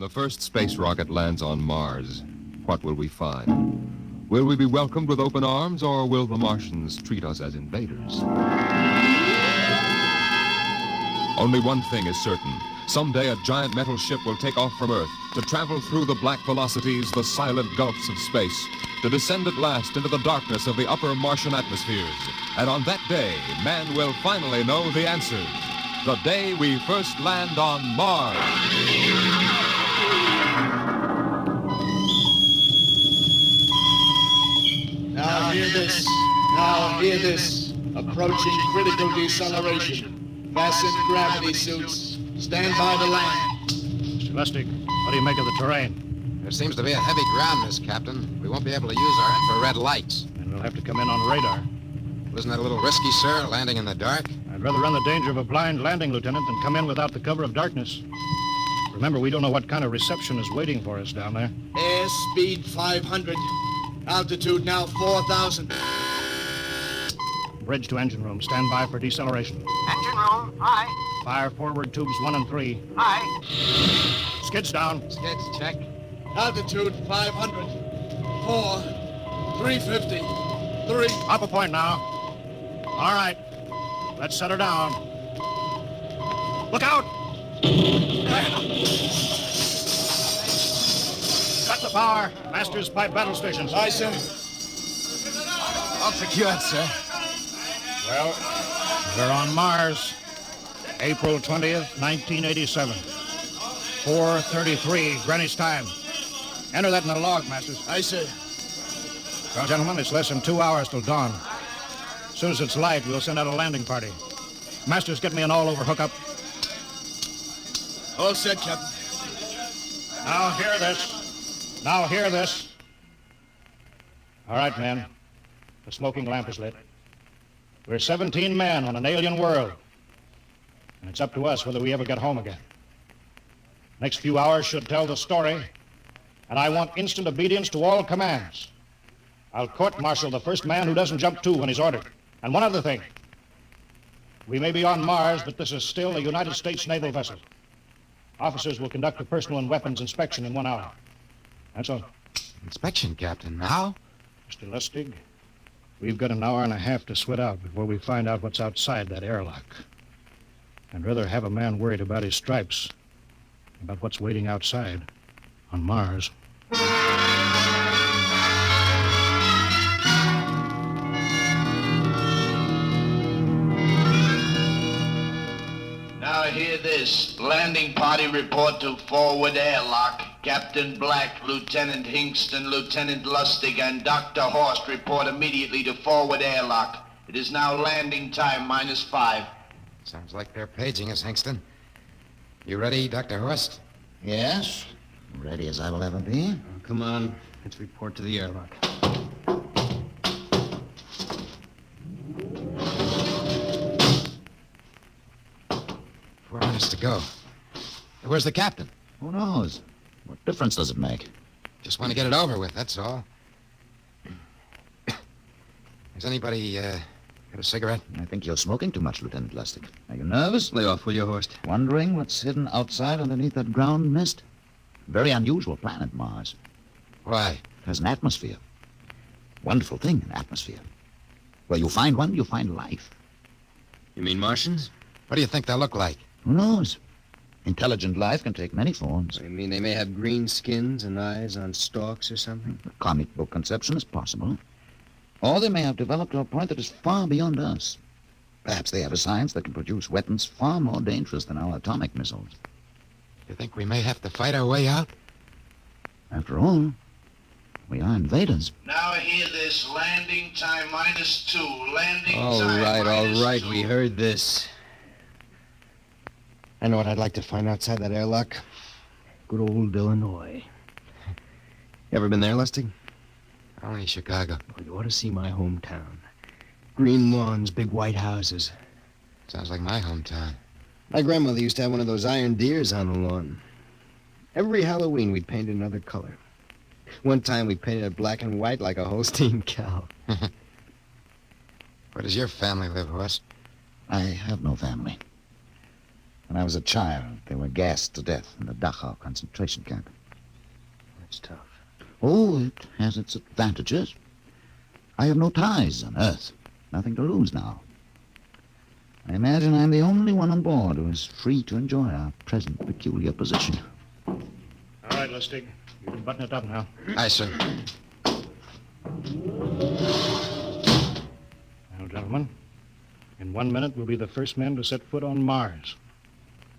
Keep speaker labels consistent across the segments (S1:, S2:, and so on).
S1: the first space rocket lands on Mars, what will we find? Will we be welcomed with open arms, or will the Martians treat us as invaders? Only one thing is certain. Someday a giant metal ship will take off from Earth to travel through the black velocities, the silent gulfs of space, to descend at last into the darkness of the upper Martian atmospheres. And on that day, man will finally know the answers. The day we first land on Mars.
S2: Now hear this. Now hear this. Approaching critical deceleration. Fasten gravity suits. Stand by to land.
S3: Mr. Lustig, what do you make of the terrain?
S4: There seems to be a heavy ground, Miss Captain. We won't be able to use our infrared lights.
S3: And we'll have to come in on radar.
S4: Well, isn't that a little risky, sir, landing in the dark?
S3: I'd rather run the danger of a blind landing, Lieutenant, than come in without the cover of darkness. Remember, we don't know what kind of reception is waiting for us down there.
S2: Airspeed 500. Altitude now 4,000.
S3: Bridge to engine room. Stand by for deceleration.
S5: Engine room, aye.
S3: Fire forward tubes 1 and 3.
S5: Aye.
S3: Skids down.
S4: Skids, check.
S2: Altitude 500. 4. 350. 3.
S3: Up a point now. All right. Let's set her down. Look out! Cut the power. Master's pipe battle stations.
S2: Aye, sir.
S4: All secured, sir.
S3: Well, we're on Mars. April 20th, 1987. 4:33 Greenwich time. Enter that in the log, Masters.
S2: Aye, sir.
S3: Well, gentlemen, it's less than 2 hours till dawn. As soon as it's light, we'll send out a landing party. Masters, get me an all-over hookup.
S2: All set, Captain.
S3: Now hear this. Now hear this. All right, men. The smoking lamp is lit. We're 17 men on an alien world. And it's up to us whether we ever get home again. Next few hours should tell the story. And I want instant obedience to all commands. I'll court-martial the first man who doesn't jump to when he's ordered. And one other thing. We may be on Mars, but this is still a United States naval vessel. Officers will conduct a personal and weapons inspection in 1 hour. That's all.
S4: Inspection, Captain. How?
S3: Mr. Lustig, we've got an hour and a half to sweat out before we find out what's outside that airlock. I'd rather have a man worried about his stripes than about what's waiting outside on Mars.
S6: Now hear this. Landing party report to forward airlock. Captain Black, Lieutenant Hingston, Lieutenant Lustig, and Dr. Horst report immediately to forward airlock. It is now landing time -5.
S4: Sounds like they're paging us, Hingston. You ready, Dr. Horst?
S7: Yes, ready as I will ever be.
S8: Come on, let's report to the airlock.
S4: Four minutes to go. Where's the captain?
S7: Who knows? What difference does it make?
S4: Just want to get it over with, that's all. Has anybody got a cigarette?
S7: I think you're smoking too much, Lieutenant Lustig. Are you nervous?
S8: Lay off, will you, Horst?
S7: Wondering what's hidden outside underneath that ground mist? Very unusual planet, Mars.
S4: Why?
S7: It has an atmosphere. Wonderful thing, an atmosphere. Where you find one, you find life.
S8: You mean Martians?
S4: What do you think they'll look like?
S7: Who knows? Intelligent life can take many forms.
S8: You mean they may have green skins and eyes on stalks or something?
S7: The comic book conception is possible. Or they may have developed to a point that is far beyond us. Perhaps they have a science that can produce weapons far more dangerous than our atomic missiles.
S4: You think we may have to fight our way out?
S7: After all, we are invaders.
S6: Now hear this. Landing time -2. Landing
S8: All
S6: time
S8: right,
S6: -2.
S8: we heard this. I know what I'd like to find outside that airlock. Good old Illinois. You ever been there, Lustig?
S4: Only Chicago.
S8: Well, you ought to see my hometown. Green lawns, big white houses.
S4: Sounds like my hometown.
S8: My grandmother used to have one of those iron deers on the lawn. Every Halloween, we'd paint it another color. One time, we painted it black and white like a Holstein cow.
S4: Where does your family live, Horst?
S7: I have no family. When I was a child, they were gassed to death in the Dachau concentration camp.
S8: That's tough.
S7: Oh, it has its advantages. I have no ties on Earth. Nothing to lose now. I imagine I'm the only one on board who is free to enjoy our present peculiar position.
S3: All right, Lustig. You can button it up now.
S4: Aye, sir.
S3: Now, gentlemen, in 1 minute we'll be the first men to set foot on Mars.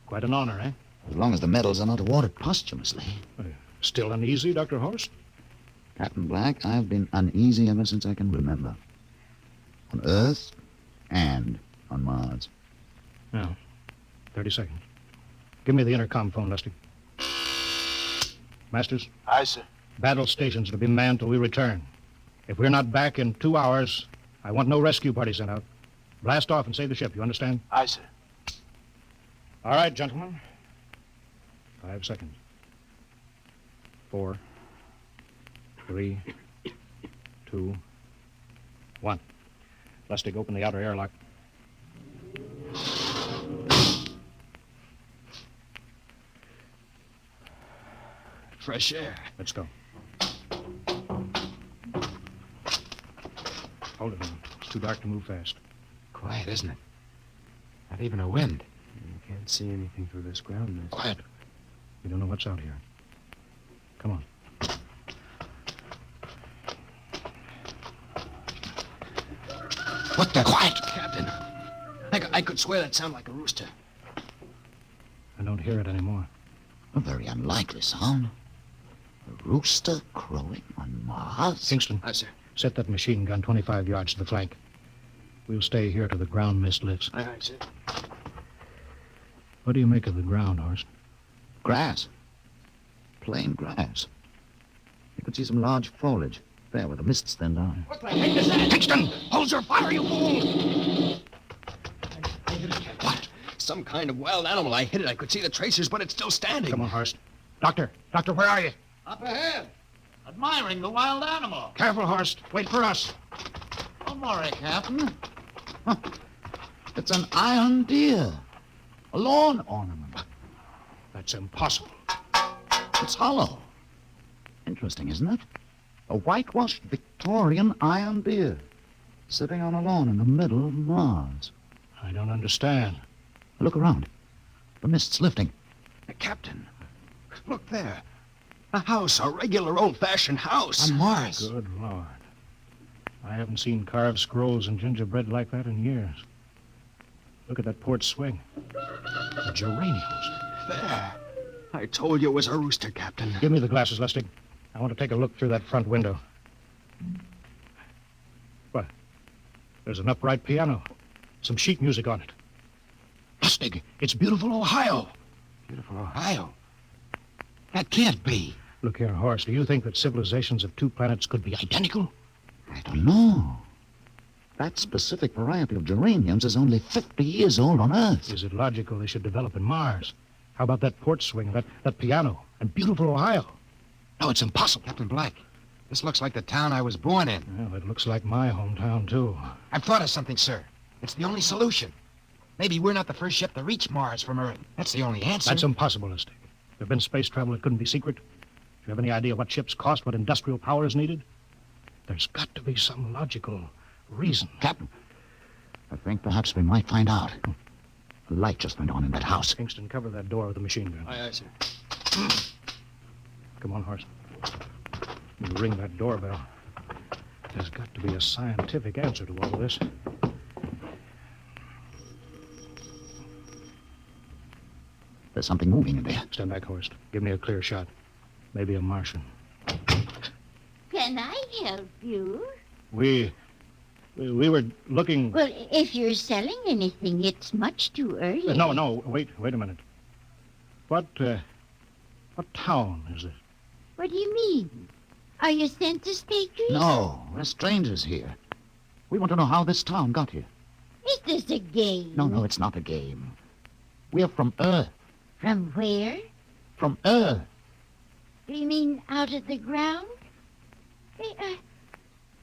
S3: Quite an honor, eh?
S7: As long as the medals are not awarded posthumously.
S3: Still uneasy, Dr. Horst?
S7: Captain Black, I've been uneasy ever since I can remember. On Earth and on Mars.
S3: Now, 30 seconds. Give me the intercom phone, Lustig. Masters?
S5: Aye, sir.
S3: Battle stations to be manned till we return. If we're not back in 2 hours, I want no rescue party sent out. Blast off and save the ship, you understand?
S5: Aye, sir.
S3: All right, gentlemen. 5 seconds. 4, 3, 2, 1. Lustig, open the outer airlock.
S8: Fresh air.
S3: Let's go. Hold it on. It's too dark to move fast.
S4: Quiet, isn't it? Not even a wind.
S8: You can't see anything through this ground mist.
S3: Quiet. We don't know what's out here. Come on.
S4: What the... Quiet!
S8: Captain, I could swear that sounded like a rooster.
S3: I don't hear it anymore.
S7: A very unlikely sound. A rooster crowing on Mars?
S3: Kingston,
S8: Aye, sir.
S3: set that machine gun 25 yards to the flank. We'll stay here till the ground mist lifts.
S8: Aye, sir.
S3: What do you make of the ground, Horst?
S7: Grass. Plain grass. You could see some large foliage there where the mists then down.
S3: What the heck is that? Kingston, hold your fire, you fool!
S8: What? Some kind of wild animal. I hit it. I could see the tracers, but it's still standing.
S3: Come on, Horst. Doctor, where are you?
S9: Up ahead, admiring the wild animal.
S3: Careful, Horst. Wait for us.
S9: Don't worry, Captain.
S7: Huh. It's an iron deer. A lawn ornament.
S3: That's impossible.
S7: It's hollow. Interesting, isn't it? A whitewashed Victorian iron deer sitting on a lawn in the middle of Mars.
S3: I don't understand.
S7: Look around. The mist's lifting.
S8: Captain, look there. A house, a regular old-fashioned house.
S4: On Mars.
S3: Good Lord. I haven't seen carved scrolls and gingerbread like that in years. Look at that port swing. The geraniums.
S8: There. I told you it was a rooster, Captain.
S3: Give me the glasses, Lustig. I want to take a look through that front window. What? There's an upright piano. Some sheet music on it. Lustig, it's beautiful Ohio.
S4: Beautiful Ohio. That can't be.
S3: Look here, Horst. Do you think that civilizations of two planets could be identical?
S7: I don't know. That specific variety of geraniums is only 50 years old on Earth.
S3: Is it logical they should develop in Mars? How about that port swing, that piano, and beautiful Ohio? No, it's impossible.
S4: Captain Black, this looks like the town I was born in.
S3: Well, it looks like my hometown, too.
S4: I've thought of something, sir. It's the only solution. Maybe we're not the first ship to reach Mars from Earth. That's the only answer.
S3: That's impossible, Lustig. If there'd been space travel, it couldn't be secret. Do you have any idea what ships cost, what industrial power is needed? There's got to be some logical reason.
S7: Captain, I think perhaps we might find out. A light just went on in that house.
S3: Kingston, cover that door with the machine gun.
S8: Aye, sir.
S3: Come on, Horst. We'll ring that doorbell. There's got to be a scientific answer to all of this.
S7: There's something moving in there.
S3: Stand back, Horst. Give me a clear shot. Maybe a Martian.
S10: Can I help you?
S3: We were looking...
S10: Well, if you're selling anything, it's much too early.
S3: No, wait a minute. What town is this?
S10: What do you mean? Are you census takers?
S7: No, we're strangers here. We want to know how this town got here.
S10: Is this a game?
S7: No, it's not a game. We're from Earth.
S10: From where?
S7: From Earth.
S10: Do you mean out of the ground? Hey,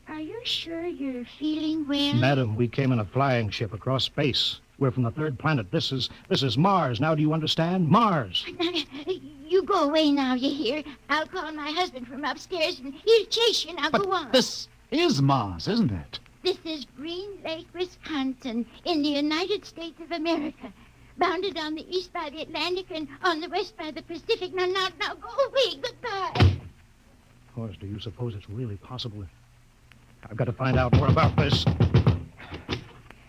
S10: are you sure you're feeling well?
S3: Madam, we came in a flying ship across space. We're from the third planet. This is Mars. Now, do you understand? Mars.
S10: You go away now, you hear? I'll call my husband from upstairs and he'll chase you. Now go on.
S4: This is Mars, isn't it?
S10: This is Green Lake, Wisconsin, in the United States of America. Bounded on the east by the Atlantic and on the west by the Pacific. Now, go away. Goodbye.
S3: Horace, do you suppose it's really possible? I've got to find out more about this.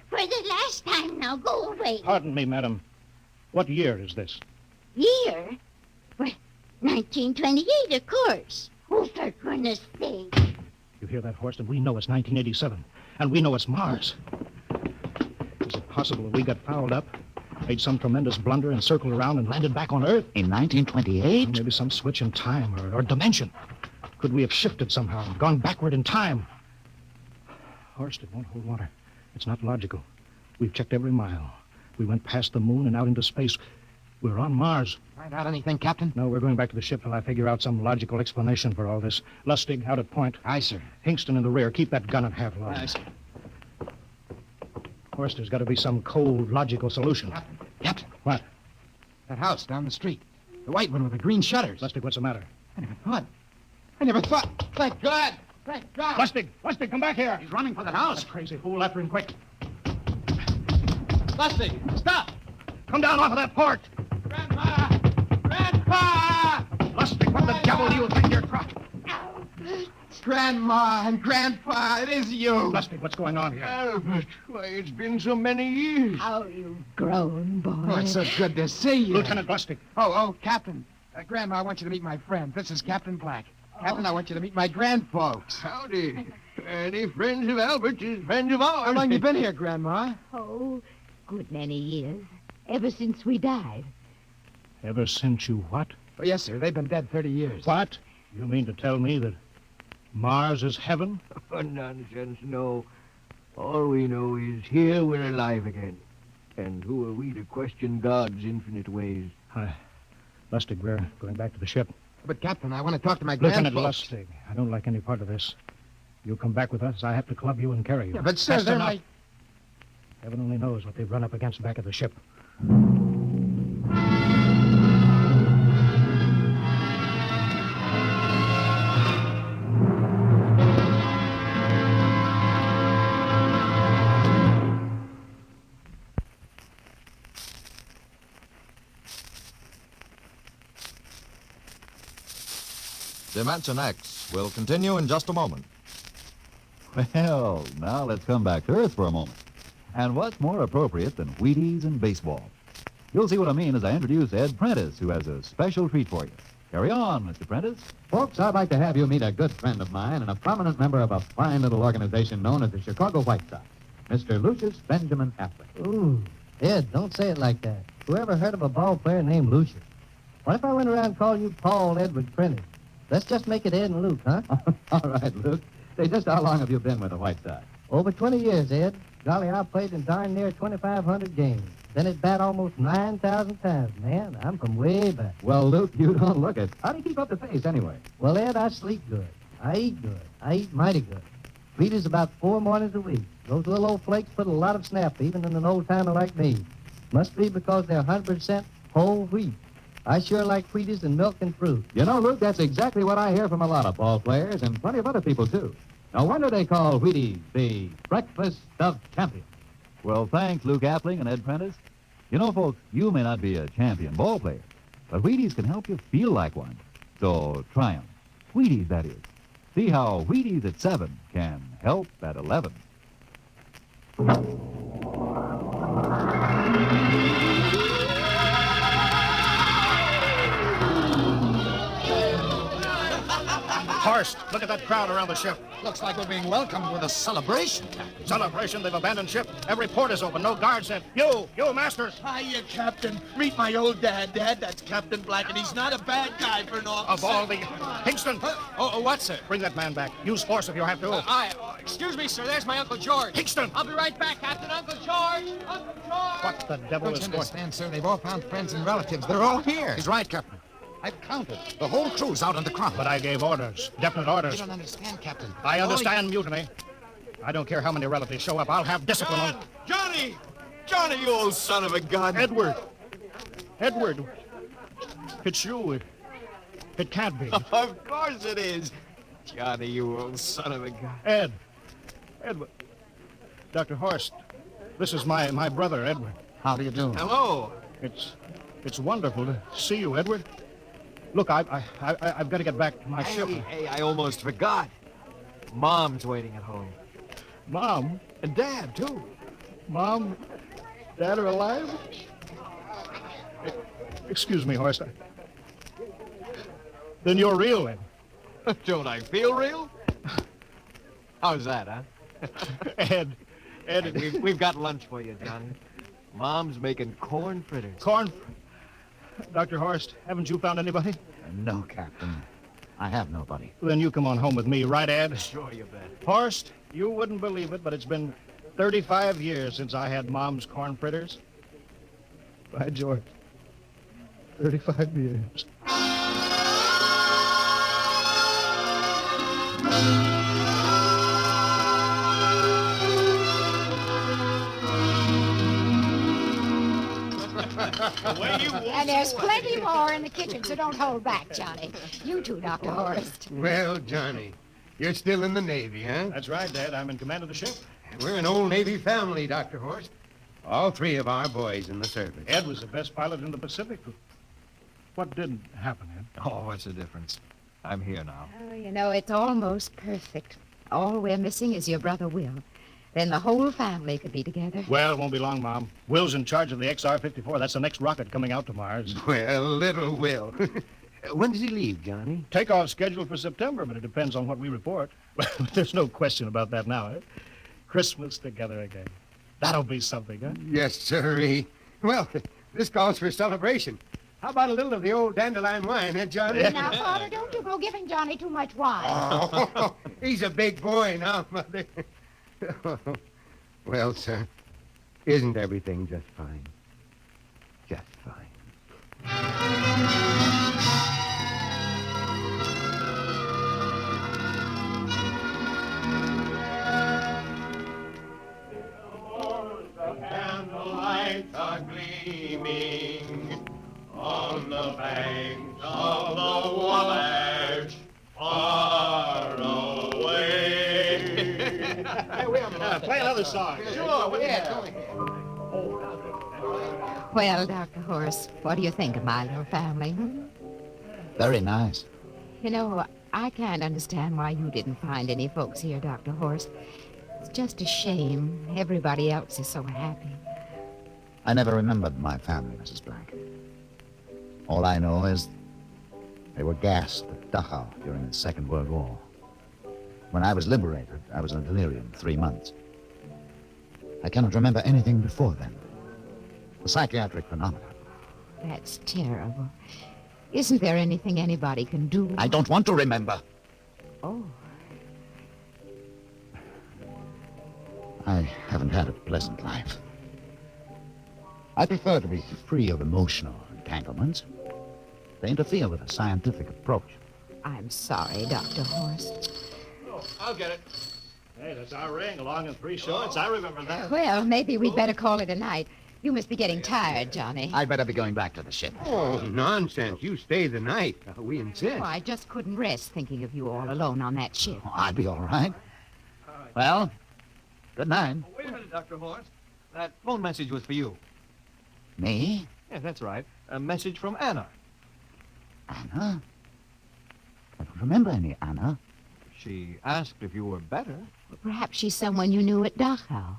S10: For the last time now, go away.
S3: Pardon me, madam. What year is this?
S10: Year? Well, 1928, of course. Oh, for goodness sake.
S3: You hear that, Horst? And we know it's 1987. And we know it's Mars. Is it possible that we got fouled up, made some tremendous blunder, and circled around and landed back on Earth?
S4: In 1928?
S3: Or maybe some switch in time or dimension. Could we have shifted somehow and gone backward in time? Horst, it won't hold water. It's not logical. We've checked every mile. We went past the moon and out into space. We're on Mars.
S4: Find out anything, Captain?
S3: No, we're going back to the ship till I figure out some logical explanation for all this. Lustig, out at point.
S4: Aye, sir.
S3: Hingston in the rear. Keep that gun at half load.
S4: Aye, sir.
S3: Horst, there's got to be some cold, logical solution.
S4: Captain.
S3: What?
S4: That house down the street. The white one with the green shutters.
S3: Lustig, what's the matter?
S4: I never thought. Thank God. Thank God.
S3: Lustig, come back here.
S4: He's running for that house.
S3: That crazy fool, after him quick.
S4: Lustig, stop.
S3: Come down off of that porch.
S4: Grandpa! Grandpa!
S3: Lustig, what the devil do you think you're trying?
S4: Grandma and Grandpa, it is you.
S3: Lustig, what's going on here?
S8: Albert, why, it's been so many years.
S10: How you've grown, boy.
S4: Oh, it's so good to see you.
S3: Lieutenant Lustig.
S4: Oh, Captain. Grandma, I want you to meet my friend. This is Captain Black. Captain, I want you to meet my grandfolks.
S8: Howdy. Any friends of Albert's is friends of ours.
S4: How long you been here, Grandma?
S10: Oh, good many years. Ever since we died.
S3: Ever since you what?
S4: Oh, yes, sir. They've been dead 30 years.
S3: What? You mean to tell me that Mars is heaven?
S11: Oh, nonsense, no. All we know is here we're alive again. And who are we to question God's infinite ways?
S3: Lustig, we're going back to the ship.
S4: But, Captain, I want to talk to my
S3: Lieutenant
S4: grandfolks.
S3: Lustig, I don't like any part of this. You come back with us, I have to club you and carry you.
S4: Yeah, but, sir,
S3: That's
S4: they're
S3: enough.
S4: my...
S3: Heaven only knows what they've run up against back at the ship.
S12: Dimension X will continue in just a moment.
S13: Well, now let's come back to Earth for a moment. And what's more appropriate than Wheaties and baseball? You'll see what I mean as I introduce Ed Prentice, who has a special treat for you. Carry on, Mr. Prentice.
S14: Folks, I'd like to have you meet a good friend of mine and a prominent member of a fine little organization known as the Chicago White Sox, Mr. Lucius Benjamin Affleck.
S15: Ooh, Ed, don't say it like that. Who ever heard of a ball player named Lucius? What if I went around and called you Paul Edward Prentice? Let's just make it Ed and Luke, huh?
S14: All right, Luke. Say, just how long have you been with the White Sox?
S15: Over 20 years, Ed. Golly, I played in darn near 2,500 games. Then at bat almost 9,000 times. Man, I'm from way back.
S14: Well, Luke, you don't look it. How do you keep up the pace, anyway?
S15: Well, Ed, I sleep good. I eat good. I eat mighty good. Wheaties about 4 mornings a week. Those little old flakes put a lot of snap, even in an old-timer like me. Must be because they're 100% whole wheat. I sure like Wheaties and milk and fruit.
S14: You know, Luke, that's exactly what I hear from a lot of ball players and plenty of other people, too. No wonder they call Wheaties the breakfast of champions.
S13: Well, thanks, Luke Appling and Ed Prentice. You know, folks, you may not be a champion ball player, but Wheaties can help you feel like one. So try 'em. Wheaties, that is. See how Wheaties at 7 can help at 11.
S3: Horst, look at that crowd around the ship.
S4: Looks like we're being welcomed with a celebration, Captain.
S3: Celebration? They've abandoned ship. Every port is open. No guards in. You, Masters.
S2: Hiya, Captain. Meet my old dad. Dad, that's Captain Black, and he's not a bad guy for an officer.
S3: Of all the... Hingston.
S2: What, sir?
S3: Bring that man back. Use force if you have to.
S2: Excuse me, sir. There's my Uncle George.
S3: Hingston.
S2: I'll be right back, Captain. Uncle George. Uncle George.
S3: What the devil
S4: Don't
S3: is
S4: you
S3: going...
S4: understand, sir? They've all found friends and relatives. They're all here.
S8: He's right, Captain. I've counted. The whole crew's out on the crowd.
S3: But I gave orders. Definite
S4: You
S3: orders.
S4: don't understand, Captain.
S3: I understand mutiny. I don't care how many relatives show up. I'll have discipline on...
S2: Johnny!
S16: Johnny, you old son of a gun.
S3: Edward! Edward! It's you. It can't be.
S16: Of course it is. Johnny, you old son of a gun.
S3: Ed. Edward. Dr. Horst, this is my brother, Edward.
S4: How do you do?
S16: Hello.
S3: It's wonderful to see you, Edward. Look, I've got to get back to my ship.
S16: Hey, I almost forgot. Mom's waiting at home.
S3: Mom?
S16: And Dad, too.
S3: Mom? Dad are alive? Excuse me, Horst. Then you're real, Ed.
S16: Don't I feel real? How's that, huh?
S3: Ed.
S16: Hey, we've got lunch for you, Johnny. Mom's making corn fritters.
S3: Corn? Dr. Horst, haven't you found anybody?
S7: No, Captain. I have nobody.
S3: Then you come on home with me, right, Ed?
S16: Sure, you bet.
S3: Horst, you wouldn't believe it, but it's been 35 years since I had Mom's corn fritters. By George. 35 years.
S17: And there's plenty more in the kitchen, so don't hold back, Johnny. You too, Dr. Horst.
S18: Well, Johnny, you're still in the Navy, huh?
S3: That's right, Dad. I'm in command of the ship.
S18: We're an old Navy family, Dr. Horst. All three of our boys in the service.
S3: Ed was the best pilot in the Pacific. What didn't happen, Ed?
S12: Oh, what's the difference? I'm here now.
S17: Oh, you know, it's almost perfect. All we're missing is your brother Will. Then the whole family could be together.
S3: Well, it won't be long, Mom. Will's in charge of the XR-54. That's the next rocket coming out to Mars.
S18: Well, little Will. When does he leave, Johnny?
S3: Takeoff scheduled for September, but it depends on what we report. Well, there's no question about that now, eh? Christmas together again. That'll be something, huh?
S18: Yes, sirree. Well, this calls for celebration. How about a little of the old dandelion wine, eh, Johnny?
S17: Now, Father, don't you go giving Johnny too much wine.
S18: Oh, he's a big boy now, Mother. Well, sir, isn't everything just fine? Just fine.
S19: Candlelights are gleaming on the banks of the Wabash, far away.
S3: Hey, we have play another song.
S19: Sure,
S3: yeah.
S17: Well, Dr. Horst, what do you think of my little family?
S7: Very nice.
S17: You know, I can't understand why you didn't find any folks here, Dr. Horst. It's just a shame. Everybody else is so happy.
S7: I never remembered my family, Mrs. Black. All I know is they were gassed at Dachau during the Second World War. When I was liberated, I was in delirium 3 months. I cannot remember anything before then. The psychiatric phenomenon.
S17: That's terrible. Isn't there anything anybody can do?
S7: I don't want to remember.
S17: Oh.
S7: I haven't had a pleasant life. I prefer to be free of emotional entanglements. They interfere with a scientific approach.
S17: I'm sorry, Dr. Horst.
S3: Oh, I'll get it. Hey, that's our ring, along in 3 shorts. I remember that.
S17: Well, maybe we'd better call it a night. You must be getting tired, Johnny.
S7: I'd better be going back to the ship.
S18: Oh, nonsense. You stay the night. We insist.
S17: Oh, I just couldn't rest thinking of you all alone on that ship.
S7: Oh, I'd be all right. Well, good night.
S12: Oh, wait a minute, Dr. Horst. That phone message was for you.
S7: Me?
S12: Yeah, that's right. A message from Anna.
S7: Anna? I don't remember any Anna.
S12: She asked if you were better.
S17: Perhaps she's someone you knew at Dachau.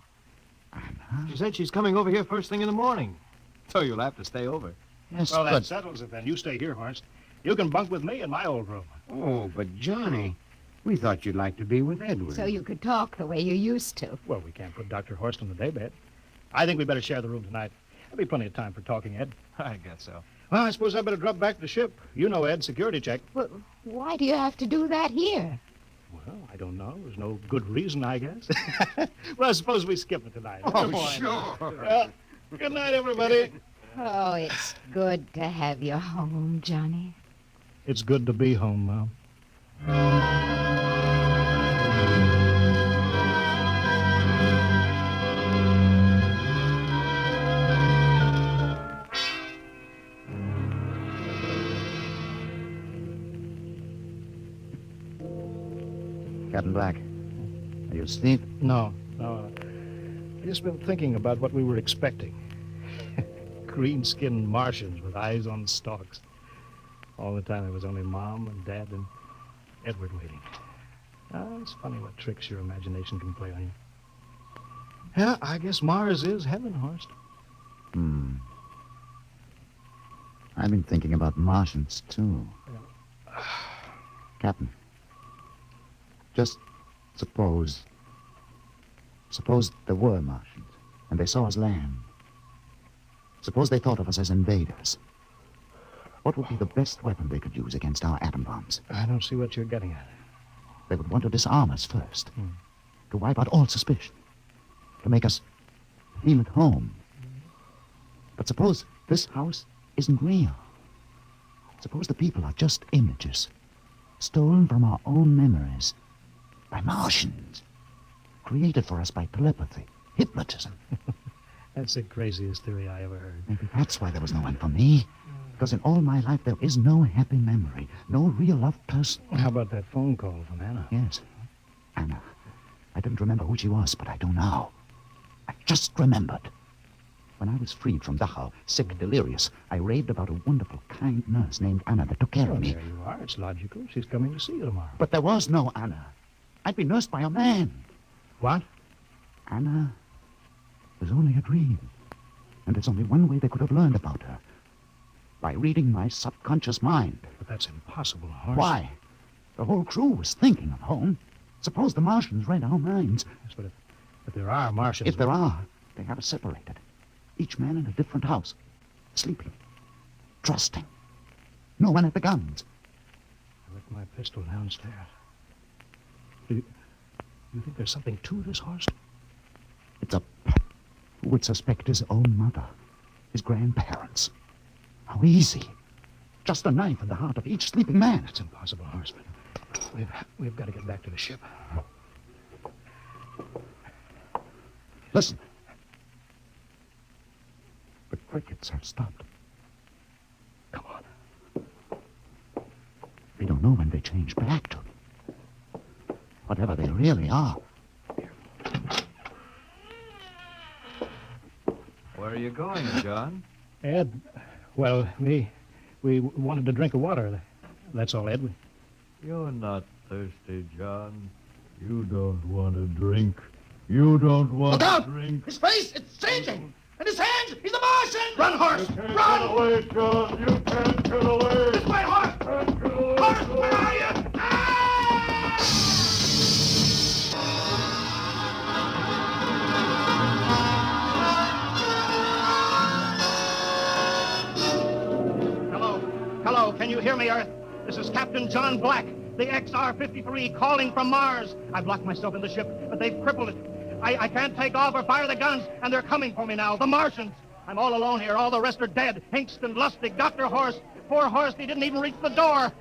S7: Anna?
S12: She said she's coming over here first thing in the morning. So you'll have to stay over.
S7: Yes,
S3: Well, that
S7: but...
S3: settles it then. You stay here, Horst. You can bunk with me in my old room.
S18: Oh, but Johnny, we thought you'd like to be with Edward.
S17: So you could talk the way you used to.
S3: Well, we can't put Dr. Horst in the daybed. I think we better share the room tonight. There'll be plenty of time for talking, Ed.
S12: I guess so.
S3: Well, I suppose I better drop back to the ship. You know, Ed, security check.
S17: Well, why do you have to do that here?
S3: Well, I don't know. There's no good reason, I guess. Well, suppose we skip it tonight.
S18: Oh, sure.
S3: Well, good night, everybody.
S17: Oh, it's good to have you home, Johnny.
S3: It's good to be home, Mom.
S7: Captain Black, are you asleep?
S3: No. I've just been thinking about what we were expecting. Green-skinned Martians with eyes on stalks. All the time it was only Mom and Dad and Edward waiting. It's funny what tricks your imagination can play on you. Yeah, I guess Mars is heaven, Horst.
S7: I've been thinking about Martians, too. Captain, just suppose there were Martians, and they saw us land. Suppose they thought of us as invaders. What would be the best weapon they could use against our atom bombs?
S3: I don't see what you're getting at.
S7: They would want to disarm us first, to wipe out all suspicion, to make us feel at home. But suppose this house isn't real. Suppose the people are just images, stolen from our own memories by Martians, created for us by telepathy, hypnotism.
S3: That's the craziest theory I ever heard.
S7: Maybe that's why there was no one for me. Because in all my life, there is no happy memory, no real loved person.
S3: How about that phone call from Anna?
S7: Yes, Anna. I didn't remember who she was, but I do now. I just remembered. When I was freed from Dachau, sick, delirious, I raved about a wonderful, kind nurse named Anna that took care of me.
S3: There you are. It's logical. She's coming to see you tomorrow.
S7: But there was no Anna. I'd been nursed by a man.
S3: What?
S7: Anna was only a dream. And there's only one way they could have learned about her. By reading my subconscious mind.
S3: But that's impossible, Horst.
S7: Why? The whole crew was thinking of home. Suppose the Martians read our minds.
S3: Yes, but there are Martians.
S7: If there are, they have us separated. Each man in a different house. Sleeping. Trusting. No one at the guns.
S3: I left my pistol downstairs. Do you think there's something to this, Horst?
S7: It's a... Who would suspect his own mother? His grandparents? How easy. Just a knife in the heart of each sleeping man.
S3: That's impossible, Horst. We've got to get back to the ship.
S7: Listen. The crickets have stopped.
S3: Come on.
S7: We don't know when they change back to. Whatever they really are.
S12: Where are you going, John?
S3: Ed, well, we wanted to drink of water. That's all, Ed.
S12: You're not thirsty, John. You don't want to drink. You don't want to drink.
S18: His face, it's changing! And his hands, he's a Martian! Run, Horst!
S19: Run!
S18: Run!
S19: Get away, John! You can't get away!
S18: This way, Horst! Horst, where are you?
S9: Hello, can you hear me, Earth? This is Captain John Black, the XR-53, calling from Mars. I've locked myself in the ship, but they've crippled it. I can't take off or fire the guns, and they're coming for me now, the Martians. I'm all alone here. All the rest are dead. Hinkston, Lustig, Dr. Horst. Poor Horst, he didn't even reach the door.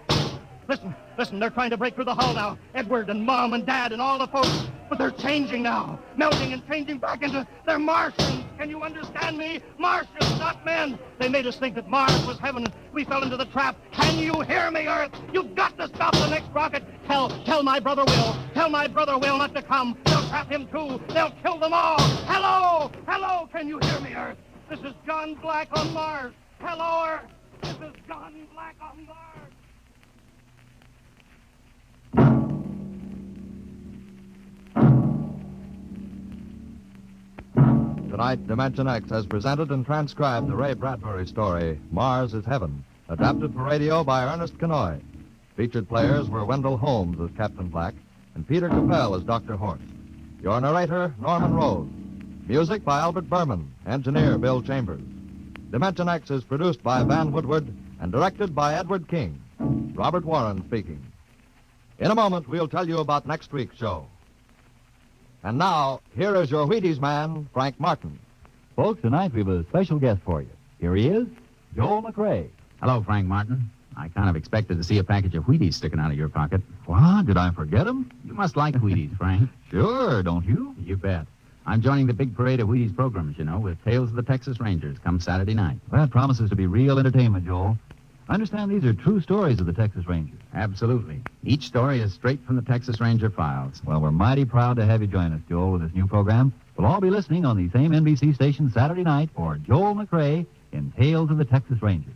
S9: Listen, they're trying to break through the hull now. Edward and Mom and Dad and all the folks. But they're changing now. Melting and changing back into... They're Martians. Can you understand me? Martians, not men. They made us think that Mars was heaven. We fell into the trap. Can you hear me, Earth? You've got to stop the next rocket. Tell my brother Will. Tell my brother Will not to come. They'll trap him, too. They'll kill them all. Hello, can you hear me, Earth? This is John Black on Mars. Hello, Earth. This is John Black on Mars.
S12: Tonight, Dimension X has presented and transcribed the Ray Bradbury story, Mars is Heaven, adapted for radio by Ernest Kenoy. Featured players were Wendell Holmes as Captain Black and Peter Capell as Dr. Horst. Your narrator, Norman Rose. Music by Albert Berman, engineer Bill Chambers. Dimension X is produced by Van Woodward and directed by Edward King. Robert Warren speaking. In a moment, we'll tell you about next week's show. And now, here is your Wheaties man, Frank Martin.
S13: Folks, tonight we have a special guest for you. Here he is, Joel McRae.
S20: Hello, Frank Martin. I kind of expected to see a package of Wheaties sticking out of your pocket.
S13: What? Did I forget him?
S20: You must like Wheaties, Frank.
S13: Sure, don't you?
S20: You bet. I'm joining the big parade of Wheaties programs, you know, with Tales of the Texas Rangers come Saturday night.
S13: That promises to be real entertainment, Joel. I understand these are true stories of the Texas Rangers.
S20: Absolutely. Each story is straight from the Texas Ranger files.
S13: Well, we're mighty proud to have you join us, Joel, with this new program. We'll all be listening on the same NBC station Saturday night for Joel McRae in Tales of the Texas Rangers.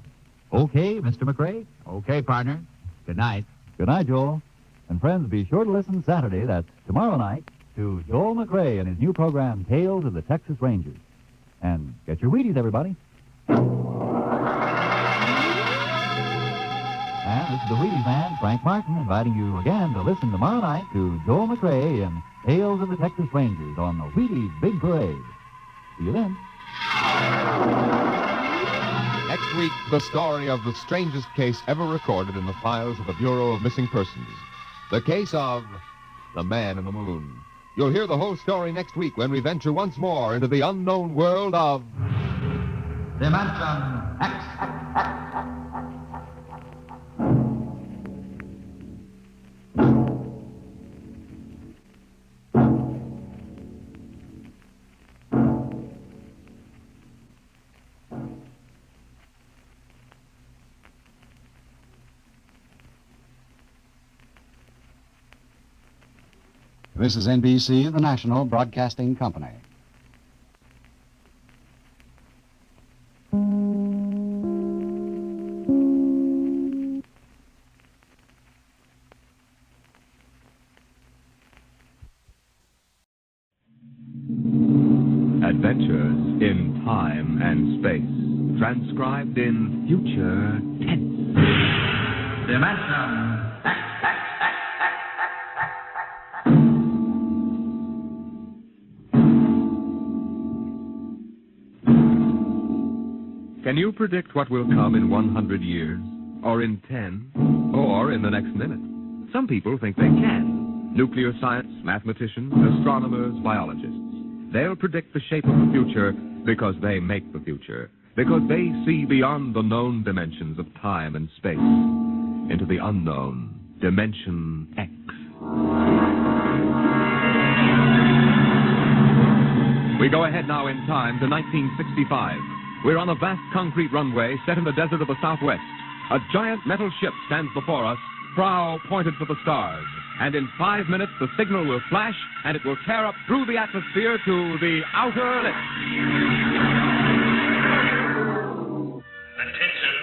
S13: Okay, Mr. McRae?
S20: Okay, partner. Good night.
S13: Good night, Joel. And friends, be sure to listen Saturday, that's tomorrow night, to Joel McRae and his new program, Tales of the Texas Rangers. And get your Wheaties, everybody. And this is the Wheaties man, Frank Martin, inviting you again to listen tomorrow night to Joel McRae in Tales of the Texas Rangers on the Wheaties Big Parade. See you then.
S1: Next week, the story of the strangest case ever recorded in the files of the Bureau of Missing Persons. The case of the Man in the Moon. You'll hear the whole story next week when we venture once more into the unknown world of
S14: Dimension X.
S21: This is NBC, the National Broadcasting Company.
S1: Adventures in Time and Space, transcribed in future tense.
S14: Dimension X.
S1: Can you predict what will come in 100 years, or in 10, or in the next minute? Some people think they can. Nuclear science, mathematicians, astronomers, biologists. They'll predict the shape of the future because they make the future, because they see beyond the known dimensions of time and space into the unknown, Dimension X. We go ahead now in time to 1965. We're on a vast concrete runway set in the desert of the Southwest. A giant metal ship stands before us, prow pointed for the stars. And in 5 minutes, the signal will flash, and it will tear up through the atmosphere to the outer limit.
S22: Attention.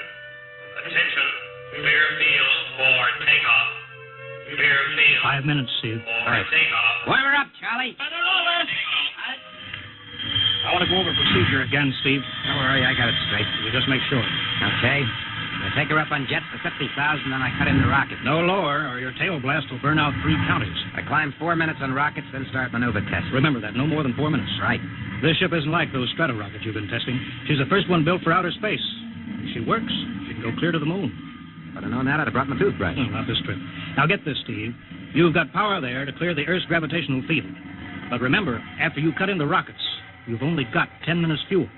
S22: Clear field for takeoff. Clear field.
S9: 5 minutes, Steve.
S22: For takeoff.
S23: Warm her up, Charlie.
S9: I want to go over procedure again, Steve.
S23: Don't worry, I got it straight.
S9: You just make sure.
S23: Okay. I take her up on jets to 50,000, then I cut in the rocket.
S9: No lower, or your tail blast will burn out 3 counties.
S23: I climb 4 minutes on rockets, then start maneuver tests.
S9: Remember that, no more than 4 minutes.
S23: Right.
S9: This ship isn't like those strato rockets you've been testing. She's the first one built for outer space. If she works, she can go clear to the moon.
S23: If I'd have known that, I'd have brought my toothbrush.
S9: No, not this trip. Now get this, Steve. You've got power there to clear the Earth's gravitational field. But remember, after you cut in the rockets, you've only got 10 minutes fuel.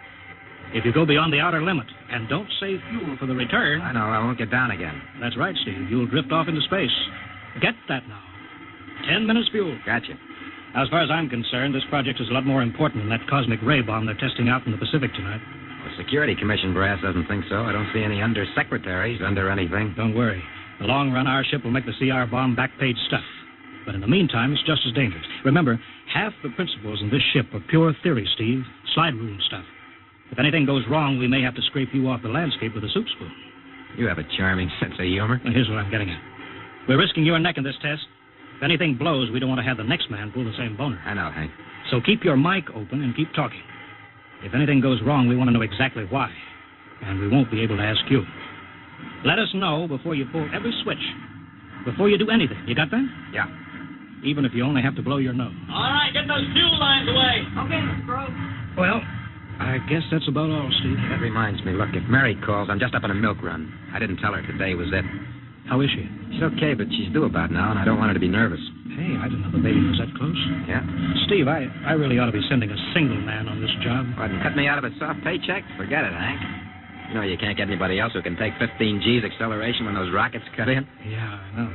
S9: If you go beyond the outer limit and don't save fuel for the return...
S23: I know, I won't get down again.
S9: That's right, Steve. You'll drift off into space. Get that now. 10 minutes fuel.
S23: Gotcha.
S9: Now, as far as I'm concerned, this project is a lot more important than that cosmic ray bomb they're testing out in the Pacific tonight.
S23: The Security Commission brass doesn't think so. I don't see any undersecretaries under anything.
S9: Don't worry. In the long run, our ship will make the CR bomb back-page stuff. But in the meantime, it's just as dangerous. Remember, half the principles in this ship are pure theory, Steve. Slide rule stuff. If anything goes wrong, we may have to scrape you off the landscape with a soup spoon.
S23: You have a charming sense of humor.
S9: Now, here's what I'm getting at. We're risking your neck in this test. If anything blows, we don't want to have the next man pull the same boner.
S23: I know, Hank.
S9: So keep your mic open and keep talking. If anything goes wrong, we want to know exactly why. And we won't be able to ask you. Let us know before you pull every switch. Before you do anything. You got that?
S23: Yeah.
S9: Even if you only have to blow your nose.
S22: All right, get those fuel lines away.
S23: Okay, Mr. Grove.
S9: Well, I guess that's about all, Steve.
S23: That reminds me. Look, if Mary calls, I'm just up on a milk run. I didn't tell her today was it.
S9: How is she?
S23: She's okay, but she's due about now, and I don't want her to be nervous.
S9: Hey, I didn't know the baby was that close.
S23: Yeah?
S9: Steve, I really ought to be sending a single man on this job.
S23: What, and cut me out of a soft paycheck? Forget it, Hank. You know you can't get anybody else who can take 15 G's acceleration when those rockets cut in.
S9: Yeah, I know.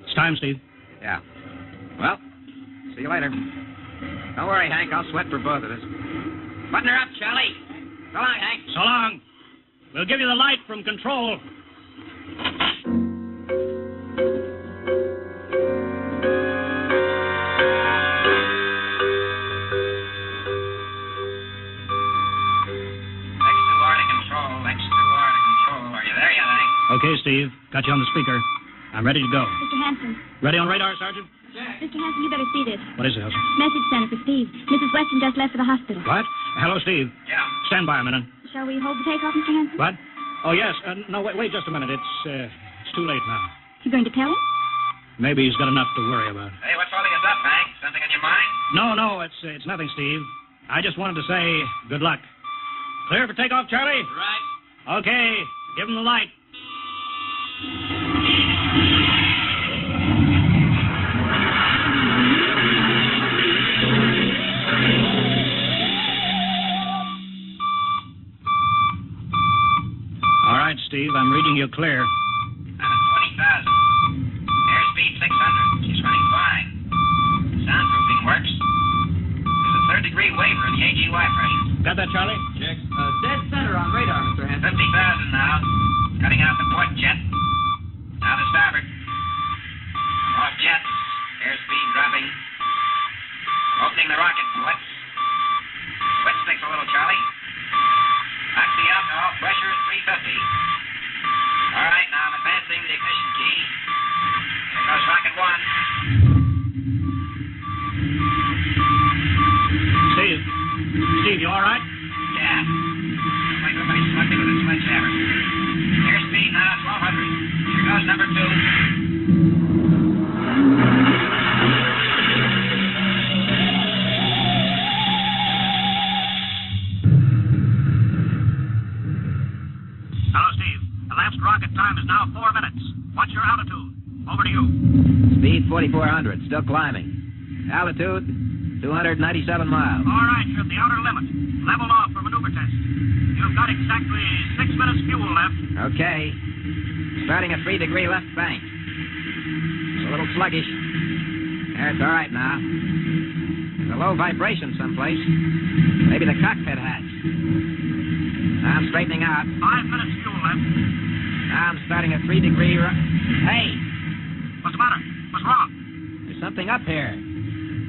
S9: It's time, Steve.
S23: Yeah. Well, see you later. Don't worry, Hank. I'll sweat for both of us. Button her up, Charlie. So long, Hank.
S9: So long.
S3: We'll give you the light from control. Okay, Steve. Got you on the speaker. I'm ready to go.
S5: Mr. Hanson.
S3: Ready on radar, Sergeant?
S5: Mr. Hanson, you better see this.
S3: What is it, Elsie?
S5: Message center for Steve. Mrs. Weston just left for the hospital.
S3: What? Hello, Steve.
S22: Yeah.
S3: Stand by a minute.
S5: Shall we hold the takeoff, Mr. Hanson?
S3: What? Oh, yes. No, wait just a minute. It's too late now.
S5: You going to tell him?
S3: Maybe he's got enough to worry about.
S22: Hey, what's holding us up, Hank? Something on your mind?
S3: No, it's nothing, Steve. I just wanted to say good luck. Clear for takeoff, Charlie?
S22: Right.
S3: Okay. Give him the light. All right, Steve, I'm reading you clear.
S22: I'm at 20,000. Airspeed 600. She's running fine. Soundproofing works. There's a third-degree waiver in the AGY pressure.
S3: Got that, Charlie?
S22: Check. Dead center on radar, Mr. Hanson. 50,000 now. Cutting out the port jet. Now to starboard. Off jet. Airspeed dropping. Opening the rocket ports. Switch sticks a little, Charlie. Back the alcohol. Pressure is 350. All right, now I'm advancing the ignition key. Here goes rocket one.
S3: Steve, you all right?
S22: Yeah. Looks like somebody's slugged me with a sledgehammer. Airspeed now 1,200. Here goes number two.
S3: Hello, Steve. Elapsed rocket time is now 4 minutes. What's your altitude? Over to you.
S23: Speed 4,400, still climbing. Altitude 297 miles.
S3: All right, you're at the outer limit. Level off for maneuver test. You've got exactly 6 minutes fuel left.
S23: Okay. Starting at 3-degree left bank. It's a little sluggish. That's all right now. There's a low vibration someplace. Maybe the cockpit hatch. Now I'm straightening out.
S3: 5 minutes fuel left.
S23: Now I'm starting at 3-degree. Hey!
S3: What's the matter? What's wrong?
S23: There's something up here.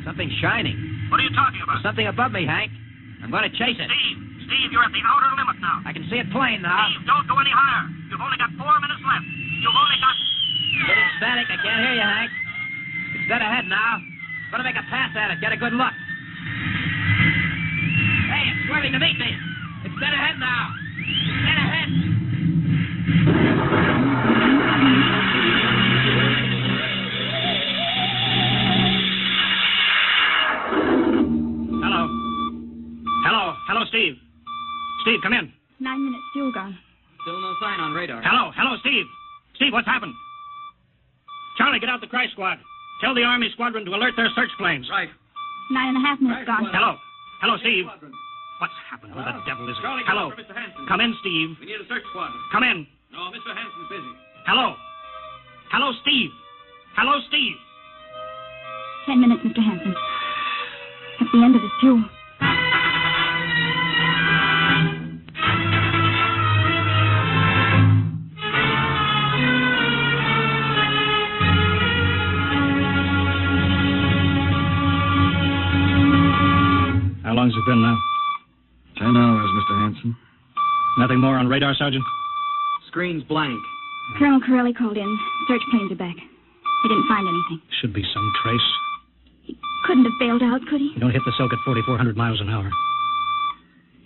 S23: Something shining.
S3: What are you talking about?
S23: There's something above me, Hank. I'm going to chase it.
S3: Steve, you're at the outer limit now.
S23: I can see it plain now.
S3: Steve, don't go any higher. You've only got 4 minutes left. You've only got...
S23: Getting static. I can't hear you, Hank. It's dead ahead now. Going to make a pass at it. Get a good look. Hey, it's swerving to meet me. It's dead ahead now. It's dead ahead.
S3: Hello, Steve. Steve, come in.
S5: 9 minutes fuel gone.
S22: Still no sign on radar.
S3: Hello, Steve. Steve, what's happened? Charlie, get out the crash squad. Tell the Army squadron to alert their search planes.
S22: Right.
S5: 9.5 minutes gone.
S3: Hello, Steve. What's happened? Who the devil is it?
S22: Charlie,
S3: Hello.
S22: for Mr. Hanson.
S3: Come in, Steve.
S22: We need a search squadron.
S3: Come in.
S22: No, Mr. Hanson's busy.
S3: Hello, Steve. Hello, Steve.
S5: 10 minutes, Mr. Hanson. That's the end of his fuel.
S3: How long's it been now?
S22: 10 hours, Mr. Hanson.
S3: Nothing more on radar, Sergeant?
S22: Screen's blank.
S5: Colonel Corelli called in. Search planes are back. They didn't find anything.
S3: Should be some trace.
S5: Couldn't have bailed out, could he?
S3: You don't hit the silk at 4,400 miles an hour.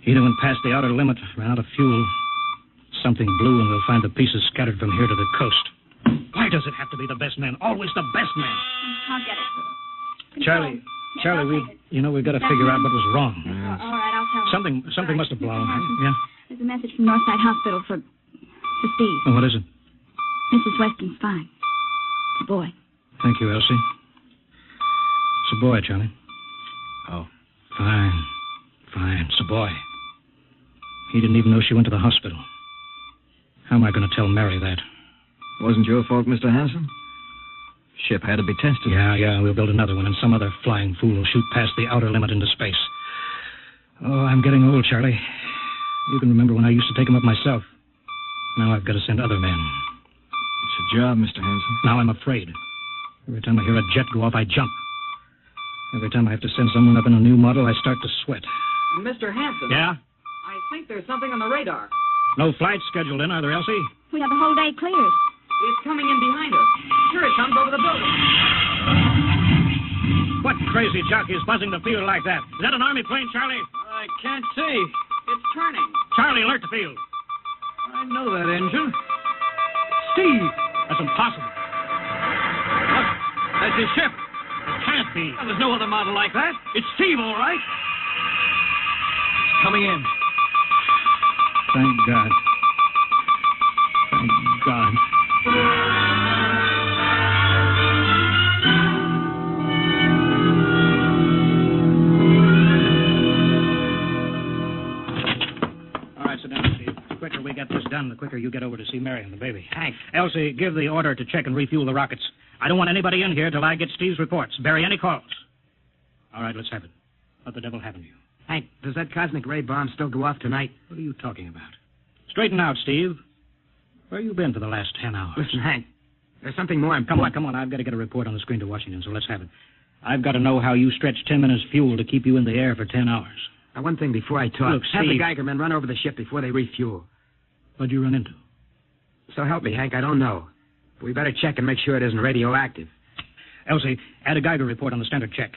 S3: He went past the outer limit, ran out of fuel. Something blew, and we'll find the pieces scattered from here to the coast. Why does it have to be the best man? Always the best man.
S5: I'll get it.
S3: Charlie, we've got to figure out what was wrong.
S5: All right, I'll tell him.
S3: Something must have blown. Yeah.
S5: There's a message from Northside Hospital for Steve.
S3: Oh, what is it?
S5: Mrs. Weston's fine. It's a boy.
S3: Thank you, Elsie. It's a boy, Charlie.
S22: Oh.
S3: Fine. It's a boy. He didn't even know she went to the hospital. How am I going to tell Mary that?
S22: Wasn't your fault, Mr. Hanson. Ship had to be tested.
S3: Yeah, we'll build another one, and some other flying fool will shoot past the outer limit into space. Oh, I'm getting old, Charlie. You can remember when I used to take him up myself. Now I've got to send other men.
S6: It's a job, Mr. Hanson.
S3: Now I'm afraid. Every time I hear a jet go off, I jump. Every time I have to send someone up in a new model, I start to sweat.
S10: Mr. Hanson.
S3: Yeah?
S10: I think there's something on the radar.
S3: No flights scheduled in, are there, Elsie?
S5: We have the whole day cleared.
S10: It's coming in behind us. Here it comes over the building.
S3: What crazy jockey is buzzing the field like that? Is that an Army plane, Charlie?
S10: I can't see. It's turning.
S3: Charlie, alert the field.
S10: I know that engine. Steve.
S3: That's impossible.
S10: Look, that's his ship.
S3: It can't be.
S10: Well, there's no other model like that. It's Steve, all right. It's coming in.
S3: Thank God. Thank God. All right, sit down, Steve. The quicker we get this done, the quicker you get over to see Mary and the baby.
S23: Hank.
S3: Elsie, give the order to check and refuel the rockets. I don't want anybody in here till I get Steve's reports. Bury any calls. All right, let's have it. What the devil happened to you?
S23: Hank, does that cosmic ray bomb still go off tonight?
S3: What are you talking about? Straighten out, Steve. Where you been for the last 10 hours?
S23: Listen, Hank, there's something more important.
S3: Come on. I've got to get a report on the screen to Washington, so let's have it. I've got to know how you stretched 10 minutes fuel to keep you in the air for 10 hours.
S23: Now, one thing before I talk.
S3: Look,
S23: have the
S3: Steve.
S23: Geiger men run over the ship before they refuel.
S3: What'd you run into?
S23: So help me, Hank, I don't know. But we better check and make sure it isn't radioactive.
S3: Elsie, add a Geiger report on the standard check.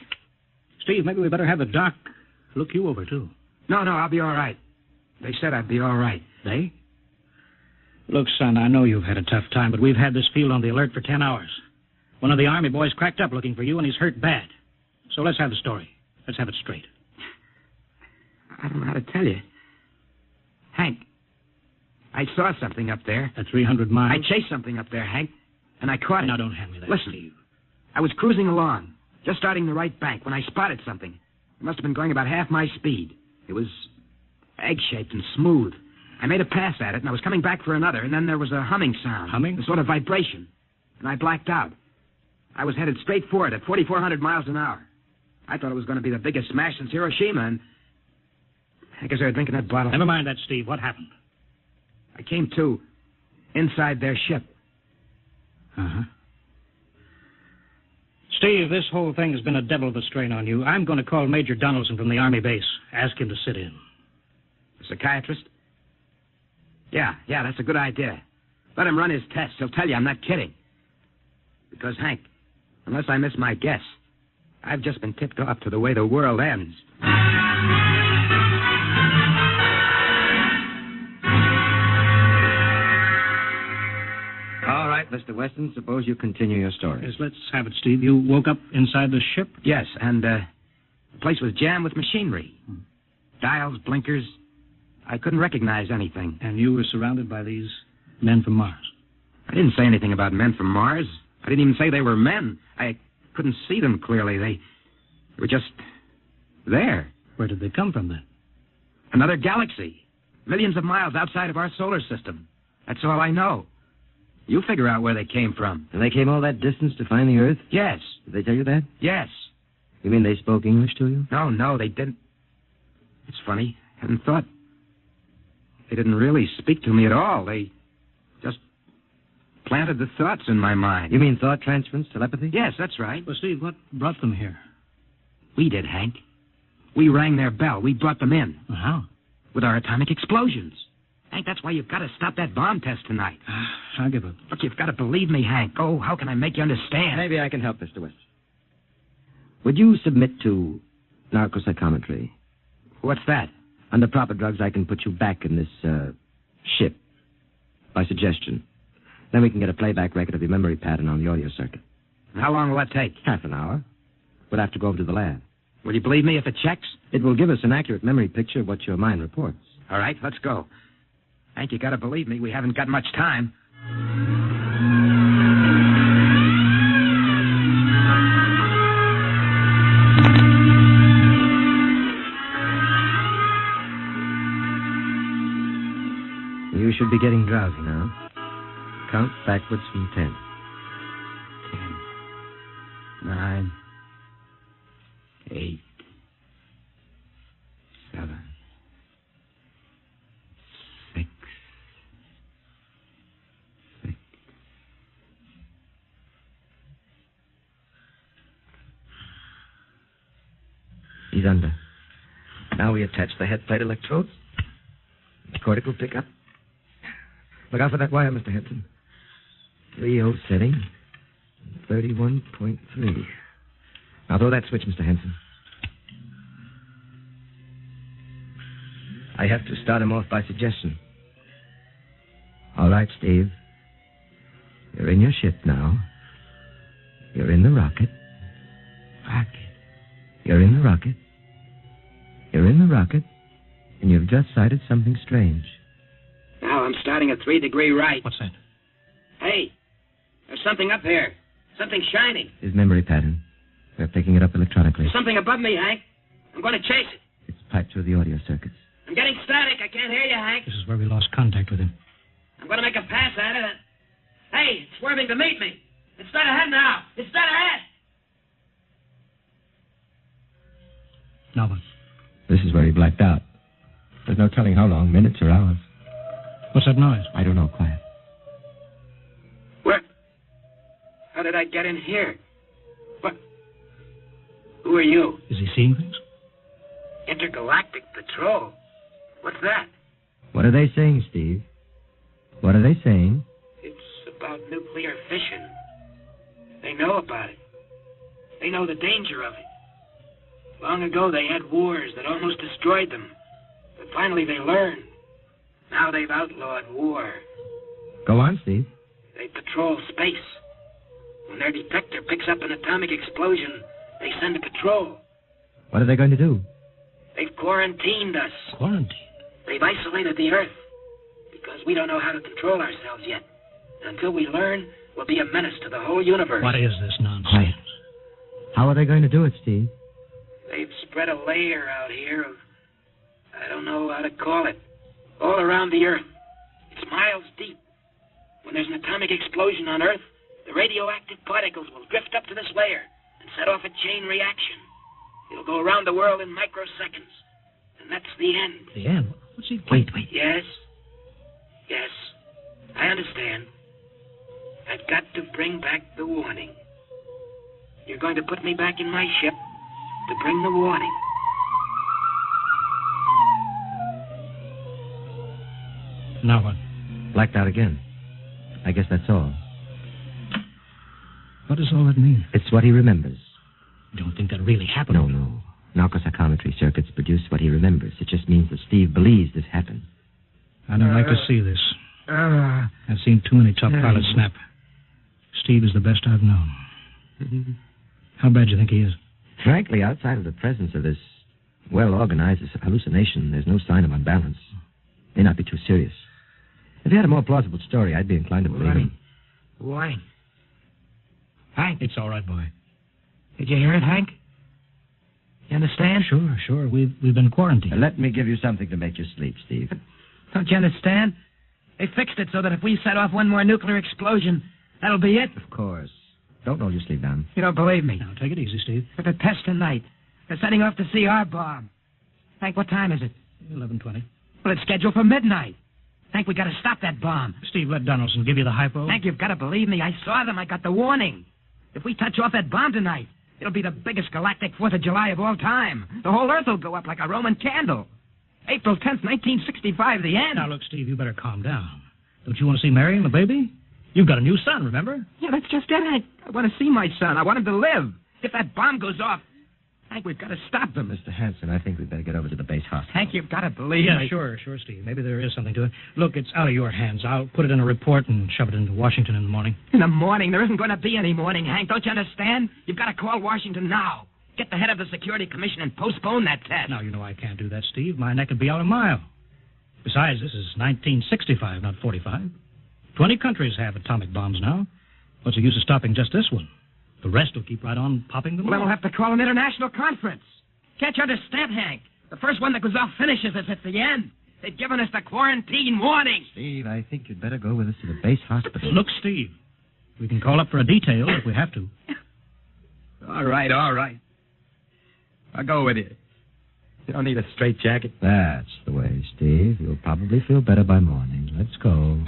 S3: Steve, maybe we better have the doc look you over, too.
S23: No, I'll be all right. They said I'd be all right.
S3: They? Look, son, I know you've had a tough time, but we've had this field on the alert for 10 hours. One of the Army boys cracked up looking for you, and he's hurt bad. So let's have the story. Let's have it straight.
S23: I don't know how to tell you. Hank, I saw something up there.
S3: At 300 miles?
S23: I chased something up there, Hank, and I caught it.
S3: Now, don't hand me that,
S23: Listen,
S3: Steve.
S23: I was cruising along, just starting the right bank, when I spotted something. It must have been going about half my speed. It was egg-shaped and smooth. I made a pass at it, and I was coming back for another, and then there was a humming sound.
S3: Humming?
S23: A sort of vibration. And I blacked out. I was headed straight for it at 4,400 miles an hour. I thought it was going to be the biggest smash since Hiroshima, and I guess they were drinking that bottle.
S3: Never mind that, Steve. What happened?
S23: I came to inside their ship.
S3: Uh-huh. Steve, this whole thing has been a devil of a strain on you. I'm going to call Major Donaldson from the Army base. Ask him to sit in.
S23: A psychiatrist? Yeah, that's a good idea. Let him run his tests. He'll tell you I'm not kidding. Because, Hank, unless I miss my guess, I've just been tipped off to the way the world ends. All right, Mr. Weston, suppose you continue your story.
S3: Yes, let's have it, Steve. You woke up inside the ship?
S23: Yes, and the place was jammed with machinery. Dials, blinkers. I couldn't recognize anything.
S3: And you were surrounded by these men from Mars?
S23: I didn't say anything about men from Mars. I didn't even say they were men. I couldn't see them clearly. They were just there.
S3: Where did they come from, then?
S23: Another galaxy. Millions of miles outside of our solar system. That's all I know. You figure out where they came from.
S11: And they came all that distance to find the Earth?
S23: Yes.
S11: Did they tell you that?
S23: Yes.
S11: You mean they spoke English to you?
S23: No, they didn't. It's funny. I hadn't thought. They didn't really speak to me at all. They just planted the thoughts in my mind.
S11: You mean thought transference, telepathy?
S23: Yes, that's right.
S3: Well, Steve, what brought them here?
S23: We did, Hank. We rang their bell. We brought them in.
S3: How?
S23: With our atomic explosions. Hank, that's why you've got to stop that bomb test tonight.
S3: I'll give up.
S23: Look, you've got to believe me, Hank. Oh, how can I make you understand?
S11: Maybe I can help, Mr. West. Would you submit to narcopsychometry?
S23: What's that?
S11: Under proper drugs, I can put you back in this ship by suggestion. Then we can get a playback record of your memory pattern on the audio circuit.
S23: How long will that take?
S11: Half an hour. We'll have to go over to the lab.
S23: Will you believe me if it checks?
S11: It will give us an accurate memory picture of what your mind reports.
S23: All right, let's go. Hank, you got to believe me. We haven't got much time.
S11: You should be getting drowsy now. Count backwards from 10.
S23: 10, 9, 8, 7, 6,
S11: He's under. Now we attach the head plate electrodes. The cortical pickup. Look out for that wire, Mr. Henson. 3-0 setting. 31.3. Now throw that switch, Mr. Henson. I have to start him off by suggestion. All right, Steve. You're in your ship now. You're in the rocket. You're in the rocket. You're in the rocket. And you've just sighted something strange.
S23: Now I'm starting at 3 degree right.
S3: What's that?
S23: Hey, there's something up here. Something shining.
S11: His memory pattern. We're picking it up electronically.
S23: There's something above me, Hank. I'm going to chase it.
S11: It's piped through the audio circuits.
S23: I'm getting static. I can't hear you, Hank.
S3: This is where we lost contact with him.
S23: I'm going to make a pass at it. Hey, it's swerving to meet me. It's dead ahead now. It's dead ahead.
S3: Now what?
S11: This is where he blacked out. There's no telling how long, minutes or hours.
S3: What's that noise?
S11: I don't know. Quiet.
S23: Where? How did I get in here? What? Who are you?
S3: Is he seeing things?
S23: Intergalactic Patrol. What's that?
S11: What are they saying, Steve? What are they saying?
S23: It's about nuclear fission. They know about it. They know the danger of it. Long ago, they had wars that almost destroyed them. But finally, they learned. Now they've outlawed war.
S11: Go on, Steve.
S23: They patrol space. When their detector picks up an atomic explosion, they send a patrol.
S11: What are they going to do?
S23: They've quarantined us.
S3: Quarantined?
S23: They've isolated the Earth. Because we don't know how to control ourselves yet. Until we learn, we'll be a menace to the whole universe.
S3: What is this nonsense?
S11: Quiet. How are they going to do it, Steve?
S23: They've spread a layer out here of, I don't know how to call it, all around the Earth. It's miles deep. When there's an atomic explosion on Earth, the radioactive particles will drift up to this layer and set off a chain reaction. It'll go around the world in microseconds. And that's the end.
S3: The end? What's he...
S11: Wait.
S23: Yes. Yes. I understand. I've got to bring back the warning. You're going to put me back in my ship to bring the warning.
S3: Now what?
S11: Blacked out again. I guess that's all.
S3: What does all that mean?
S11: It's what he remembers.
S3: You don't think that really happened?
S11: No. Narcopsychometry circuits produce what he remembers. It just means that Steve believes this happened.
S3: I don't like to see this. I've seen too many top pilots snap. Steve is the best I've known. How bad do you think he is?
S11: Frankly, outside of the presence of this well-organized hallucination, there's no sign of unbalance. May not be too serious. If he had a more plausible story, I'd be inclined to believe him.
S4: Warning. Hank.
S3: It's all right, boy.
S4: Did you hear it, Hank? You understand?
S3: Sure. We've been quarantined.
S11: Let me give you something to make you sleep, Steve.
S4: Don't you understand? They fixed it so that if we set off one more nuclear explosion, that'll be it.
S11: Of course. Don't roll your sleeve down.
S4: You don't believe me?
S3: Now, take it easy, Steve.
S4: But the test tonight. They're setting off the CR bomb. Hank, what time is it?
S3: 11:20.
S4: Well, it's scheduled for midnight. Hank, we got to stop that bomb.
S3: Steve, let Donaldson give you the hypo.
S4: Hank, you've got to believe me. I saw them. I got the warning. If we touch off that bomb tonight, it'll be the biggest galactic 4th of July of all time. The whole Earth will go up like a Roman candle. April 10th, 1965, the end.
S3: Now, look, Steve, you better calm down. Don't you want to see Mary and the baby? You've got a new son, remember?
S4: Yeah, that's just it, Hank. I want to see my son. I want him to live. If that bomb goes off, Hank, we've got to stop them.
S11: Mr. Hanson, I think we'd better get over to the base hospital.
S4: Hank, you've got to believe
S3: me.
S4: me.
S3: Sure, Steve. Maybe there is something to it. Look, it's out of your hands. I'll put it in a report and shove it into Washington in the morning.
S4: In the morning? There isn't going to be any morning, Hank. Don't you understand? You've got to call Washington now. Get the head of the Security Commission and postpone that test.
S3: Now, you know I can't do that, Steve. My neck would be out a mile. Besides, this is 1965, not 45. 20 countries have atomic bombs now. What's the use of stopping just this one? The rest will keep right on popping them
S4: Well,
S3: off.
S4: then we'll have to call an international conference. Can't you understand, Hank? The first one that goes off finishes us at the end. They've given us the quarantine warning.
S11: Steve, I think you'd better go with us to the base hospital.
S3: Look, Steve, we can call up for a detail if we have to.
S20: All right. I'll go with you. You don't need a straitjacket.
S11: That's the way, Steve. You'll probably feel better by morning. Let's go.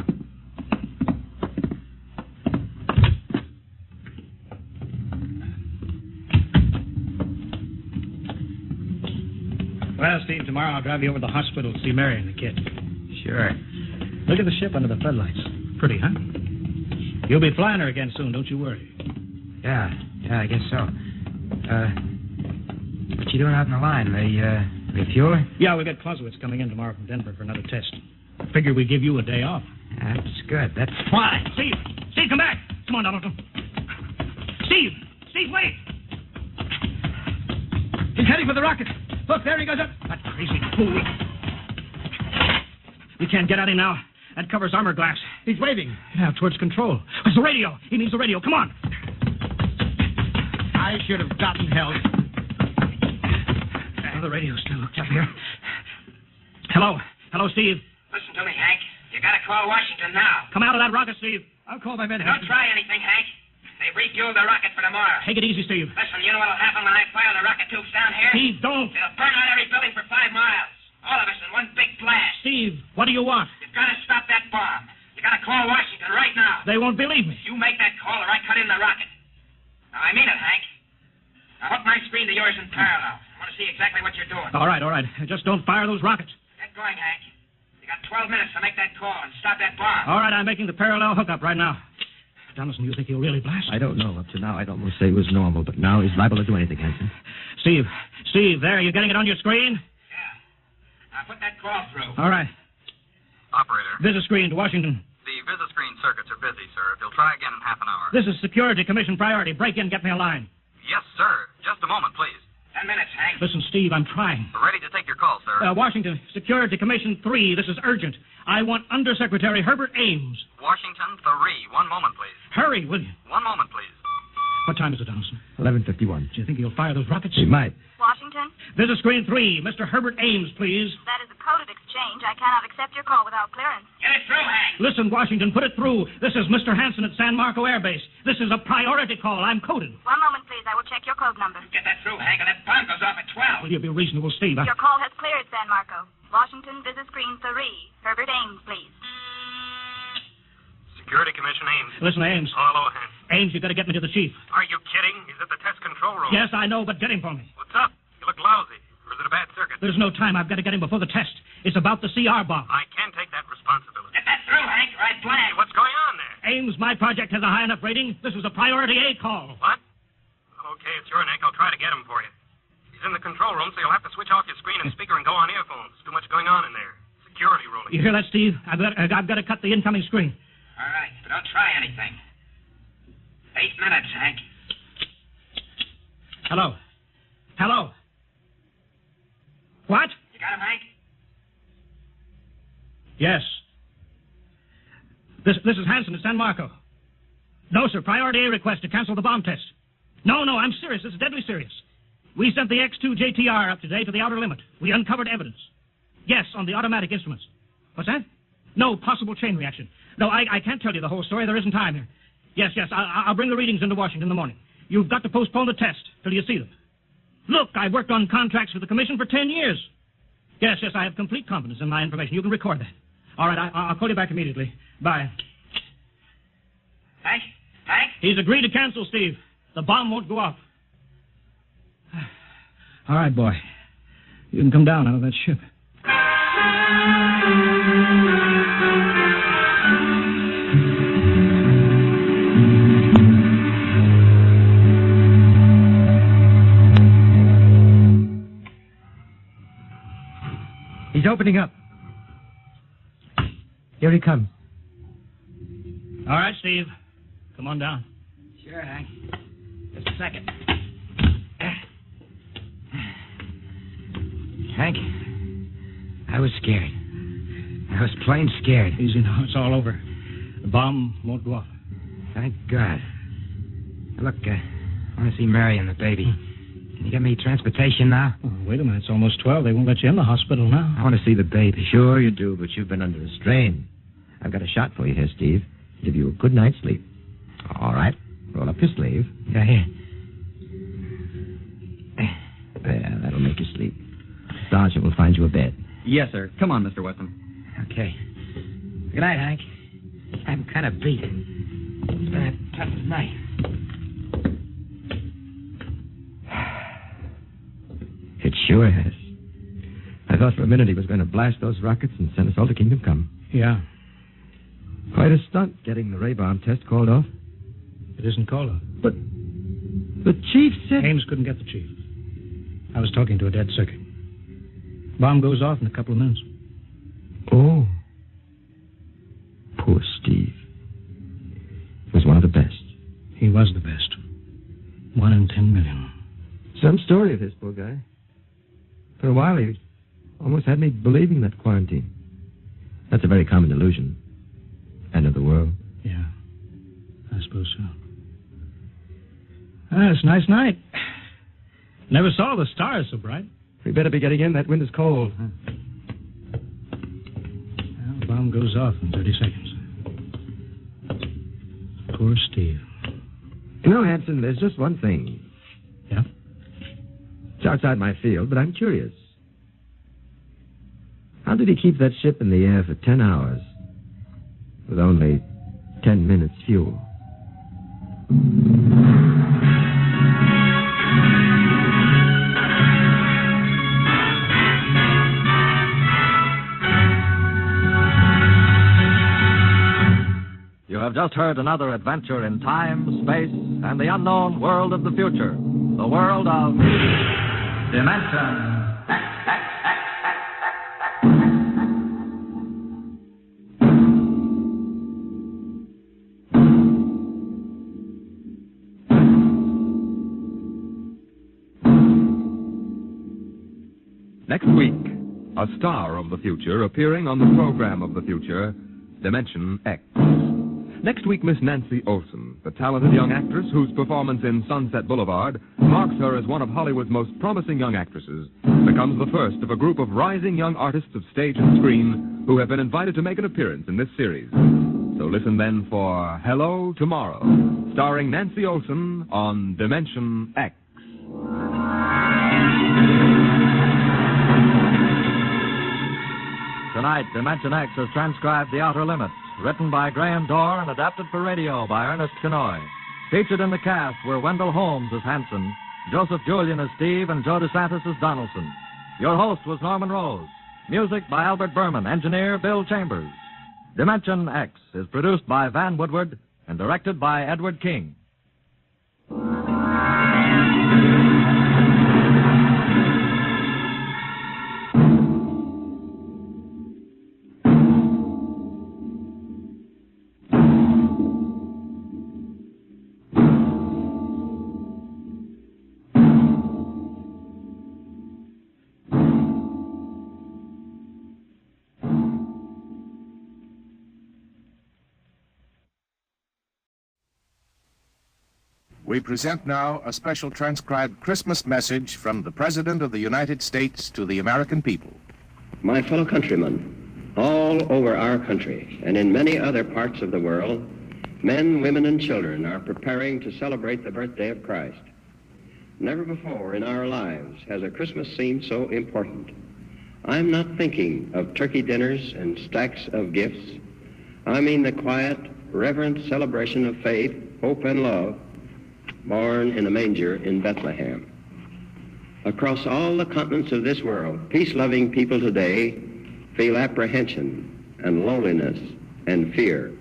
S3: Well, Steve, tomorrow I'll drive you over to the hospital to see Mary and the kid.
S11: Sure.
S3: Look at the ship under the floodlights. Pretty, huh? You'll be flying her again soon, don't you worry.
S11: Yeah, I guess so. What you doing out in the line? The refueler?
S3: Yeah, we got Clausewitz coming in tomorrow from Denver for another test. Figure we give you a day off.
S11: That's good. That's...
S3: Why? Steve, come back. Come on, Donaldson. Steve, wait. He's heading for the rocket. Look, there he goes up. That crazy fool. We can't get at him now. That covers armor glass. He's waving. Yeah, towards control. It's the radio. He needs the radio. Come on. I should have gotten help. The radio's still hooked up here. Hello, Steve.
S22: Listen to me, Hank. You gotta call Washington now.
S3: Come out of that rocket, Steve. I'll call my men.
S22: Don't try anything, Hank. They've refueled the rocket for tomorrow.
S3: Take it easy, Steve.
S22: Listen, you know what'll happen when I fire the rocket tubes down here?
S3: Steve, don't.
S22: It'll burn out every building for 5 miles. All of us in one big blast.
S3: Steve, what do you want?
S22: You've got to stop that bomb. You got to call Washington right now.
S3: They won't believe me.
S22: You make that call or I cut in the rocket. Now, I mean it, Hank. Now, hook my screen to yours in parallel. I want to see exactly what you're doing.
S3: All right. Just don't fire those rockets.
S22: Get going, Hank. You got 12 minutes to make that call and stop that bomb.
S3: All right, I'm making the parallel hookup right now. Donaldson, you think he'll really blast?
S11: I don't know. Up to now, I'd almost say it was normal, but now he's liable to do anything, Hanson.
S3: Steve, there, you getting it on your screen?
S22: Yeah. Now, put that call through.
S3: All right.
S2: Operator.
S3: Visit screen to Washington.
S2: The visit screen circuits are busy, sir. They'll try again in half an hour.
S3: This is Security Commission priority. Break in, get me a line.
S2: Yes, sir. Just a moment, please.
S22: 10 minutes, Hank.
S3: Listen, Steve, I'm trying.
S2: Ready to take your call, sir.
S3: Washington, Security Commission 3. This is urgent. I want Undersecretary Herbert Ames.
S2: Washington 3. 1 moment, please.
S3: Hurry, will you?
S2: 1 moment, please.
S3: What time is it, Donaldson?
S11: 11:51.
S3: Do you think he'll fire those rockets?
S11: He might.
S5: Washington?
S3: Visit screen 3. Mr. Herbert Ames, please.
S5: That is a coded exchange. I cannot accept your call without clearance.
S22: Get it through, Hank.
S3: Listen, Washington, put it through. This is Mr. Hanson at San Marco Air Base. This is a priority call. I'm coded.
S5: 1 moment, please. I will check your code number.
S22: Get that through, Hank, or that bomb goes off at 12.
S3: Will you be reasonable, Steve?
S5: Your call has cleared, San Marco. Washington, visit screen 3. Herbert Ames, please.
S2: Security Commission Ames.
S3: Listen, Ames.
S2: Hello, Hank.
S3: Ames, you got to get me to the chief.
S2: Are you kidding? He's at the test control room.
S3: Yes, I know, but get him for me.
S2: What's up? You look lousy. Or is it a bad circuit?
S3: There's no time. I've got to get him before the test. It's about the CR bomb.
S2: I can't take that responsibility.
S22: Get that through, Hank, or I blast.
S2: What's going on there?
S3: Ames, my project has a high enough rating. This was a priority A call.
S2: What? Okay, it's your neck. I'll try to get him for you. He's in the control room, so you'll have to switch off your screen and speaker and go on earphones. Too much going on in there. Security ruling.
S3: You hear that, Steve? I've got to cut the incoming screen.
S22: All right, but don't try anything. 8 minutes, Hank.
S3: Hello? What?
S22: You got him, Hank?
S3: Yes. This is Hanson at San Marco. No, sir. Priority A request to cancel the bomb test. No, I'm serious. This is deadly serious. We sent the X2 JTR up today to the outer limit. We uncovered evidence. Yes, on the automatic instruments. What's that? No, possible chain reaction. No, I can't tell you the whole story. There isn't time here. Yes, I'll bring the readings into Washington in the morning. You've got to postpone the test till you see them. Look, I've worked on contracts with the Commission for 10 years. Yes, I have complete confidence in my information. You can record that. All right, I'll call you back immediately. Bye.
S22: Hank?
S3: He's agreed to cancel, Steve. The bomb won't go off. All right, boy. You can come down out of that ship.
S11: He's opening up. Here he comes.
S3: All right, Steve. Come on down.
S23: Sure, Hank. Just a second. Hank, I was scared. I was plain scared.
S3: Easy now. It's all over. The bomb won't go off.
S23: Thank God. Look, I want to see Mary and the baby. Can you get me transportation now?
S3: Oh, wait a minute. It's almost 12. They won't let you in the hospital now.
S11: I want to see the baby. Sure you do, but you've been under a strain. I've got a shot for you here, Steve. Give you a good night's sleep. All right. Roll up your sleeve.
S23: Yeah, here.
S11: There, that'll make you sleep. Sergeant will find you a bed.
S21: Yes, sir. Come on, Mr. Weston.
S23: Okay. Good night, Hank. I'm kind of beat. It's been a tough night.
S11: It sure has. thought for a minute he was going to blast those rockets and send us all to Kingdom Come.
S3: Yeah.
S11: Quite a stunt getting the ray bomb test called off.
S3: It isn't called off.
S11: But the chief said...
S3: Ames couldn't get the chief. I was talking to a dead circuit. Bomb goes off in a couple of minutes.
S11: Oh. Poor Steve. He was one of the best.
S3: He was the best. 1 in 10 million.
S11: Some story of his, poor guy. For a while, he almost had me believing that quarantine. That's a very common delusion. End of the world.
S3: Yeah, I suppose so. It's a nice night. Never saw the stars so bright.
S11: We better be getting in. That wind is cold.
S3: Well, the bomb goes off in 30 seconds. Poor Steve.
S11: You know, Hanson, there's just one thing.
S3: Yeah?
S11: It's outside my field, but I'm curious. How did he keep that ship in the air for 10 hours with only 10 minutes fuel?
S12: You have just heard another adventure in time, space, and the unknown world of the future. The world of Dimension.
S1: Next week, a star of the future appearing on the program of the future, Dimension X. Next week, Miss Nancy Olson, the talented young actress whose performance in Sunset Boulevard marks her as one of Hollywood's most promising young actresses, becomes the first of a group of rising young artists of stage and screen who have been invited to make an appearance in this series. So listen then for Hello Tomorrow, starring Nancy Olson on Dimension X.
S12: Tonight, Dimension X has transcribed The Outer Limit, written by Graham Dorr and adapted for radio by Ernest Kenoy. Featured in the cast were Wendell Holmes as Hanson, Joseph Julian as Steve, and Joe DeSantis as Donaldson. Your host was Norman Rose. Music by Albert Berman, engineer Bill Chambers. Dimension X is produced by Van Woodward and directed by Edward King.
S8: We present now a special transcribed Christmas message from the President of the United States to the American people.
S15: My fellow countrymen, all over our country and in many other parts of the world, men, women, and children are preparing to celebrate the birthday of Christ. Never before in our lives has a Christmas seemed so important. I'm not thinking of turkey dinners and stacks of gifts. I mean the quiet, reverent celebration of faith, hope, and love, born in a manger in Bethlehem. Across all the continents of this world, peace-loving people today feel apprehension and loneliness and fear.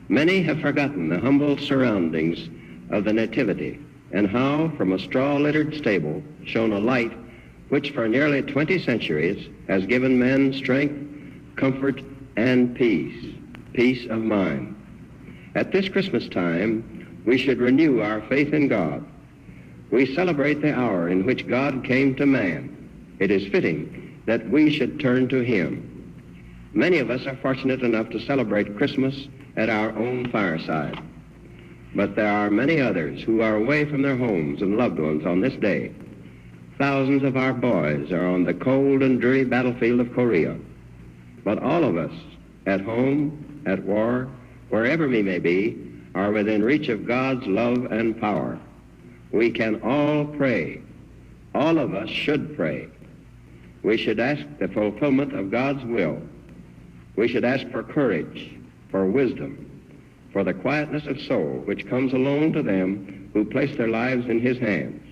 S15: Many have forgotten the humble surroundings of the Nativity and how from a straw-littered stable shone a light which for nearly 20 centuries has given men strength, comfort, and peace of mind. At this Christmas time, we should renew our faith in God. We celebrate the hour in which God came to man. It is fitting that we should turn to Him. Many of us are fortunate enough to celebrate Christmas at our own fireside. But there are many others who are away from their homes and loved ones on this day. Thousands of our boys are on the cold and dreary battlefield of Korea. But all of us, at home, at war, wherever we may be, are within reach of God's love and power. We can all pray. All of us should pray. We should ask the fulfillment of God's will. We should ask for courage, for wisdom, for the quietness of soul which comes alone to them who place their lives in His hands.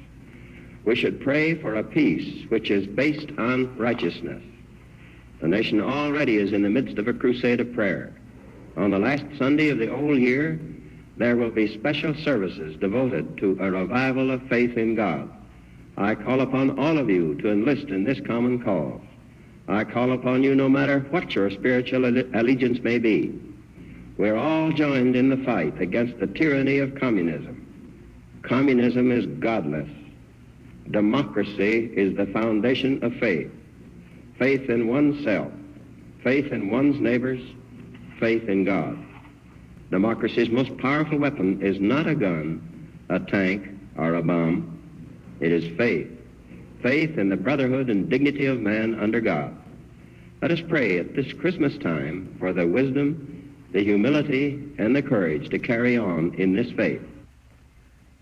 S15: We should pray for a peace which is based on righteousness. The nation already is in the midst of a crusade of prayer. On the last Sunday of the old year, there will be special services devoted to a revival of faith in God. I call upon all of you to enlist in this common cause. I call upon you no matter what your spiritual allegiance may be. We're all joined in the fight against the tyranny of communism. Communism is godless. Democracy is the foundation of faith. Faith in oneself, faith in one's neighbors, faith in God. Democracy's most powerful weapon is not a gun, a tank, or a bomb. It is faith. Faith in the brotherhood and dignity of man under God. Let us pray at this Christmas time for the wisdom, the humility, and the courage to carry on in this faith.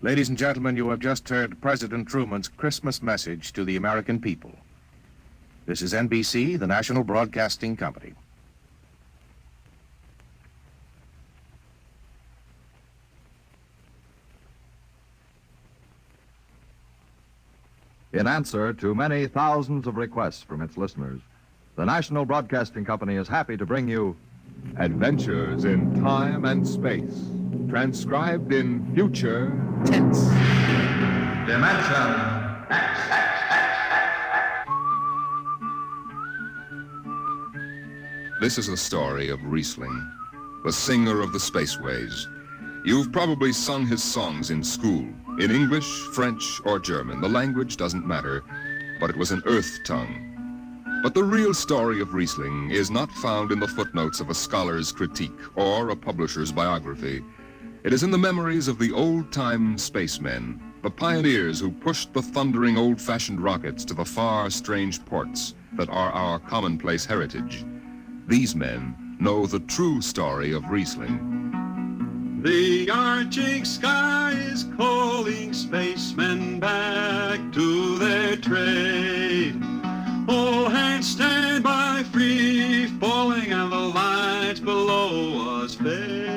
S8: Ladies and gentlemen, you have just heard President Truman's Christmas message to the American people. This is NBC, the National Broadcasting Company.
S12: In answer to many thousands of requests from its listeners, the National Broadcasting Company is happy to bring you
S1: Adventures in Time and Space, transcribed in future tense.
S12: Dimension X.
S1: This is the story of Riesling, the singer of the spaceways. You've probably sung his songs in school, in English, French, or German. The language doesn't matter, but it was an Earth tongue. But the real story of Riesling is not found in the footnotes of a scholar's critique or a publisher's biography. It is in the memories of the old-time spacemen, the pioneers who pushed the thundering old-fashioned rockets to the far, strange ports that are our commonplace heritage. These men know the true story of Riesling.
S7: The arching sky is calling spacemen back to their trade. All hands stand by, free falling, and the lights below us fade.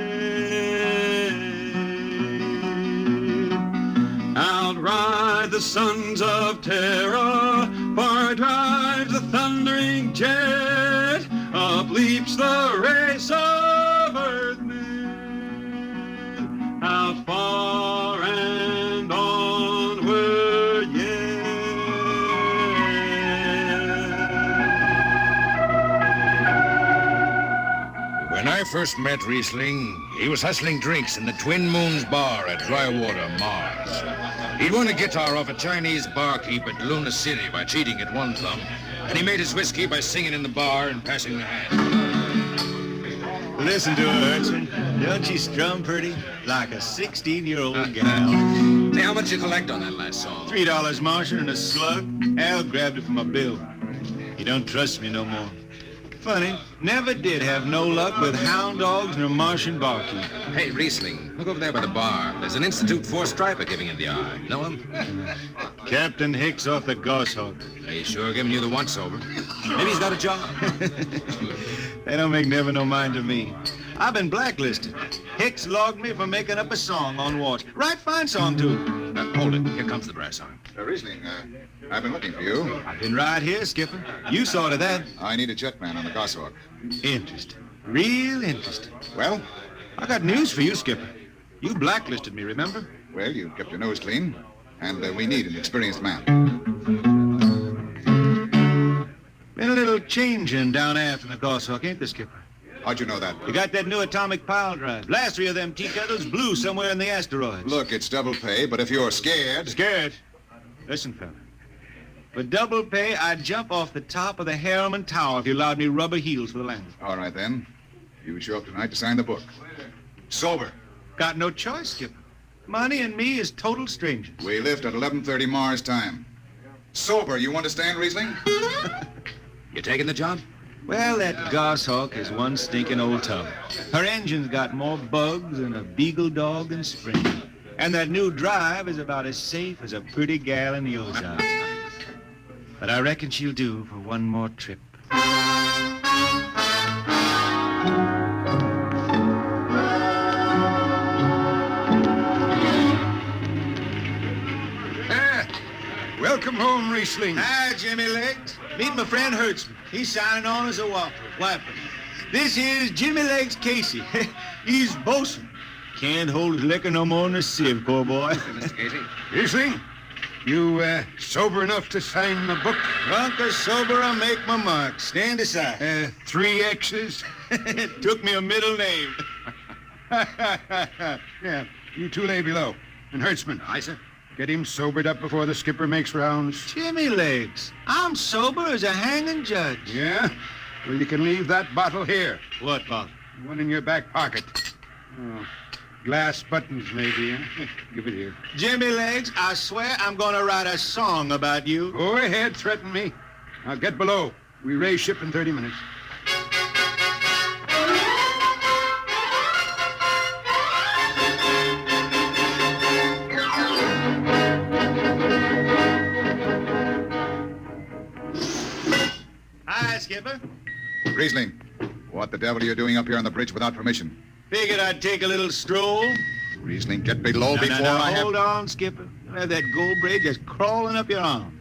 S7: Outride the sons of terror, far drives the thundering jet, up leaps the race of Earthmen, out far and onward yet.
S16: When I first met Riesling, he was hustling drinks in the Twin Moons bar at Drywater, Mars. He'd won a guitar off a Chinese barkeep at Luna City by cheating at one thumb, and he made his whiskey by singing in the bar and passing the hat.
S17: Listen to her, Hudson. Don't she strum pretty? Like a 16-year-old gal.
S16: Say, how much you collect on that last song?
S17: $3 Martian and a slug. Al grabbed it from my bill. He don't trust me no more. Funny, never did have no luck with hound dogs and a Martian barkeep.
S16: Hey, Riesling, look over there by the bar. There's an Institute 4 striper giving him the eye. Know him?
S17: Captain Hicks off the Goshawk.
S16: He's sure giving you the once-over. Maybe he's got a job.
S17: They don't make never no mind to me. I've been blacklisted. Hicks logged me for making up a song on watch. Right fine song, too.
S16: Hold it. Here comes the brass arm.
S24: Riesling, I've been looking for you.
S17: I've been right here, Skipper. You saw to that.
S24: I need a jetman on the Goshawk.
S17: Interesting. Real interesting.
S24: Well?
S17: I got news for you, Skipper. You blacklisted me, remember?
S24: Well, you kept your nose clean, and we need an experienced man.
S17: Been a little changing down aft in the Goshawk, ain't there, Skipper?
S24: How'd you know that?
S17: You got that new atomic pile drive. Last 3 of them tea kettles blew somewhere in the asteroids.
S24: Look, it's double pay, but if you're scared...
S17: Scared? Listen, fella. For double pay, I'd jump off the top of the Harriman Tower if you allowed me rubber heels for the landing.
S24: All right, then. You show up tonight to sign the book. Sober.
S17: Got no choice, Skipper. Money and me is total strangers.
S24: We lift at 11:30 Mars time. Sober, you understand, Riesling?
S16: You taking the job?
S17: Well, that Goshawk is one stinking old tub. Her engine's got more bugs than a beagle dog in spring. And that new drive is about as safe as a pretty gal in the Ozarks. But I reckon she'll do for one more trip. Welcome home, Riesling. Hi, Jimmy Legs. Meet my friend Hertzman. He's signing on as a wiper. This here's Jimmy Legs Casey. He's bosun. Can't hold his liquor no more than a sieve, poor boy.
S24: Mr. Casey.
S17: Riesling, you sober enough to sign the book? Drunk or sober, I'll make my mark. Stand aside. 3 X's? It took me a middle name. Yeah, you two lay below. And Hertzman.
S24: Aye, sir.
S17: Get him sobered up before the skipper makes rounds. Jimmy Legs, I'm sober as a hanging judge. Yeah? Well, you can leave that bottle here. What bottle? The one in your back pocket. Oh, glass buttons, maybe, huh? Give it here. Jimmy Legs, I swear I'm going to write a song about you. Go ahead, threaten me. Now get below. We raise ship in 30 minutes. Hi, Skipper.
S24: Riesling, what the devil are you doing up here on the bridge without permission?
S17: Figured I'd take a little stroll.
S24: Riesling, get below before I have...
S17: Hold on, Skipper. You'll have that gold braid just crawling up your arm.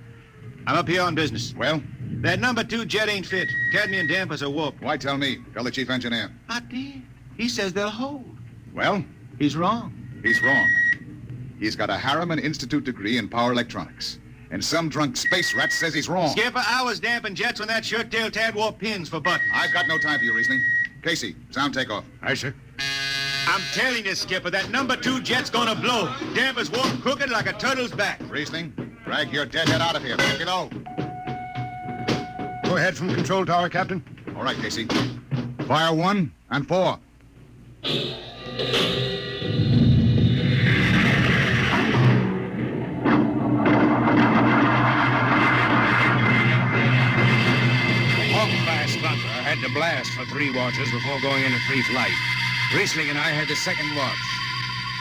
S17: I'm up here on business.
S24: Well?
S17: That number 2 jet ain't fit. Cadmium dampers are warped.
S24: Why tell me? Tell the chief engineer.
S17: I did. He says they'll hold.
S24: Well?
S17: He's wrong.
S24: He's wrong. He's got a Harriman Institute degree in power electronics. And some drunk space rat says he's wrong.
S17: Skipper, I was damping jets when that shirt-tailed tad wore pins for buttons.
S24: I've got no time for you, Riesling. Casey, sound takeoff.
S17: Aye, sir. I'm telling you, Skipper, that number 2 jet's gonna blow. Dampers warped crooked like a turtle's back.
S24: Riesling, drag your deadhead out of here. Get below.
S17: Go ahead from control tower, Captain.
S24: All right, Casey. Fire 1 and 4.
S16: I had to blast for 3 watches before going into free flight. Riesling and I had the second watch.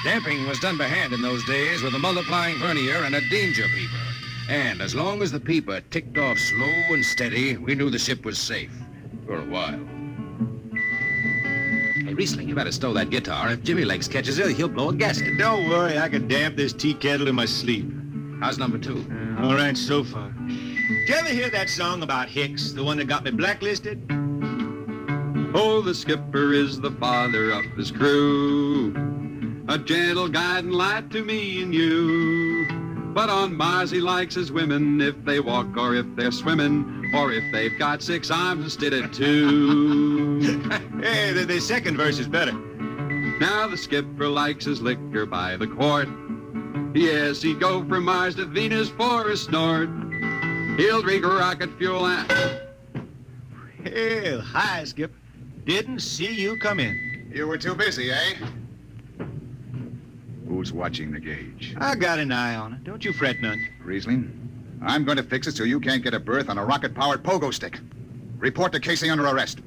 S16: Damping was done by hand in those days with a multiplying vernier and a danger peeper. And as long as the peeper ticked off slow and steady, we knew the ship was safe. For a while. Hey, Riesling, you better stow that guitar. If Jimmy Legs catches it, he'll blow a gasket.
S17: Don't worry, I can damp this tea kettle in my sleep.
S16: How's number 2?
S17: All right, so far. Did you ever hear that song about Hicks, the one that got me blacklisted?
S7: Oh, the skipper is the father of his crew, a gentle guiding light to me and you. But on Mars he likes his women if they walk or if they're swimming, or if they've got 6 arms instead of 2.
S17: Hey, the second verse is better.
S7: Now the skipper likes his liquor by the quart. Yes, he'd go from Mars to Venus for a snort. He'll drink rocket fuel and...
S17: Hell, hi, Skipper. Didn't see you come in.
S24: You were too busy, eh? Who's watching the gauge?
S17: I got an eye on it. Don't you fret none.
S24: Riesling, I'm going to fix it so you can't get a berth on a rocket-powered pogo stick. Report to Casey under arrest.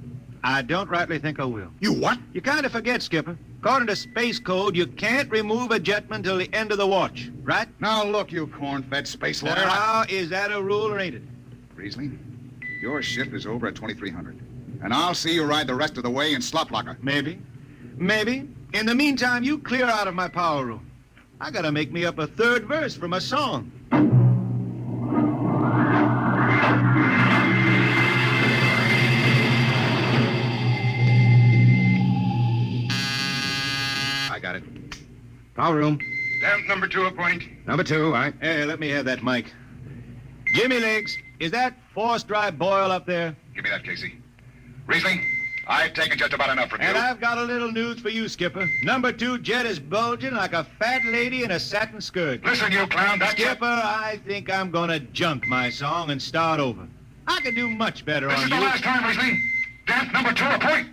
S17: I don't rightly think I will.
S24: You what?
S17: You kind of forget, Skipper. According to space code, you can't remove a jetman till the end of the watch, right?
S24: Now look, you corn-fed space lawyer.
S17: Now, is that a rule or ain't it?
S24: Riesling, your shift is over at 2300. And I'll see you ride the rest of the way in slop locker.
S17: Maybe. Maybe. In the meantime, you clear out of my power room. I gotta make me up a 3rd verse for my song.
S16: I got it.
S24: Power room.
S16: Damp number 2 a point.
S24: Number 2, all right.
S17: Hey, let me have that mic. Jimmy Legs, is that forced dry boil up there?
S24: Give me that, Casey. Riesling, I've taken just about enough from you.
S17: And I've got a little news for you, Skipper. Number 2 jet is bulging like a fat lady in a satin skirt.
S24: Listen, you clown, that's...
S17: Skipper, I think I'm gonna junk my song and start over. I could do much better
S24: This
S17: on
S24: is
S17: you.
S24: the last time, Riesling. Damp number 2 a point.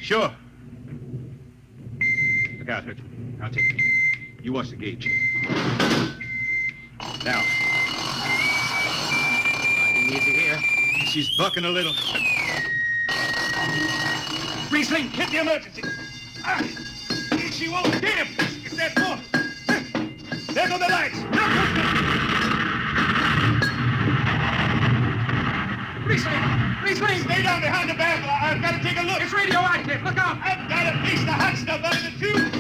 S17: Sure. Look out, Hertzman. I'll take it. You watch the gauge. Now. Riding easy here. She's bucking a little. Riesling, hit the emergency. She won't damn. It's that boat. There go the lights. Riesling, stay down behind the baffle. I've got to take a look. It's radioactive. Look out. I've got to piece the hot stuff out of the tube.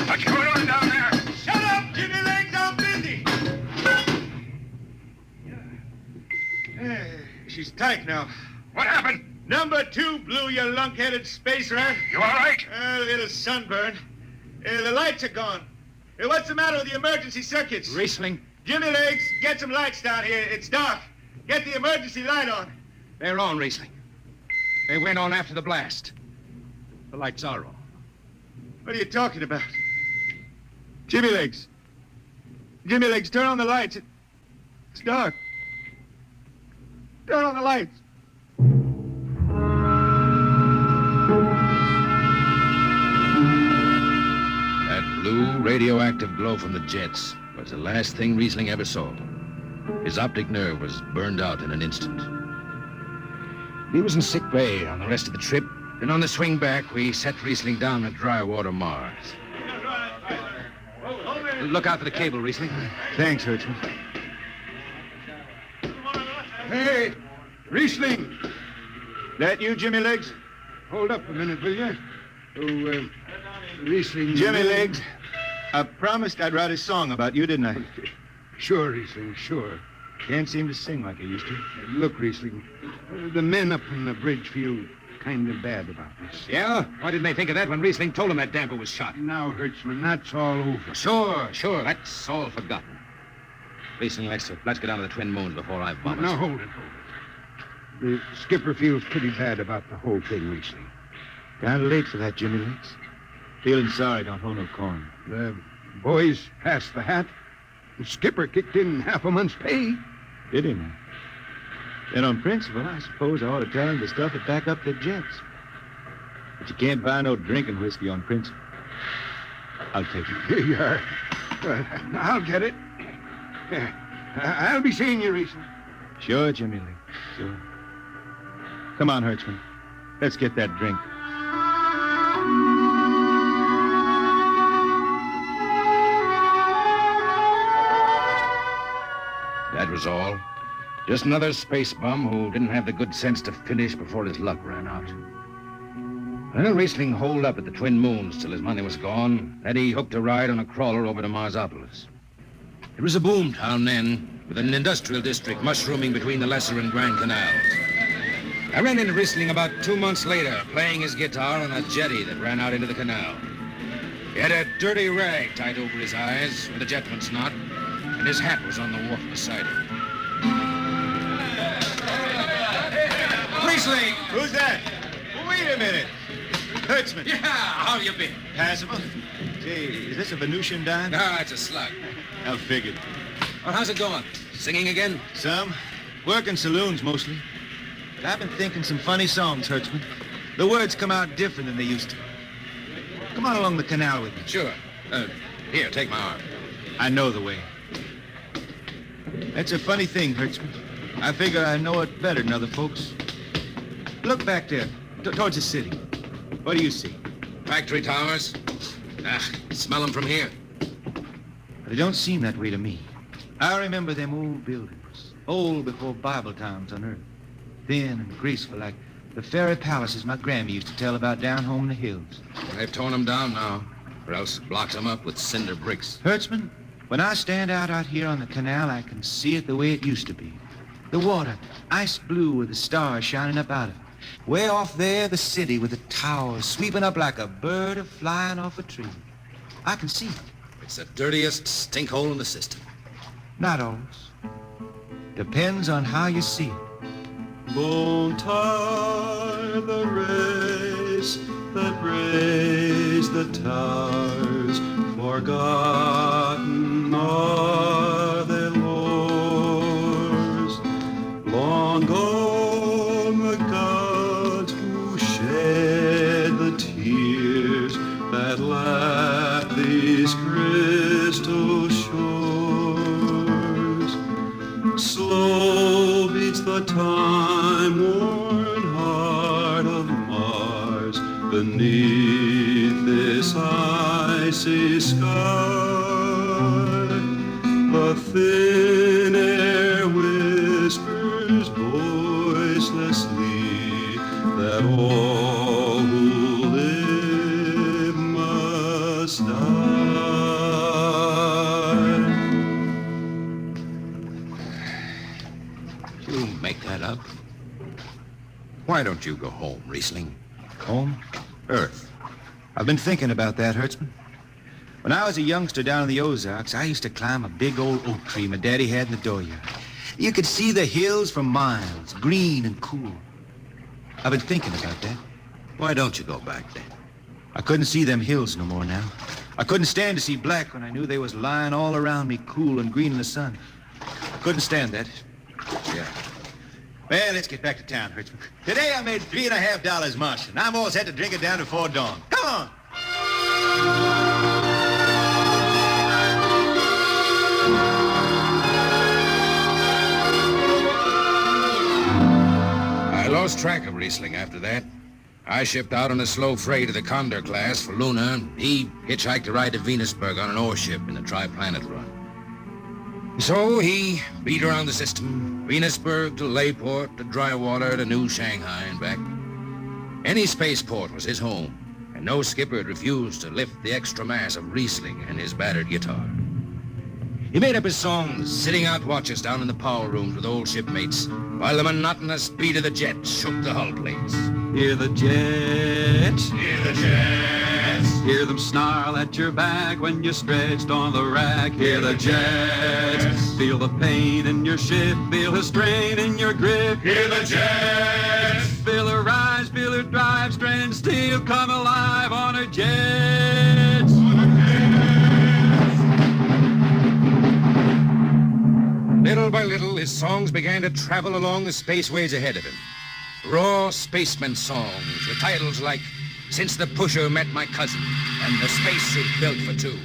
S24: What's going on down there?
S17: Shut up, Jimmy Legs. I'm busy. He's tight now.
S16: What happened?
S17: Number 2 blew, you lunk-headed space rat.
S16: You all right?
S17: A little sunburn. The lights are gone. What's the matter with the emergency circuits?
S3: Riesling.
S17: Jimmy Legs, get some lights down here. It's dark. Get the emergency light on.
S3: They're on, Riesling. They went on after the blast. The lights are on.
S17: What are you talking about? Jimmy Legs. Jimmy Legs, turn on the lights. It's dark. Turn on the lights.
S16: That blue radioactive glow from the jets was the last thing Riesling ever saw. His optic nerve was burned out in an instant. He was in sick bay on the rest of the trip, and on the swing back, we set Riesling down at dry water Mars.
S3: Look out for the cable, Riesling.
S17: Thanks, Hertzman. Hey, Riesling. That you, Jimmy Legs?
S13: Hold up a minute, will you? Oh, Riesling.
S17: Jimmy Legs, I promised I'd write a song about you, didn't I?
S13: Sure, Riesling, sure.
S17: Can't seem to sing like I used to.
S13: Look, Riesling, the men up in the bridge feel kind of bad about this.
S3: Yeah? Why didn't they think of that when Riesling told them that damper was shot?
S13: Now, Hertzman, that's all over.
S3: Sure. That's all forgotten. Riesling, let's go down to the Twin Moons before I vomit.
S13: Now, hold it. The skipper feels pretty bad about the whole thing, Riesling.
S17: Kind of late for that, Jimmy Legs. Feeling sorry, don't hold no corn.
S13: The boys passed the hat. The skipper kicked in half a month's pay.
S17: Did he now? Then on principle, I suppose I ought to tell him to stuff it back up the jets. But you can't buy no drinking whiskey on principle. I'll take it.
S13: Here you are. I'll get it. I'll be seeing you, Riesling.
S17: Sure, Jimmy Lee. Sure. Come on, Hertzman. Let's get that drink.
S16: That was all. Just another space bum who didn't have the good sense to finish before his luck ran out. Well, Riesling holed up at the Twin Moons till his money was gone. Then he hooked a ride on a crawler over to Marsopolis. It was a boom town then, with an industrial district mushrooming between the Lesser and Grand Canals. I ran into Riesling about 2 months later, playing his guitar on a jetty that ran out into the canal. He had a dirty rag tied over his eyes with a jetman's knot, and his hat was on the wharf beside him.
S17: Riesling! Who's that? Wait a minute. Hertzman.
S16: Yeah, how you been?
S17: Passable. Say, is this a Venusian dime?
S16: No, it's a slug.
S17: I figured.
S16: Well, how's it going? Singing again?
S17: Some. Working saloons, mostly. But I've been thinking some funny songs, Hertzman. The words come out different than they used to. Come on along the canal with me.
S16: Sure. Here, take my arm.
S17: I know the way. That's a funny thing, Hertzman. I figure I know it better than other folks. Look back there, towards the city. What do you see?
S16: Factory towers. Smell them from here.
S17: But it don't seem that way to me. I remember them old buildings, old before Bible times on Earth. Thin and graceful like the fairy palaces my Grammy used to tell about down home in the hills.
S16: They've torn them down now, or else blocked them up with cinder bricks.
S17: Hertzman, when I stand out here on the canal, I can see it the way it used to be. The water, ice blue with the stars shining up out of it. Way off there, the city with the towers sweeping up like a bird flying off a tree. I can see it.
S16: It's the dirtiest stink hole in the system.
S17: Not always. Depends on how you see it.
S7: Won't tire the race that raised the towers, forgotten are their lores. Long gone the gods who shed the tears that lap these crystal shores. Slow beats the time-worn heart of Mars beneath this icy sky. The thin air whispers voicelessly that all who live must die.
S16: You make that up? Why don't you go home, Riesling?
S17: Home?
S16: Earth.
S17: I've been thinking about that, Hertzman. When I was a youngster down in the Ozarks, I used to climb a big old oak tree my daddy had in the dooryard. You could see the hills for miles, green and cool. I've been thinking about that.
S16: Why don't you go back then?
S17: I couldn't see them hills no more now. I couldn't stand to see black when I knew they was lying all around me, cool and green in the sun. I couldn't stand that.
S16: Yeah.
S17: Well, let's get back to town, Hertzman. Today I made $3.50 mush, and I'm always had to drink it down before dawn. Come on!
S16: I lost track of Riesling after that. I shipped out on a slow freight of the Condor class for Luna. He hitchhiked to ride to Venusberg on an ore ship in the Tri-Planet run. So he beat around the system, Venusberg to Layport to Drywater to New Shanghai and back. Any spaceport was his home, and no skipper had refused to lift the extra mass of Riesling and his battered guitar. He made up his songs, sitting out watches down in the power rooms with old shipmates, while the monotonous beat of the jets shook the hull plates.
S7: Hear the jets, hear the jets, hear them snarl at your back when you're stretched on the rack. Hear the jets, feel the pain in your ship, feel the strain in your grip. Hear the jets, feel her rise, feel her drive, strand steel come alive on her jets.
S16: Little by little, his songs began to travel along the spaceways ahead of him. Raw spaceman songs with titles like Since the Pusher Met My Cousin and The Spacesuit Built for Two.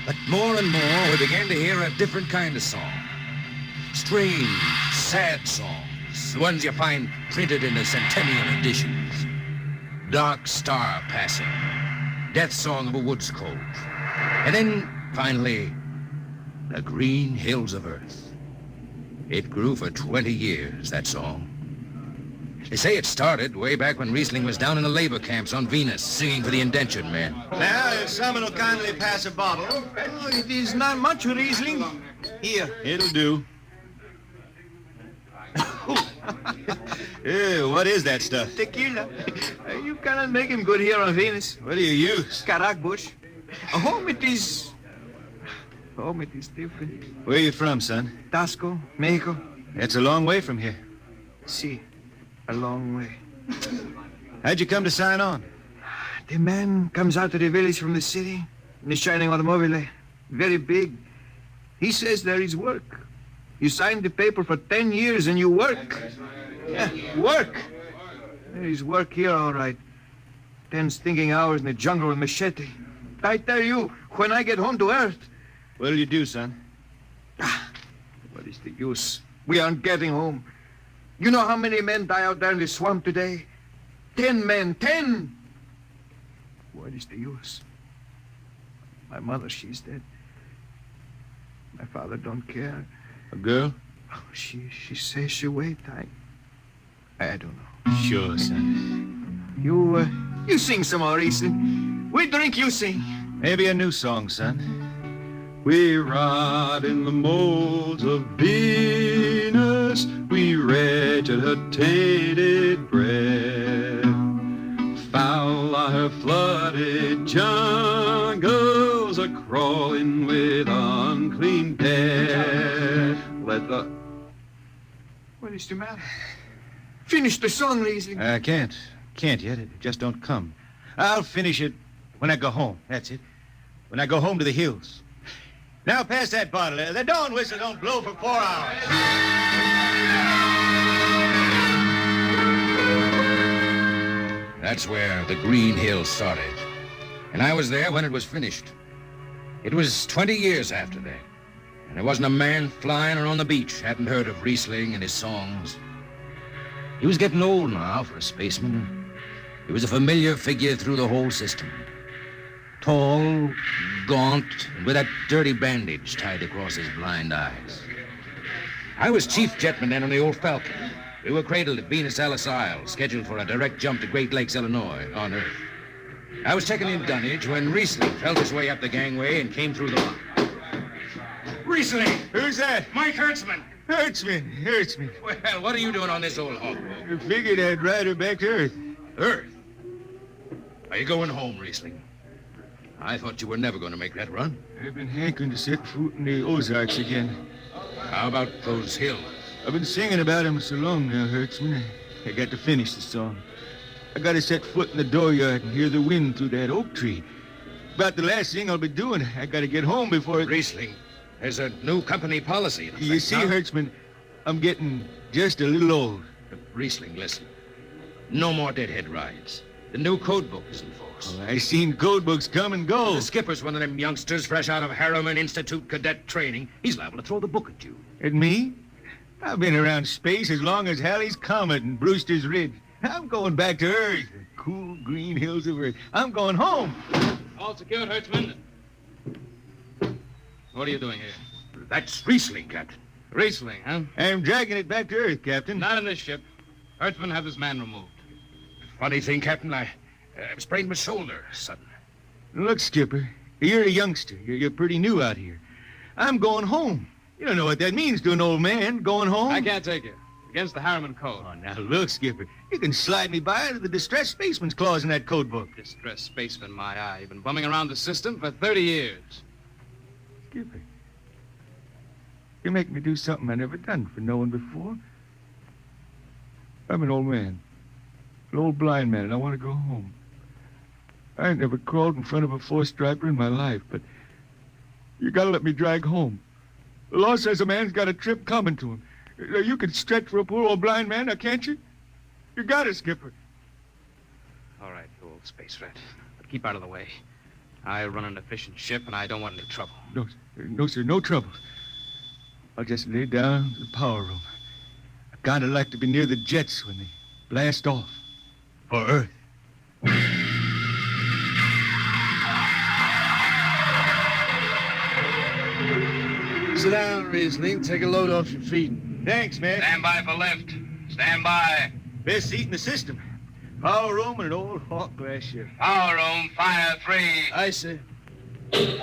S16: But more and more, we began to hear a different kind of song. Strange, sad songs, the ones you find printed in the centennial editions. Dark Star Passing, Death Song of a Woods Cove. And then, finally, The Green Hills of Earth. It grew for 20 years, that song. They say it started way back when Riesling was down in the labor camps on Venus, singing for the indentured men.
S17: Now, if someone will kindly pass a bottle.
S10: Oh, it is not much, Riesling.
S17: Here. It'll do. What is that stuff?
S10: Tequila. You cannot make him good here on Venus.
S17: What do you use?
S10: Carac-bush. Home it is different.
S17: Where are you from, son?
S10: Tasco, Mexico.
S17: That's a long way from here.
S10: See, a long way.
S17: How'd you come to sign on?
S10: The man comes out to the village from the city in a shining automobile, very big. He says there is work. You sign the paper for 10 years and you work. Yeah, work. There is work here, all right. 10 stinking hours in the jungle with machete. I tell you, when I get home to Earth...
S17: What'll you do, son?
S10: What is the use? We aren't getting home. You know how many men die out there in the swamp today? 10 men, 10! What is the use? My mother, she's dead. My father don't care.
S17: A girl?
S10: Oh, she says she wait. I don't know.
S17: Sure, son.
S10: You sing some more, Riesling. We drink, you sing.
S17: Maybe a new song, son.
S7: We rot in the molds of Venus. We wretched her tainted breath. Foul are her flooded jungles, a-crawling with unclean death. Let the...
S10: What is the matter? Finish the song, Riesling.
S17: I can't. Can't yet. It just don't come. I'll finish it when I go home. That's it. When I go home to the hills. Now pass that bottle. The dawn whistle don't blow for 4 hours.
S16: That's where the Green Hills started. And I was there when it was finished. It was 20 years after that. And there wasn't a man flying or on the beach hadn't heard of Riesling and his songs. He was getting old now for a spaceman. He was a familiar figure through the whole system. Tall, gaunt, and with that dirty bandage tied across his blind eyes. I was chief jetman then on the old Falcon. We were cradled at Venus Alice Isle, scheduled for a direct jump to Great Lakes, Illinois, on Earth. I was checking in dunnage when Riesling felt his way up the gangway and came through the lock.
S2: Riesling!
S17: Who's that?
S2: Mike Hertzman.
S17: Hertzman.
S16: Well, what are you doing on this old hog?
S17: I figured I'd ride her back to Earth.
S16: Earth? Are you going home, Riesling? I thought you were never going to make that run.
S17: I've been hankering to set foot in the Ozarks again.
S16: How about those hills?
S17: I've been singing about them so long now, Hertzman. I got to finish the song. I got to set foot in the dooryard and hear the wind through that oak tree. About the last thing I'll be doing. I got to get home before it...
S16: Riesling, there's a new company policy.
S17: You see, Hertzman, I'm getting just a little old.
S16: Riesling, listen. No more deadhead rides. The new code book is in force.
S17: I seen code books come and go.
S16: The skipper's one of them youngsters fresh out of Harriman Institute cadet training. He's liable to throw the book at you.
S17: At me? I've been around space as long as Halley's Comet and Brewster's Ridge. I'm going back to Earth, the cool green hills of Earth. I'm going home.
S2: All secured, Hertzman. What are you doing here?
S16: That's Riesling, Captain.
S2: Riesling, huh?
S17: I'm dragging it back to Earth, Captain.
S2: Not in this ship. Hertzman, have this man removed.
S16: Funny thing, Captain, I sprained my shoulder suddenly.
S17: Look, Skipper, you're a youngster. You're pretty new out here. I'm going home. You don't know what that means to an old man, going home.
S2: I can't take you. Against the Harriman Code.
S17: Oh, now look, Skipper. You can slide me by into the distressed spaceman's clause in that code book.
S2: Distressed spaceman, my eye. You've been bumming around the system for 30 years.
S17: Skipper, you make me do something I never done for no one before. I'm an old man. An old blind man, and I want to go home. I ain't never crawled in front of a four-striper in my life, but you gotta let me drag home. The law says a man's got a trip coming to him. You can stretch for a poor old blind man, now can't you? You got it, Skipper.
S2: All right, you old space rat. But keep out of the way. I run an efficient ship, and I don't want any trouble.
S17: No, sir, no trouble. I'll just lay down in the power room. I kind of like to be near the jets when they blast off. For Earth.
S9: Sit down, Riesling. Take a load off your feet.
S17: Thanks, man.
S22: Stand by for lift. Stand by.
S17: Best seat in the system. Power room and an old Hawk glass ship.
S22: Power room, fire 3.
S9: Aye, sir.
S17: The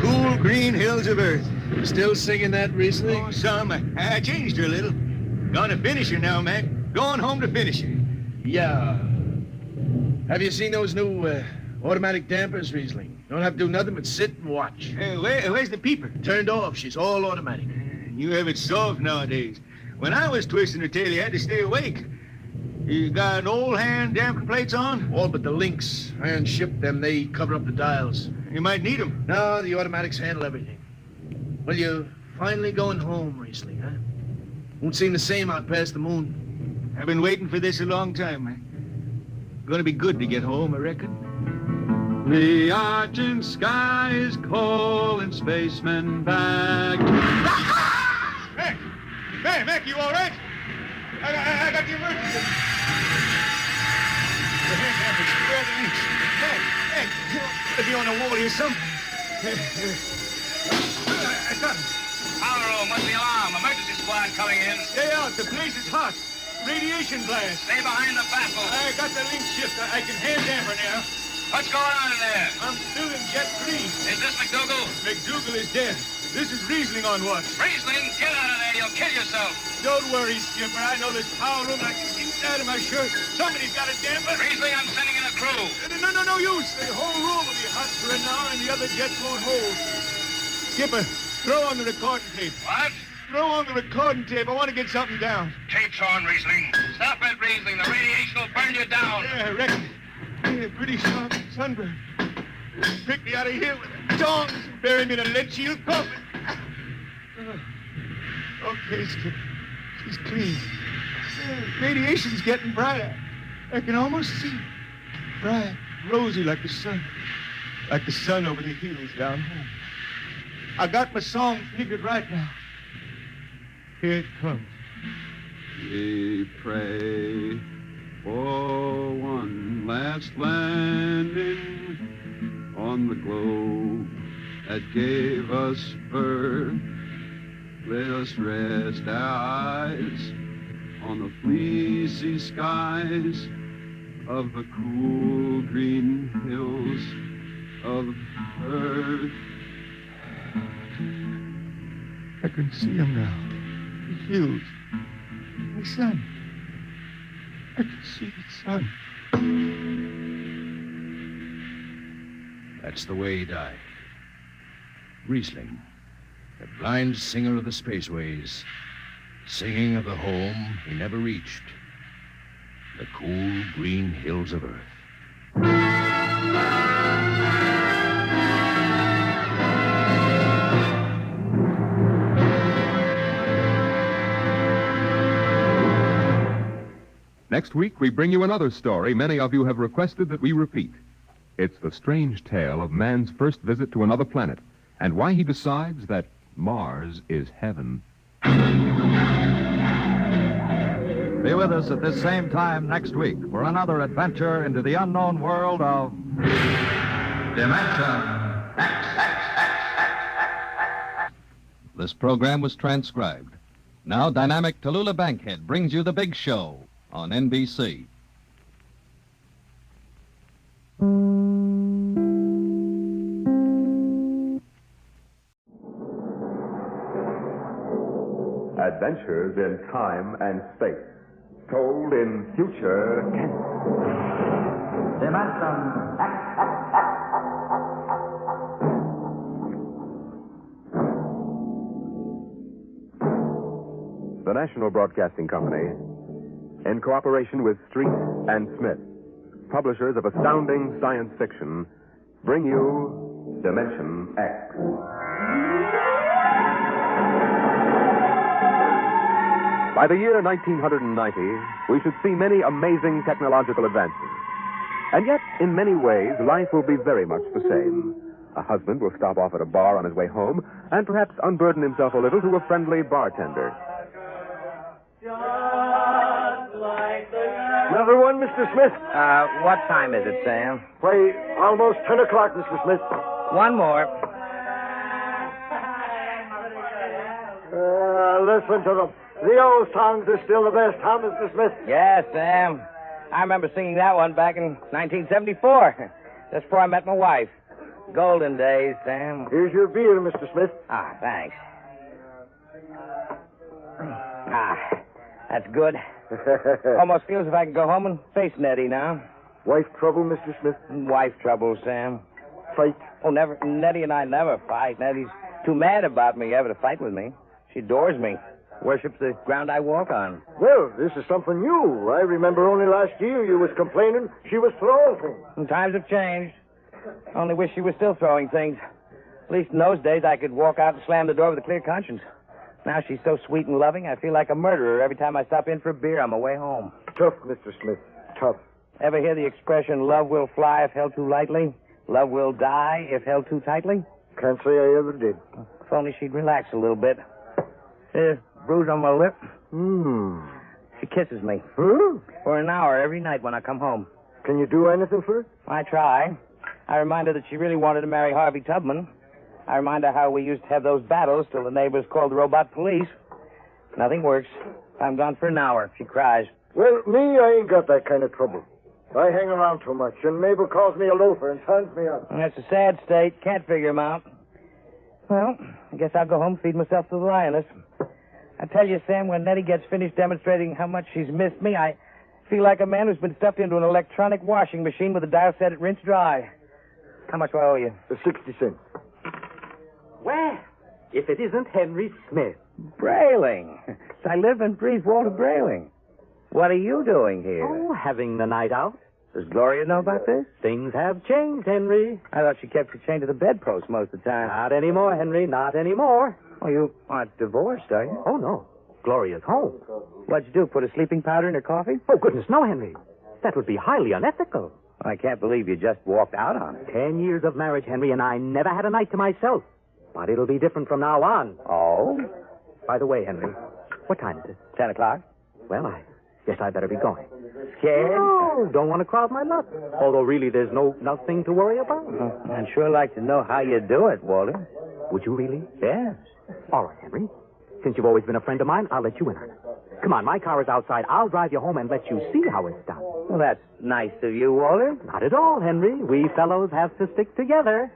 S17: cool green hills of Earth.
S9: Still singing that, Riesling?
S17: Oh, some. I changed her a little. Gonna finish her now, man. Going home to finish her.
S9: Yeah. Have you seen those new automatic dampers, Riesling? Don't have to do nothing but sit and watch.
S17: Where's the peeper?
S9: Turned off. She's all automatic.
S17: You have it soft nowadays. When I was twisting her tail, you had to stay awake. You got an old hand damping plates on?
S9: All but the links. Iron ship them. They cover up the dials.
S17: You might need them.
S9: No, the automatics handle everything. Well, you're finally going home, Riesling, huh? Won't seem the same out past the moon.
S17: I've been waiting for this a long time, man. Gonna be good to get home, I reckon.
S7: The argent sky is calling spacemen back.
S17: Mac, you all right? I got the emergency. The hand damper's square the links. Mac, you gotta be on the wall here somewhere. I got him.
S22: Power room, what's the alarm? Emergency squad coming in.
S17: Stay out. The place is hot. Radiation blast.
S22: Stay behind the baffle.
S17: I got the link shift. I can hand damper now.
S22: What's going on in there?
S17: I'm still in Jet 3.
S22: Is this McDougal?
S17: McDougal is dead. This is Riesling on watch.
S22: Riesling, get out of there. You'll kill yourself.
S17: Don't worry, Skipper. I know this power room. I can get inside of my shirt. Somebody's got a damper.
S22: Riesling, I'm sending in a crew.
S17: No use. The whole room will be hot for an hour and the other jets won't hold. Skipper, throw on the recording tape.
S22: What?
S17: Throw on the recording tape. I want to get something down.
S22: Tape's on, Riesling. Stop it, Riesling. The radiation will burn you down.
S17: Yeah, I reckon. Yeah, pretty sharp sunburn. Pick me out of here with the tongs and bury me in a lead shield coffin. Okay, Skipper. She's clean. Radiation's getting brighter. I can almost see it. Bright, rosy like the sun. Like the sun over the hills down home. I got my song figured right now. Here it comes.
S7: We pray for one last landing on the globe that gave us birth. Let us rest our eyes on the fleecy skies of the cool green hills of Earth.
S6: can see him now. The hills. The sun. I can see the sun.
S3: That's the way he died. Riesling, the blind singer of the spaceways, singing of the home he never reached, the cool green hills of Earth.
S1: Next week, we bring you another story many of you have requested that we repeat. It's the strange tale of man's first visit to another planet and why he decides that Mars is heaven.
S12: Be with us at this same time next week for another adventure into the unknown world of Dimension X.
S21: This program was transcribed. Now, dynamic Tallulah Bankhead brings you The Big Show on NBC.
S14: Adventures in time and space, told in future tense.
S22: Dimension X.
S14: The National Broadcasting Company, in cooperation with Street and Smith, publishers of astounding science fiction, bring you Dimension X. By the year 1990, we should see many amazing technological advances. And yet, in many ways, life will be very much the same. A husband will stop off at a bar on his way home and perhaps unburden himself a little to a friendly bartender.
S18: Another one, Mr. Smith?
S23: What time is it, Sam?
S18: Why, almost 10 o'clock, Mr. Smith.
S23: One more.
S18: Listen to them. The old songs are still the best, huh, Mr. Smith?
S23: Yes, Sam. I remember singing that one back in 1974. Just before I met my wife. Golden days, Sam.
S18: Here's your beer, Mr. Smith.
S23: Ah, thanks. That's good. Almost feels as if I could go home and face Nettie now.
S18: Wife trouble, Mr. Smith?
S23: Wife trouble, Sam.
S18: Fight?
S23: Oh, never. Nettie and I never fight. Nettie's too mad about me ever to fight with me. She adores me. Worships the ground I walk on.
S18: Well, this is something new. I remember only last year you was complaining she was throwing things.
S23: And times have changed. Only wish she was still throwing things. At least in those days I could walk out and slam the door with a clear conscience. Now she's so sweet and loving, I feel like a murderer every time I stop in for a beer on my way home.
S18: Tough, Mr. Smith. Tough.
S23: Ever hear the expression, love will fly if held too lightly? Love will die if held too tightly?
S18: Can't say I ever did.
S23: If only she'd relax a little bit. Bruise on my lip. She kisses me.
S18: Huh?
S23: For an hour every night when I come home.
S18: Can you do anything for her?
S23: I try. I remind her that she really wanted to marry Harvey Tubman. I remind her how we used to have those battles till the neighbors called the robot police. Nothing works. I'm gone for an hour. She cries.
S18: Well, me, I ain't got that kind of trouble. I hang around too much, and Mabel calls me a loafer and turns me up.
S23: That's a sad state. Can't figure him out. Well, I guess I'll go home and feed myself to the lioness. I tell you, Sam, when Nettie gets finished demonstrating how much she's missed me, I feel like a man who's been stuffed into an electronic washing machine with a dial set at rinse dry. How much do I owe you?
S18: 60 cents.
S23: Well, if it isn't Henry Smith. Brayling. I live and breathe Walter Brayling. What are you doing here?
S19: Oh, having the night out.
S23: Does Gloria know about this?
S19: Things have changed, Henry.
S23: I thought she kept you chained to the bedpost most of the time.
S19: Not anymore, Henry. Not anymore.
S23: Oh, you aren't divorced, are you?
S19: Oh, no. Gloria's home.
S23: What'd you do, put a sleeping powder in her coffee?
S19: Oh, goodness, no, Henry. That would be highly unethical.
S23: I can't believe you just walked out on her.
S19: 10 years of marriage, Henry, and I never had a night to myself. But it'll be different from now on.
S23: Oh?
S19: By the way, Henry, what time is it?
S23: 10 o'clock.
S19: Well, I guess I better be going.
S23: Scared?
S19: No, don't want to crowd my luck. Although, really, there's nothing to worry about.
S23: I'd sure like to know how you do it, Walter.
S19: Would you really?
S23: Yes.
S19: All right, Henry. Since you've always been a friend of mine, I'll let you in on it. Come on, my car is outside. I'll drive you home and let you see how it's done.
S23: Well, that's nice of you, Walter.
S19: Not at all, Henry. We fellows have to stick together.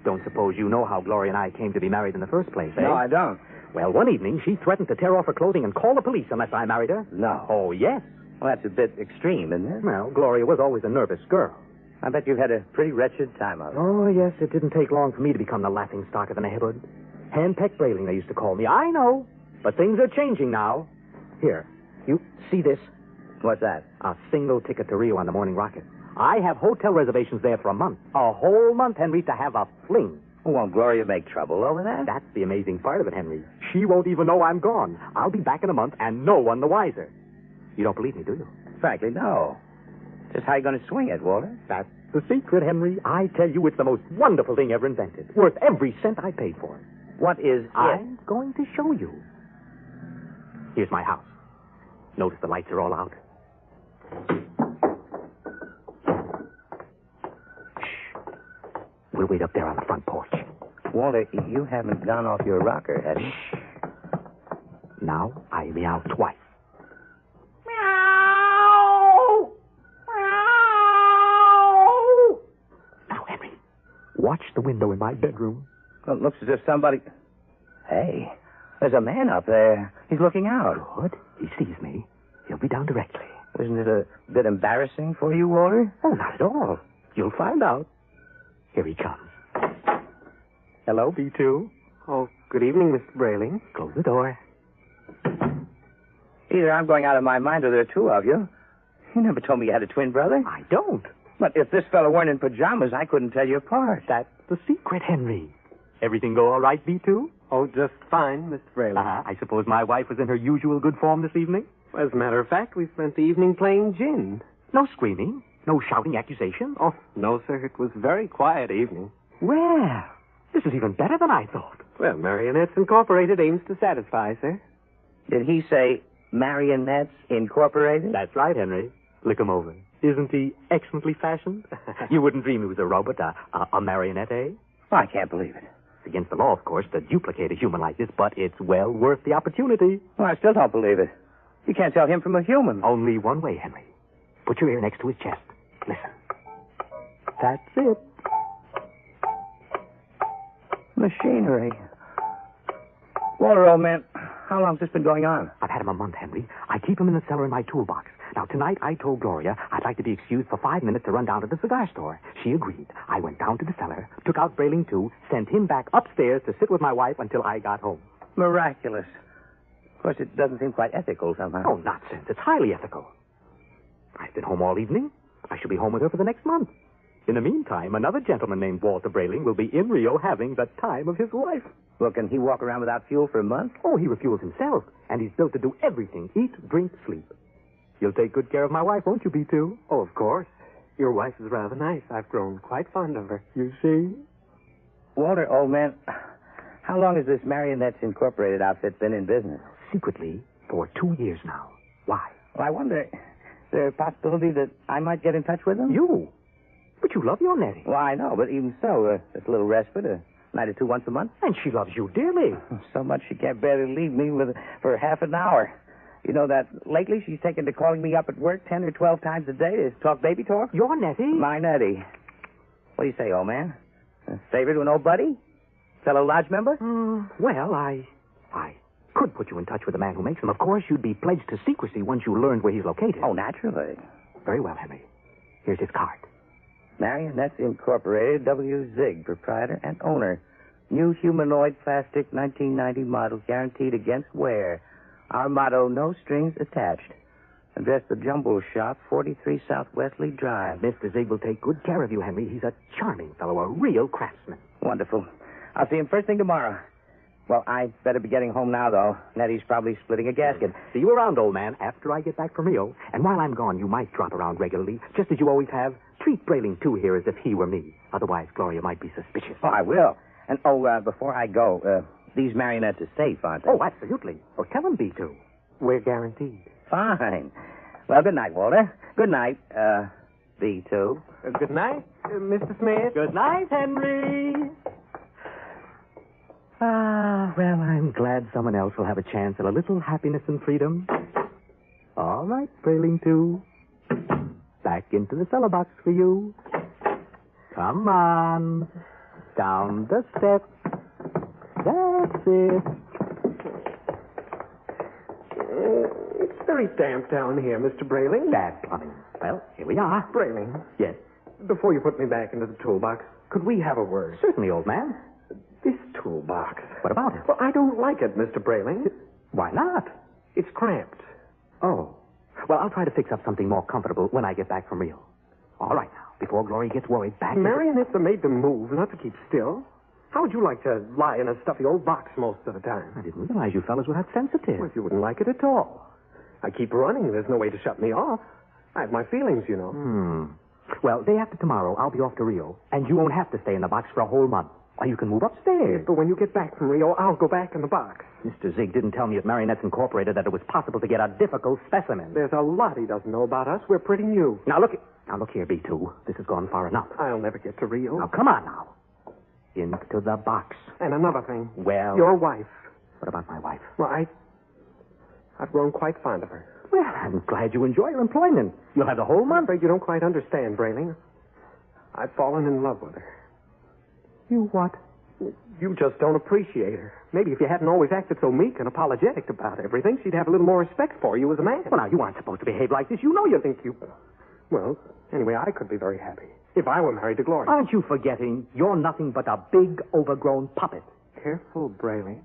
S19: Don't suppose you know how Gloria and I came to be married in the first place, eh?
S4: No, I don't.
S19: Well, one evening, she threatened to tear off her clothing and call the police unless I married her.
S4: No.
S19: Oh, yes.
S4: Well, that's a bit extreme, isn't it?
S19: Well, Gloria was always a nervous girl.
S4: I bet you've had a pretty wretched time of it.
S19: Oh, yes, it didn't take long for me to become the laughing stock of the neighborhood. Hand-pecked Brayling, they used to call me. I know, but things are changing now. Here, you see this?
S4: What's that?
S19: A single ticket to Rio on the morning rocket. I have hotel reservations there for a month. A whole month, Henry, to have a fling.
S4: Won't Gloria make trouble over that?
S19: That's the amazing part of it, Henry. She won't even know I'm gone. I'll be back in a month, and no one the wiser. You don't believe me, do you?
S4: Frankly, no. Just how you going to swing it, Walter?
S19: That's the secret, Henry. I tell you, it's the most wonderful thing ever invented. Worth every cent I paid for it.
S4: What is it?
S19: I'm going to show you. Here's my house. Notice the lights are all out. We'll wait up there on the front porch.
S4: Walter, you haven't gone off your rocker, have you?
S19: Now I meow twice.
S4: Meow!
S19: Meow! Now, Henry, watch the window in my bedroom.
S4: Well, it looks as if somebody... Hey, there's a man up there. He's looking out.
S19: Good. He sees me. He'll be down directly.
S4: Isn't it a bit embarrassing for you, Walter?
S19: Oh, not at all. You'll find out. Here he comes. Hello, B2.
S5: Oh, good evening, Mr. Brayling.
S19: Close the door.
S4: Either I'm going out of my mind or there are two of you. You never told me you had a twin brother.
S19: I don't.
S4: But if this fellow weren't in pajamas, I couldn't tell you apart.
S19: That's the secret, Henry. Everything go all right, B2?
S5: Oh, just fine, Mr. Brayling.
S19: I suppose my wife was in her usual good form this evening?
S5: As a matter of fact, we spent the evening playing gin.
S19: No screaming? No shouting accusations?
S5: Oh, no, sir. It was a very quiet evening.
S19: Well, this is even better than I thought.
S5: Well, Marionettes Incorporated aims to satisfy, sir.
S4: Did he say Marionettes Incorporated?
S19: That's right, Henry. Look him over. Isn't he excellently fashioned? You wouldn't dream he was a robot, a marionette, eh?
S4: Oh, I can't believe it.
S19: It's against the law, of course, to duplicate a human like this, but it's well worth the opportunity.
S4: Well, I still don't believe it. You can't tell him from a human.
S19: Only one way, Henry. Put your ear next to his chest. Listen. That's it.
S4: Machinery. Walter, old man, how long's this been going on?
S19: I've had him a month, Henry. I keep him in the cellar in my toolbox. Now, tonight I told Gloria I'd like to be excused for 5 minutes to run down to the cigar store. She agreed. I went down to the cellar, took out Brayling too, sent him back upstairs to sit with my wife until I got home.
S4: Miraculous. Of course, it doesn't seem quite ethical somehow.
S19: Oh, nonsense. It's highly ethical. I've been home all evening. I shall be home with her for the next month. In the meantime, another gentleman named Walter Brayling will be in Rio having the time of his life.
S4: Well, can he walk around without fuel for a month?
S19: Oh, he refuels himself, and he's built to do everything. Eat, drink, sleep. You'll take good care of my wife, won't you, B2?
S5: Oh, of course. Your wife is rather nice. I've grown quite fond of her.
S19: You see?
S4: Walter, old man, how long has this Marionettes Incorporated outfit been in business?
S19: Secretly, for 2 years now. Why?
S4: Well, I wonder, is there a possibility that I might get in touch with them?
S19: You? But you love your Nettie.
S4: Well, I know, but even so, just a little respite, a night or two once a month.
S19: And she loves you dearly.
S4: So much she can't barely leave me for half an hour. You know that lately she's taken to calling me up at work 10 or 12 times a day to talk baby talk?
S19: Your Nettie?
S4: My Nettie. What do you say, old man? A favor to an old buddy? Fellow lodge member?
S19: Well, I could put you in touch with the man who makes them. Of course, you'd be pledged to secrecy once you learned where he's located.
S4: Oh, naturally.
S19: Very well, Henry. Here's his card.
S4: Marionettes Incorporated, W. Zig, proprietor and owner. New humanoid plastic 1990 model guaranteed against wear. Our motto, no strings attached. Address the Jumble Shop, 43 South Wesley Drive.
S19: Mr. Zig will take good care of you, Henry. He's a charming fellow, a real craftsman.
S4: Wonderful. I'll see him first thing tomorrow. Well, I'd better be getting home now, though. Nettie's probably splitting a gasket.
S19: See you around, old man, after I get back from Rio. And while I'm gone, you might drop around regularly, just as you always have. Treat Brayling, too, here as if he were me. Otherwise, Gloria might be suspicious.
S4: Oh, I will. And, before I go, these marionettes are safe, aren't they?
S19: Oh, absolutely. Oh, tell them, B2. We're guaranteed.
S4: Fine. Well, good night, Walter. Good night, B2.
S5: Good night, Mr. Smith.
S19: Good night, Henry. Well, I'm glad someone else will have a chance at a little happiness and freedom. All right, Brayling 2. Back into the cellar box for you. Come on. Down the steps. That's it.
S5: It's very damp down here, Mr. Brayling.
S19: Bad plumbing. Well, here we are.
S5: Brayling,
S19: Yes.
S5: before you put me back into the toolbox, could we have a word?
S19: Certainly, old man.
S5: This toolbox.
S19: What about it?
S5: Well, I don't like it, Mr. Brayling.
S19: Why not?
S5: It's cramped.
S19: Oh. Well, I'll try to fix up something more comfortable when I get back from Rio. All right, now, before Glory gets worried, back...
S5: Marionettes are made to move, not to keep still. How would you like to lie in a stuffy old box most of the time?
S19: I didn't realize you fellas were that sensitive.
S5: Well, you wouldn't like it at all. I keep running. There's no way to shut me off. I have my feelings, you know.
S19: Well, day after tomorrow, I'll be off to Rio, and you won't have to stay in the box for a whole month. Why, you can move upstairs.
S5: But when you get back from Rio, I'll go back in the box.
S19: Mr. Zig didn't tell me at Marionettes Incorporated that it was possible to get a difficult specimen.
S5: There's a lot he doesn't know about us. We're pretty new.
S19: Now, look here, B2. This has gone far enough.
S5: I'll never get to Rio.
S19: Now, come on now. Into the box.
S5: And another thing.
S19: Well...
S5: Your wife.
S19: What about my wife?
S5: Well, I've grown quite fond of her.
S19: Well, I'm glad you enjoy your employment. You'll have the whole month.
S5: I'm afraid you don't quite understand, Brayling. I've fallen in love with her.
S19: You what?
S5: You just don't appreciate her. Maybe if you hadn't always acted so meek and apologetic about everything, she'd have a little more respect for you as a man.
S19: Well, now, you aren't supposed to behave like this. You know you
S5: think you... Well, anyway, I could be very happy if I were married to Gloria.
S19: Aren't you forgetting you're nothing but a big, overgrown puppet?
S5: Careful, Brayling.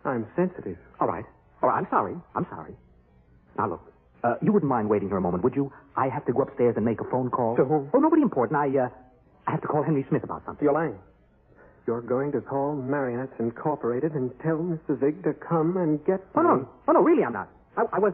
S5: I'm sensitive.
S19: All right. I'm sorry. Now, look, you wouldn't mind waiting here a moment, would you? I have to go upstairs and make a phone call.
S5: To whom?
S19: Oh, nobody important. I have to call Henry Smith about something.
S5: You're lying. You're going to call Marionettes Incorporated and tell Mr. Zig to come and get me.
S19: Oh, no, really, I'm not. I was...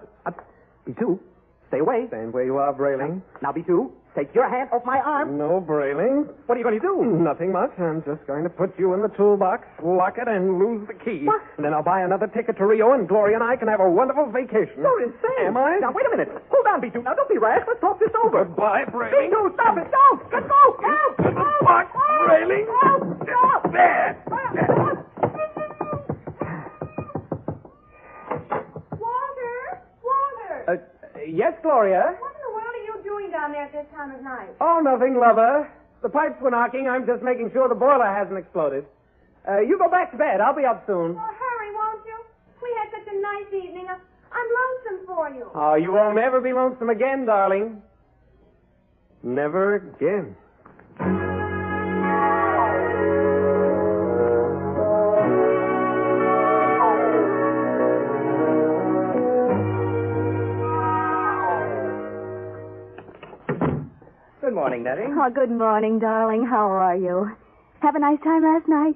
S19: B2, stay away.
S5: Stand where you are, Brayling.
S19: Now, B2, take your hand off my arm.
S5: No, Brayling.
S19: What are you going to do?
S5: Nothing much. I'm just going to put you in the toolbox, lock it, and lose the key.
S19: What?
S5: And then I'll buy another ticket to Rio, and Gloria and I can have a wonderful vacation.
S19: You're insane.
S5: Am I?
S19: Now, wait a minute. Hold on, B2. Now, don't be rash. Let's talk this over.
S5: Goodbye, Brayling.
S19: B2, stop it. Don't. Let's go. Help.
S5: What, Brayling?
S19: Stop.
S5: There.
S8: Walter!
S5: Yes, Gloria?
S8: What in the world are you doing down there at this time of night?
S5: Oh, nothing, lover. The pipes were knocking. I'm just making sure the boiler hasn't exploded. You go back to bed. I'll be up soon.
S8: Oh, hurry, won't you? We had such a nice evening. I'm lonesome for you.
S5: Oh, you won't ever be lonesome again, darling. Never again.
S4: Good morning, Nettie.
S11: Oh, good morning, darling. How are you? Have a nice time last night?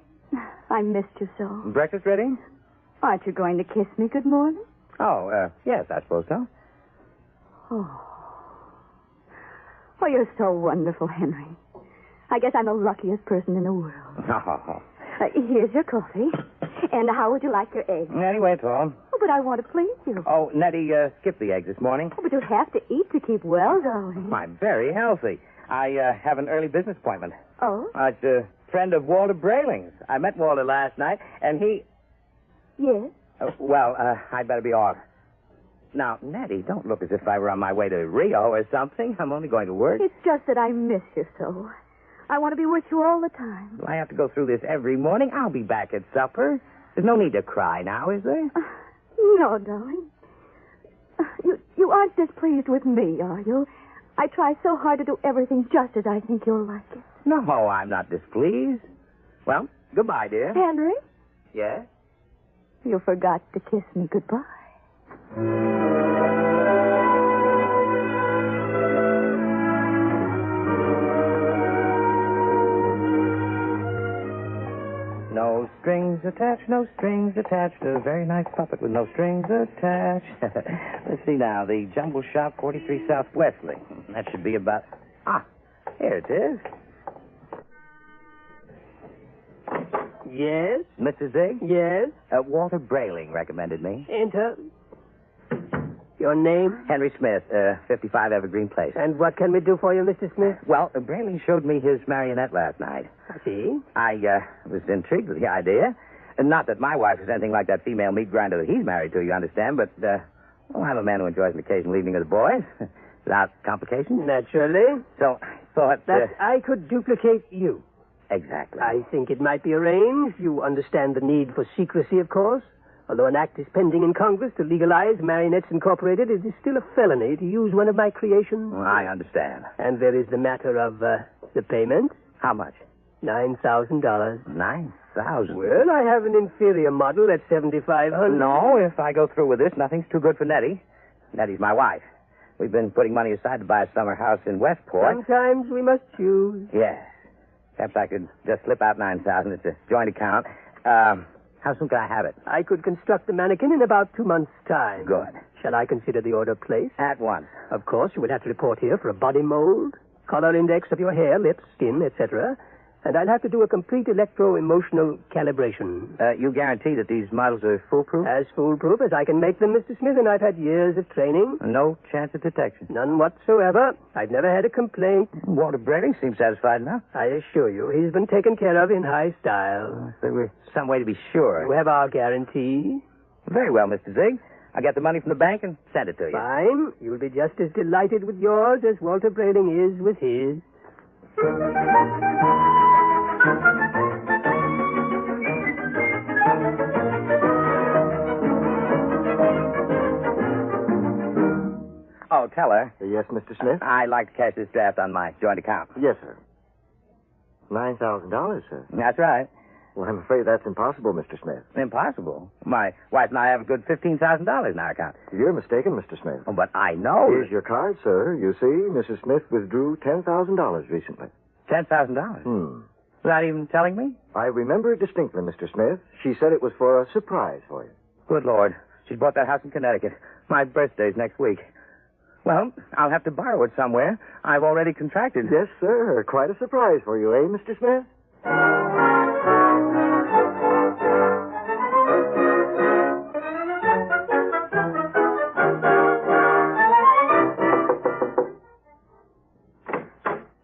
S11: I missed you so.
S4: Breakfast ready?
S11: Aren't you going to kiss me good morning?
S4: Oh, yes, I suppose so.
S11: Oh, you're so wonderful, Henry. I guess I'm the luckiest person in the world.
S4: Oh.
S11: Here's your coffee. And how would you like your eggs?
S4: Nettie, wait all.
S11: Oh, but I want to please you.
S4: Oh, Nettie, skipped the eggs this morning.
S11: Oh, but you have to eat to keep well, darling.
S4: I'm very healthy. I have an early business appointment.
S11: Oh?
S4: It's a friend of Walter Brayling's. I met Walter last night, and he...
S11: Yes?
S4: I'd better be off. Now, Nettie, don't look as if I were on my way to Rio or something. I'm only going to work.
S11: It's just that I miss you so. I want to be with you all the time.
S4: Do I have to go through this every morning? I'll be back at supper. There's no need to cry now, is there?
S11: No, darling. You aren't displeased with me, are you? I try so hard to do everything just as I think you'll like it.
S4: No, I'm not displeased. Well, goodbye, dear.
S11: Henry?
S4: Yes?
S11: You forgot to kiss me goodbye.
S4: No strings attached, no strings attached. A very nice puppet with no strings attached. Let's see now. The Jumble Shop, 43 South Wesley. That should be about... here it is.
S5: Yes?
S4: Mr. Zig?
S5: Yes?
S4: Walter Brayling recommended me.
S5: Enter. Your name?
S4: Henry Smith, 55 Evergreen Place.
S5: And what can we do for you, Mr. Smith?
S4: Well, Brayling showed me his marionette last night.
S5: I see.
S4: I was intrigued with the idea. And not that my wife is anything like that female meat grinder that he's married to, you understand, but, I'm a man who enjoys an occasional evening with the boys. Without complications.
S5: Naturally.
S4: So I thought...
S5: That I could duplicate you.
S14: Exactly.
S13: I think it might be arranged. You understand the need for secrecy, of course. Although an act is pending in Congress to legalize Marionettes Incorporated, it is still a felony to use one of my creations.
S14: Well, I understand.
S13: And there is the matter of the payment.
S14: How much?
S13: $9,000.
S14: $9,000?
S13: Well, I have an inferior model at $7,500.
S14: No, if I go through with this, nothing's too good for Nettie. Nettie's my wife. We've been putting money aside to buy a summer house in Westport.
S13: Sometimes we must choose.
S14: Yes. Perhaps I could just slip out $9,000. It's a joint account. How soon can I have it?
S13: I could construct the mannequin in about 2 months' time.
S14: Good.
S13: Shall I consider the order placed?
S14: At once.
S13: Of course, you would have to report here for a body mold, color index of your hair, lips, skin, etc. And I'll have to do a complete electro-emotional calibration.
S14: You guarantee that these models are foolproof?
S13: As foolproof as I can make them, Mr. Smith, and I've had years of training.
S14: No chance of detection?
S13: None whatsoever. I've never had a complaint.
S14: Walter Brady seems satisfied enough.
S13: I assure you, he's been taken care of in high style.
S14: There was some way to be sure.
S13: You have our guarantee.
S14: Very well, Mr. Zigg. I'll get the money from the bank and send it to you.
S13: Fine. You'll be just as delighted with yours as Walter Brading is with his.
S14: Oh, tell her.
S18: Yes, Mr. Smith?
S14: I'd like to cash this draft on my joint account.
S18: Yes, sir. $9,000, sir.
S14: That's right.
S18: Well, I'm afraid that's impossible, Mr. Smith.
S14: Impossible? My wife and I have a good $15,000 in our account.
S18: You're mistaken, Mr. Smith.
S14: Oh, but I know.
S18: Here's your card, sir. You see, Mrs. Smith withdrew $10,000 recently.
S14: $10,000? Without even telling me?
S18: I remember it distinctly, Mr. Smith. She said it was for a surprise for you.
S14: Good Lord. She bought that house in Connecticut. My birthday's next week. Well, I'll have to borrow it somewhere. I've already contracted.
S18: Yes, sir. Quite a surprise for you, eh, Mr. Smith?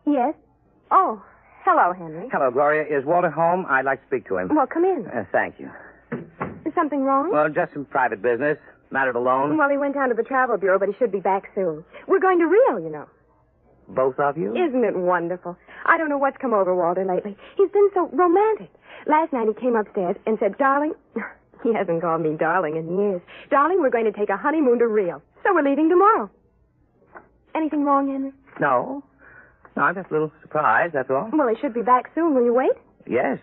S11: Yes? Oh, hello, Henry.
S14: Hello, Gloria. Is Walter home? I'd like to speak to him.
S11: Well, come in.
S14: Thank you.
S11: Is something wrong?
S14: Well, just some private business. Mattered alone.
S11: Well, he went down to the travel bureau, but he should be back soon. We're going to Rio, you know.
S14: Both of you?
S11: Isn't it wonderful? I don't know what's come over Walter lately. He's been so romantic. Last night he came upstairs and said, darling, he hasn't called me darling in years. Darling, we're going to take a honeymoon to Rio. So we're leaving tomorrow. Anything wrong, Henry?
S14: No. No, I'm just a little surprised, that's all.
S11: Well, he should be back soon. Will you wait?
S14: Yes,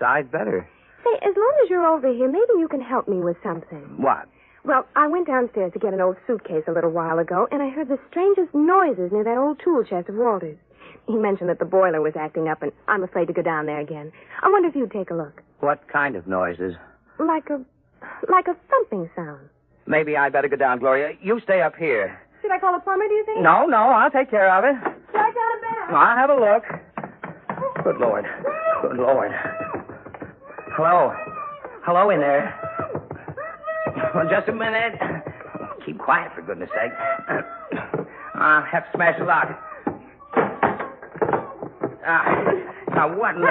S14: I'd better.
S11: Say, as long as you're over here, maybe you can help me with something.
S14: What?
S11: Well, I went downstairs to get an old suitcase a little while ago, and I heard the strangest noises near that old tool chest of Walter's. He mentioned that the boiler was acting up, and I'm afraid to go down there again. I wonder if you'd take a look.
S14: What kind of noises?
S11: Like a thumping sound.
S14: Maybe I'd better go down, Gloria. You stay up here.
S11: Should I call a plumber, do you think?
S14: No, I'll take care of it.
S11: Should I down a bed?
S14: I'll have a look. Good Lord. Hello in there. Well, just a minute. Keep quiet, for goodness sake. I'll have to smash the lock. Now, what in the...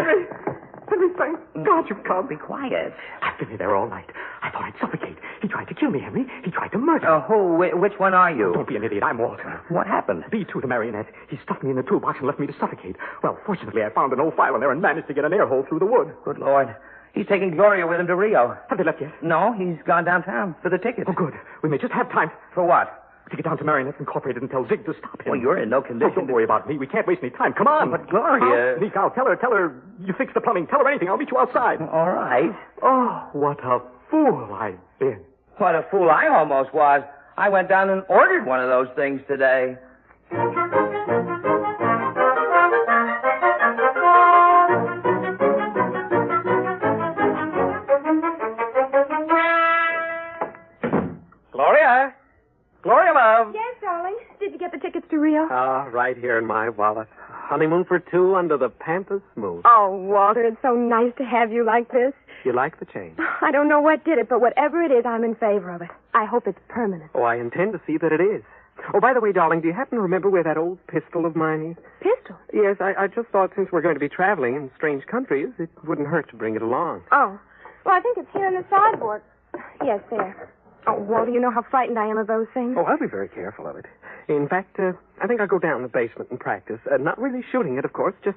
S19: Henry, thank God you've come.
S14: Be quiet.
S19: I've been in there all night. I thought I'd suffocate. He tried to kill me, Henry. He tried to murder me.
S14: Who? Which one are you?
S19: Don't be an idiot. I'm Walter.
S14: What happened?
S19: B2 to Marionette. He stuffed me in the toolbox and left me to suffocate. Well, fortunately, I found an old file in there and managed to get an air hole through the wood.
S14: Good Lord. He's taking Gloria with him to Rio.
S19: Have they left yet?
S14: No, he's gone downtown for the tickets.
S19: Oh, good. We may just have time.
S14: For what?
S19: To get down to Marionette Incorporated and tell Zig to stop him.
S14: Well, you're in no condition.
S19: Oh, don't worry about me. We can't waste any time. Come on.
S14: But Gloria...
S19: I'll sneak out. Tell her you fixed the plumbing. Tell her anything. I'll meet you outside.
S14: All right.
S19: Oh, what a fool I've been.
S14: What a fool I almost was. I went down and ordered one of those things today. Gloria, love.
S11: Yes, darling. Did you get the tickets to Rio?
S5: Right here in my wallet. Honeymoon for two under the pampas moon.
S11: Oh, Walter, it's so nice to have you like this.
S5: You like the change?
S11: I don't know what did it, but whatever it is, I'm in favor of it. I hope it's permanent.
S5: Oh, I intend to see that it is. Oh, by the way, darling, do you happen to remember where that old pistol of mine is?
S11: Pistol?
S5: Yes, I just thought since we're going to be traveling in strange countries, it wouldn't hurt to bring it along.
S11: Oh. Well, I think it's here on the sideboard. Yes, there. Oh, Walter, you know how frightened I am of those things.
S5: Oh, I'll be very careful of it. In fact, I think I'll go down in the basement and practice. Not really shooting it, of course, just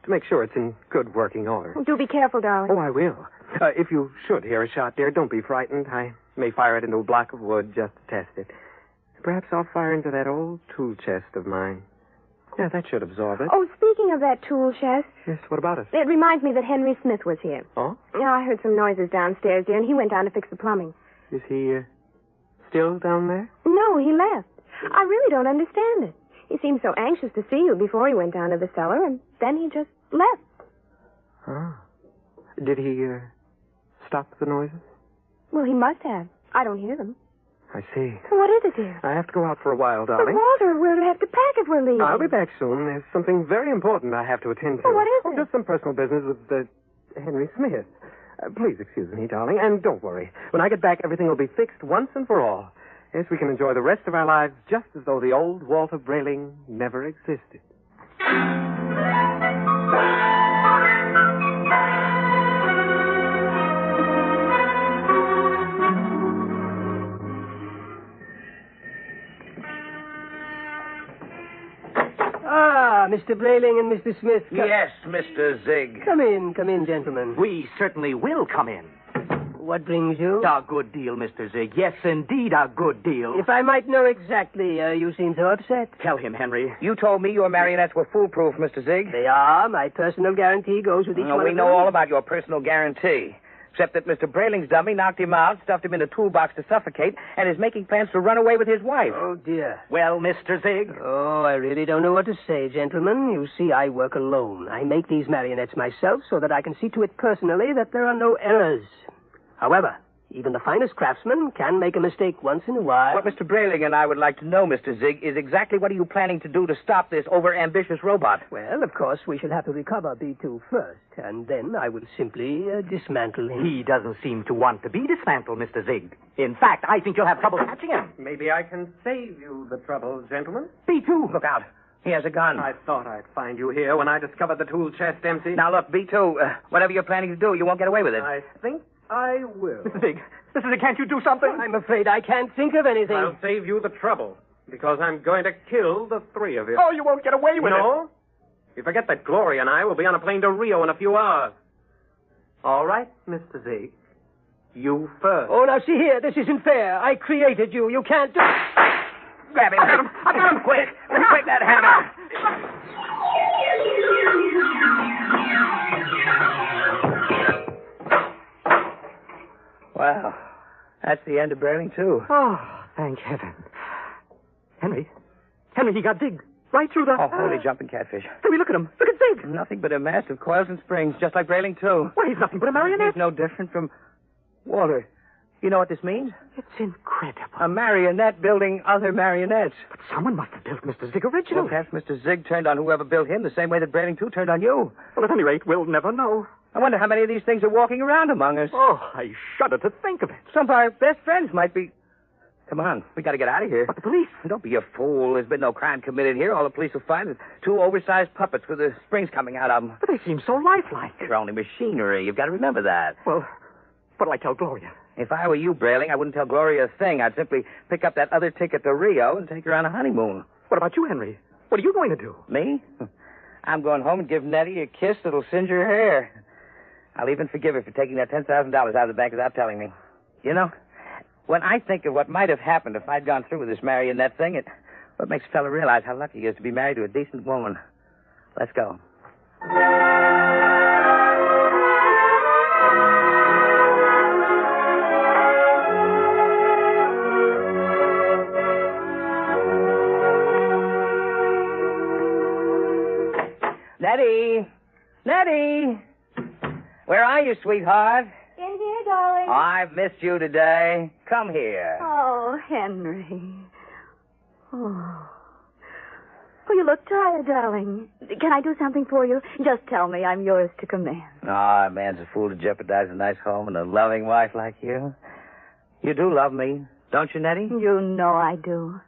S5: to make sure it's in good working order.
S11: Do be careful, darling.
S5: Oh, I will. If you should hear a shot, dear, don't be frightened. I may fire it into a block of wood just to test it. Perhaps I'll fire into that old tool chest of mine. Yeah, that should absorb it.
S11: Oh, speaking of that tool chest,
S5: Yes, what about it?
S11: it reminds me that Henry Smith was here.
S5: Oh?
S11: Yeah, I heard some noises downstairs, dear, and he went down to fix the plumbing.
S5: Is he still down there?
S11: No, he left. I really don't understand it. He seemed so anxious to see you before he went down to the cellar, and then he just left.
S5: Oh. Did he stop the noises?
S11: Well, he must have. I don't hear them.
S5: I see.
S11: What is it, dear?
S5: I have to go out for a while,
S11: But,
S5: darling.
S11: Walter, we'll have to pack if we're leaving.
S5: I'll be back soon. There's something very important I have to attend to.
S11: Oh, what is
S5: it? Just some personal business with Henry Smith. Please excuse me, darling, and don't worry. When I get back, everything will be fixed once and for all. Yes, we can enjoy the rest of our lives just as though the old Walter Brayling never existed.
S13: Ah, Mr. Brayling and Mr. Smith.
S19: Yes, Mr. Zig.
S13: Come in, gentlemen.
S19: We certainly will come in.
S13: What brings you?
S19: A good deal, Mr. Zig. Yes, indeed, a good deal.
S13: If I might know exactly, you seem so upset.
S19: Tell him, Henry. You told me your marionettes were foolproof, Mr. Zig.
S13: They are. My personal guarantee goes with each one
S19: We
S13: of
S19: know
S13: them.
S19: all about your personal guarantee. Except that Mr. Brayling's dummy knocked him out, stuffed him in a toolbox to suffocate, and is making plans to run away with his wife.
S13: Oh, dear.
S19: Well, Mr. Zig?
S13: Oh, I really don't know what to say, gentlemen. You see, I work alone. I make these marionettes myself so that I can see to it personally that there are no errors. However, even the finest craftsman can make a mistake once in a while.
S19: What Mr. Brayling and I would like to know, Mr. Zig, is exactly what are you planning to do to stop this over-ambitious robot?
S13: Well, of course, we shall have to recover B2 first, and then I will simply dismantle him.
S19: He doesn't seem to want to be dismantled, Mr. Zig. In fact, I think you'll have trouble catching him.
S5: Maybe I can save you the trouble, gentlemen.
S19: B2, look out. He has a gun.
S5: I thought I'd find you here when I discovered the tool chest empty.
S19: Now, look, B2, whatever you're planning to do, you won't get away with it.
S5: I think I will.
S19: Mr. Zig, Mr. Zig, can't you do something?
S13: I'm afraid I can't think of anything.
S5: I'll save you the trouble, because I'm going to kill the three of you.
S19: Oh, you won't get away with it.
S5: No? You forget that Gloria and I will be on a plane to Rio in a few hours. All right, Mr. Zig. You first.
S13: Oh, now see here. This isn't fair. I created you. You can't do...
S19: Grab him. I got him. Quick. Quick, that hammer. Well, that's the end of Brayling, too. Oh, thank heaven. Henry, he got digged right through the... Oh, holy jumping catfish.
S13: Henry, look at him. Look at Zig.
S19: Nothing but a mass of coils and springs, just like Brayling, too.
S13: Why, he's nothing but a marionette.
S19: He's no different from... Walter, you know what this means?
S13: It's incredible.
S19: A marionette building other marionettes.
S13: But someone must have built Mr. Zig originally.
S19: Well, perhaps Mr. Zig turned on whoever built him the same way that Brayling, too, turned on you.
S13: Well, at any rate, we'll never know.
S19: I wonder how many of these things are walking around among us.
S13: Oh, I shudder to think of it.
S19: Some of our best friends might be... Come on, we got to get out of here.
S13: But the police...
S19: Don't be a fool. There's been no crime committed here. All the police will find is two oversized puppets with the springs coming out of them.
S13: But they seem so lifelike.
S19: They're only machinery. You've got to remember that.
S13: Well, what'll I tell Gloria?
S19: If I were you, Brayling, I wouldn't tell Gloria a thing. I'd simply pick up that other ticket to Rio and take her on a honeymoon.
S13: What about you, Henry? What are you going to do?
S19: Me? I'm going home and give Nettie a kiss that'll singe her hair. I'll even forgive her for taking that $10,000 out of the bank without telling me. You know, when I think of what might have happened if I'd gone through with this marionette thing, it what makes a fellow realize how lucky he is to be married to a decent woman. Let's go. Nettie! Where are you, sweetheart?
S8: In here, darling.
S19: Oh, I've missed you today. Come here.
S11: Oh, Henry. Oh, you look tired, darling. Can I do something for you? Just tell me. I'm yours to command.
S19: Ah, a man's a fool to jeopardize a nice home and a loving wife like you. You do love me, don't you, Nettie?
S11: You know I do.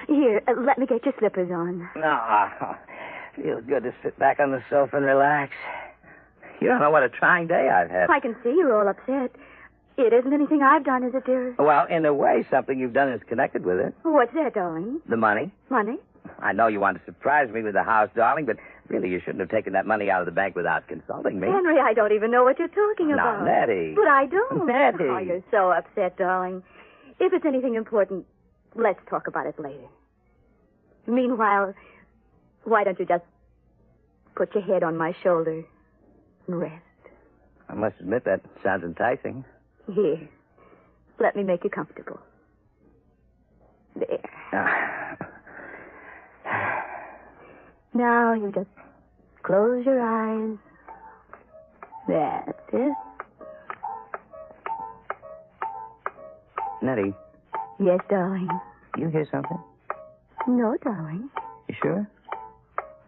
S11: Here, let me get your slippers on.
S19: Ah, feels good to sit back on the sofa and relax. You don't know what a trying day I've had.
S11: I can see you're all upset. It isn't anything I've done, is it, dear?
S19: Well, in a way, something you've done is connected with it.
S11: What's that, darling?
S19: The money.
S11: Money?
S4: I know you want to surprise me with the house, darling, but really you shouldn't have taken that money out of the bank without consulting me.
S8: Henry, I don't even know what you're talking about.
S4: Now, Nettie.
S8: But I don't.
S4: Nettie.
S8: Oh, you're so upset, darling. If it's anything important, let's talk about it later. Meanwhile, why don't you just put your head on my shoulder and rest?
S4: I must admit that sounds enticing.
S8: Here, let me make you comfortable. There. Now you just close your eyes. That's it.
S4: Nettie.
S8: Yes, darling.
S4: You hear something?
S8: No, darling.
S4: You sure?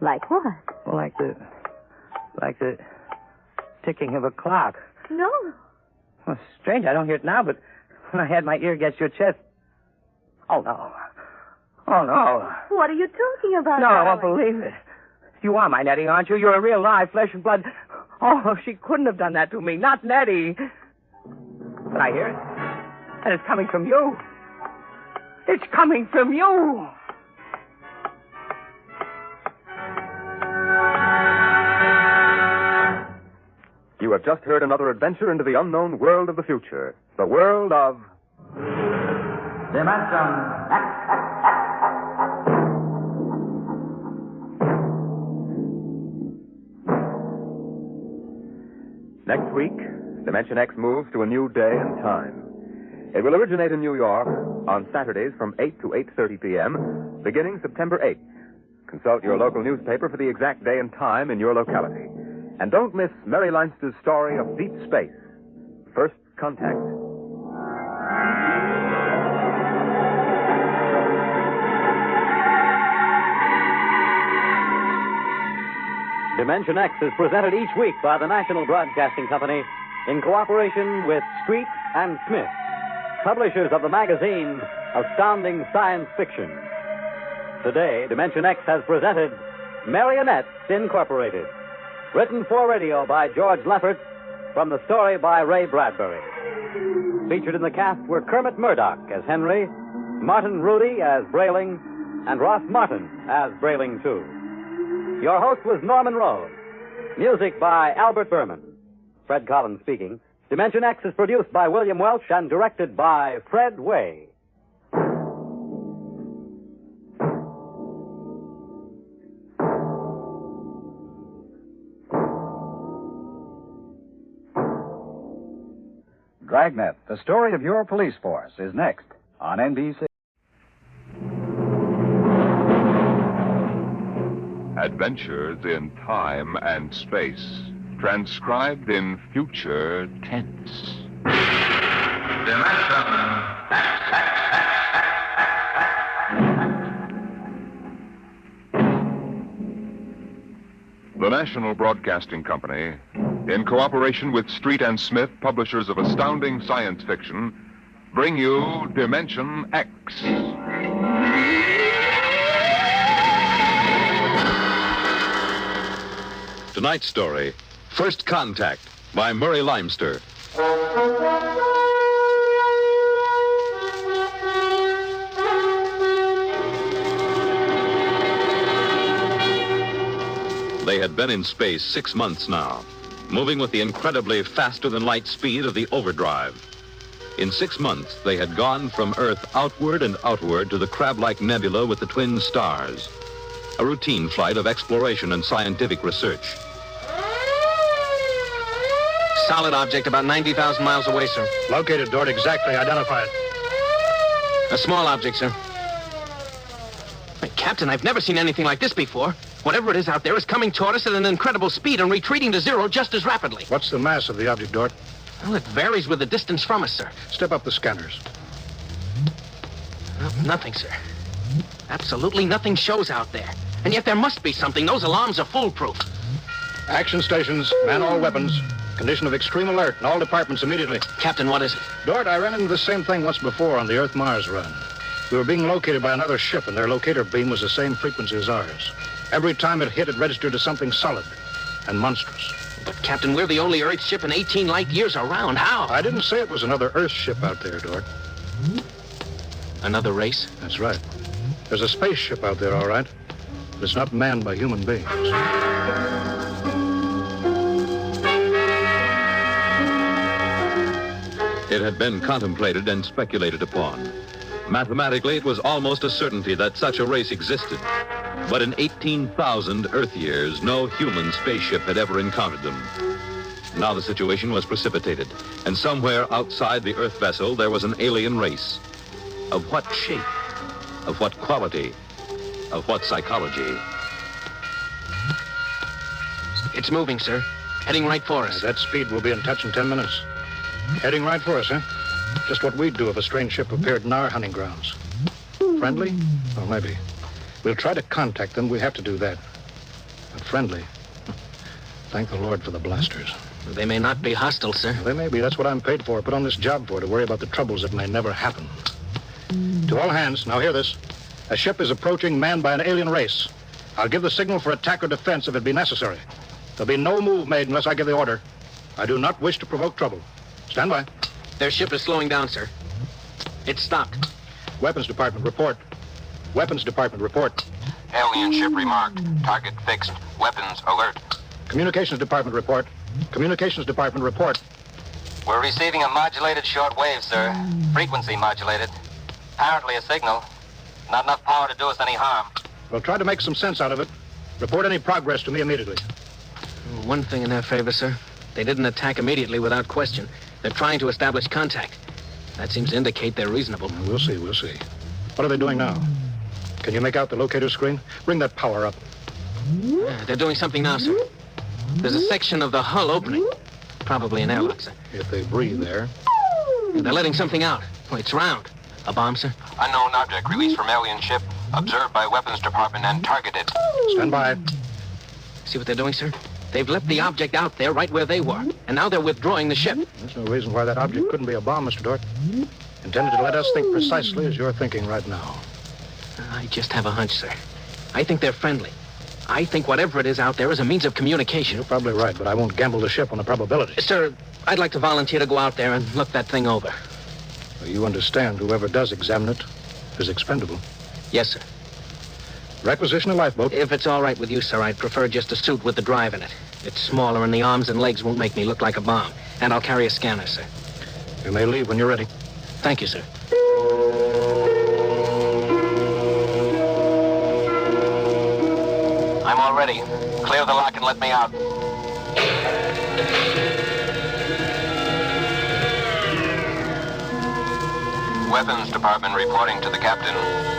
S8: Like what?
S4: Well, like the ticking of a clock.
S8: No.
S4: Well, strange, I don't hear it now, but when I had my ear against your chest... Oh, no. Oh, no.
S8: What are you talking about,
S4: No, I
S8: darling?
S4: won't believe it. You are my Nettie, aren't you? You're a real live flesh and blood... Oh, she couldn't have done that to me. Not Nettie. But I hear it. And it's coming from you. It's coming from you.
S14: You have just heard another adventure into the unknown world of the future. The world of... Next week, Dimension X moves to a new day and time. It will originate in New York on Saturdays from 8 to 8:30 p.m., beginning September 8th. Consult your local newspaper for the exact day and time in your locality. And don't miss Mary Leinster's story of deep space, First Contact.
S10: Dimension X is presented each week by the National Broadcasting Company in cooperation with Street and Smith, publishers of the magazine Astounding Science Fiction. Today, Dimension X has presented Marionettes Incorporated, written for radio by George Lefferts, from the story by Ray Bradbury. Featured in the cast were Kermit Murdoch as Henry, Martin Rudy as Brayling, and Ross Martin as Brayling, too. Your host was Norman Rose. Music by Albert Berman. Fred Collins speaking. Dimension X is produced by William Welch and directed by Fred Way.
S15: Dragnet, the story of your police force, is next on NBC.
S1: Adventures in time and space, transcribed in future tense. The National Broadcasting Company, in cooperation with Street and Smith, publishers of astounding science fiction, bring you Dimension X.
S20: Tonight's story, First Contact, by Murray Leinster. They had been in space 6 months now, moving with the incredibly faster-than-light speed of the overdrive. In 6 months, they had gone from Earth outward and outward to the crab-like nebula with the twin stars, a routine flight of exploration and scientific research.
S9: Solid object about 90,000 miles away, sir.
S3: Located, Dort. Exactly identified.
S9: A small object, sir. Hey, Captain, I've never seen anything like this before. Whatever it is out there is coming toward us at an incredible speed and retreating to zero just as rapidly.
S3: What's the mass of the object, Dort?
S9: Well, it varies with the distance from us, sir.
S3: Step up the scanners.
S9: Well, nothing, sir. Absolutely nothing shows out there. And yet there must be something. Those alarms are foolproof.
S3: Action stations, man all weapons. Condition of extreme alert in all departments immediately.
S9: Captain, what is it?
S3: Dort, I ran into the same thing once before on the Earth-Mars run. We were being located by another ship, and their locator beam was the same frequency as ours. Every time it hit, it registered as something solid and monstrous.
S9: But, Captain, we're the only Earth ship in 18 light years around. How?
S3: I didn't say it was another Earth ship out there, Dort.
S9: Another race?
S3: That's right. There's a spaceship out there, all right. but it's not manned by human beings.
S20: It had been contemplated and speculated upon. Mathematically, it was almost a certainty that such a race existed. But in 18,000 Earth years, no human spaceship had ever encountered them. Now the situation was precipitated, and somewhere outside the Earth vessel, there was an alien race. Of what shape? Of what quality? Of what psychology?
S9: It's moving, sir. Heading right for us.
S3: At that speed, we'll be in touch in 10 minutes. Heading right for us, huh? Just what we'd do if a strange ship appeared in our hunting grounds. Friendly? Well, maybe. We'll try to contact them. We have to do that. But friendly? Thank the Lord for the blasters.
S9: They may not be hostile, sir.
S3: They may be. That's what I'm paid for. Put on this job for, to worry about the troubles that may never happen. To all hands, now hear this. A ship is approaching manned by an alien race. I'll give the signal for attack or defense if it be necessary. There'll be no move made unless I give the order. I do not wish to provoke trouble. Stand by.
S9: Their ship is slowing down, sir. It's stopped.
S3: Weapons Department, report. Weapons Department, report.
S2: Alien ship remarked. Target fixed. Weapons alert.
S3: Communications Department, report. Communications Department, report.
S2: We're receiving a modulated shortwave, sir. Frequency modulated. Apparently a signal. Not enough power to do us any harm.
S3: We'll try to make some sense out of it. Report any progress to me immediately.
S9: One thing in their favor, sir. They didn't attack immediately without question. They're trying to establish contact. That seems to indicate they're reasonable.
S3: We'll see, we'll see. What are they doing now? Can you make out the locator screen? Bring that power up.
S9: They're doing something now, sir. There's a section of the hull opening. Probably an airlock, sir.
S3: If they breathe there.
S9: They're letting something out. Oh, it's round. A bomb, sir?
S2: Unknown object released from alien ship. Observed by Weapons Department and targeted.
S3: Stand by.
S9: See what they're doing, sir? They've left the object out there right where they were. And now they're withdrawing the ship.
S3: There's no reason why that object couldn't be a bomb, Mr. Dort. Intended to let us think precisely as you're thinking right now.
S9: I just have a hunch, sir. I think they're friendly. I think whatever it is out there is a means of communication.
S3: You're probably right, but I won't gamble the ship on the probability.
S9: Sir, I'd like to volunteer to go out there and look that thing over.
S3: Well, you understand whoever does examine it is expendable.
S9: Yes, sir.
S3: Requisition a lifeboat.
S9: If it's all right with you, sir, I'd prefer just a suit with the drive in it. It's smaller and the arms and legs won't make me look like a bomb. And I'll carry a scanner, sir.
S3: You may leave when you're ready.
S9: Thank you, sir.
S2: I'm all ready. Clear the lock and let me out. Weapons Department reporting to the captain.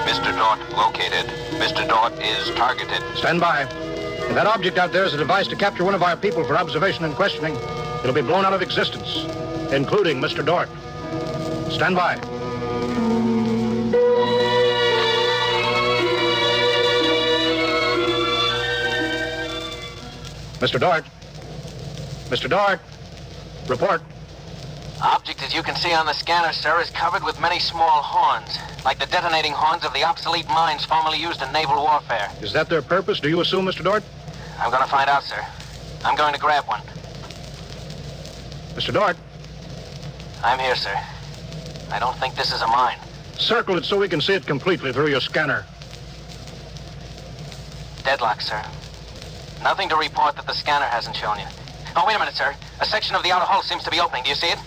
S2: Mr. Dort located. Mr. Dort is targeted.
S3: Stand by. If that object out there is a device to capture one of our people for observation and questioning, it'll be blown out of existence, including Mr. Dort. Stand by. Mr. Dort. Mr. Dort. Report.
S9: Object, as you can see on the scanner, sir, is covered with many small horns, like the detonating horns of the obsolete mines formerly used in naval warfare.
S3: Is that their purpose, do you assume, Mr. Dort?
S9: I'm going to find out, sir. I'm going to grab one.
S3: Mr. Dort.
S9: I'm here, sir. I don't think this is a mine.
S3: Circle it so we can see it completely through your scanner.
S9: Deadlock, sir. Nothing to report that the scanner hasn't shown you. Oh, wait a minute, sir. A section of the outer hull seems to be opening. Do you see it?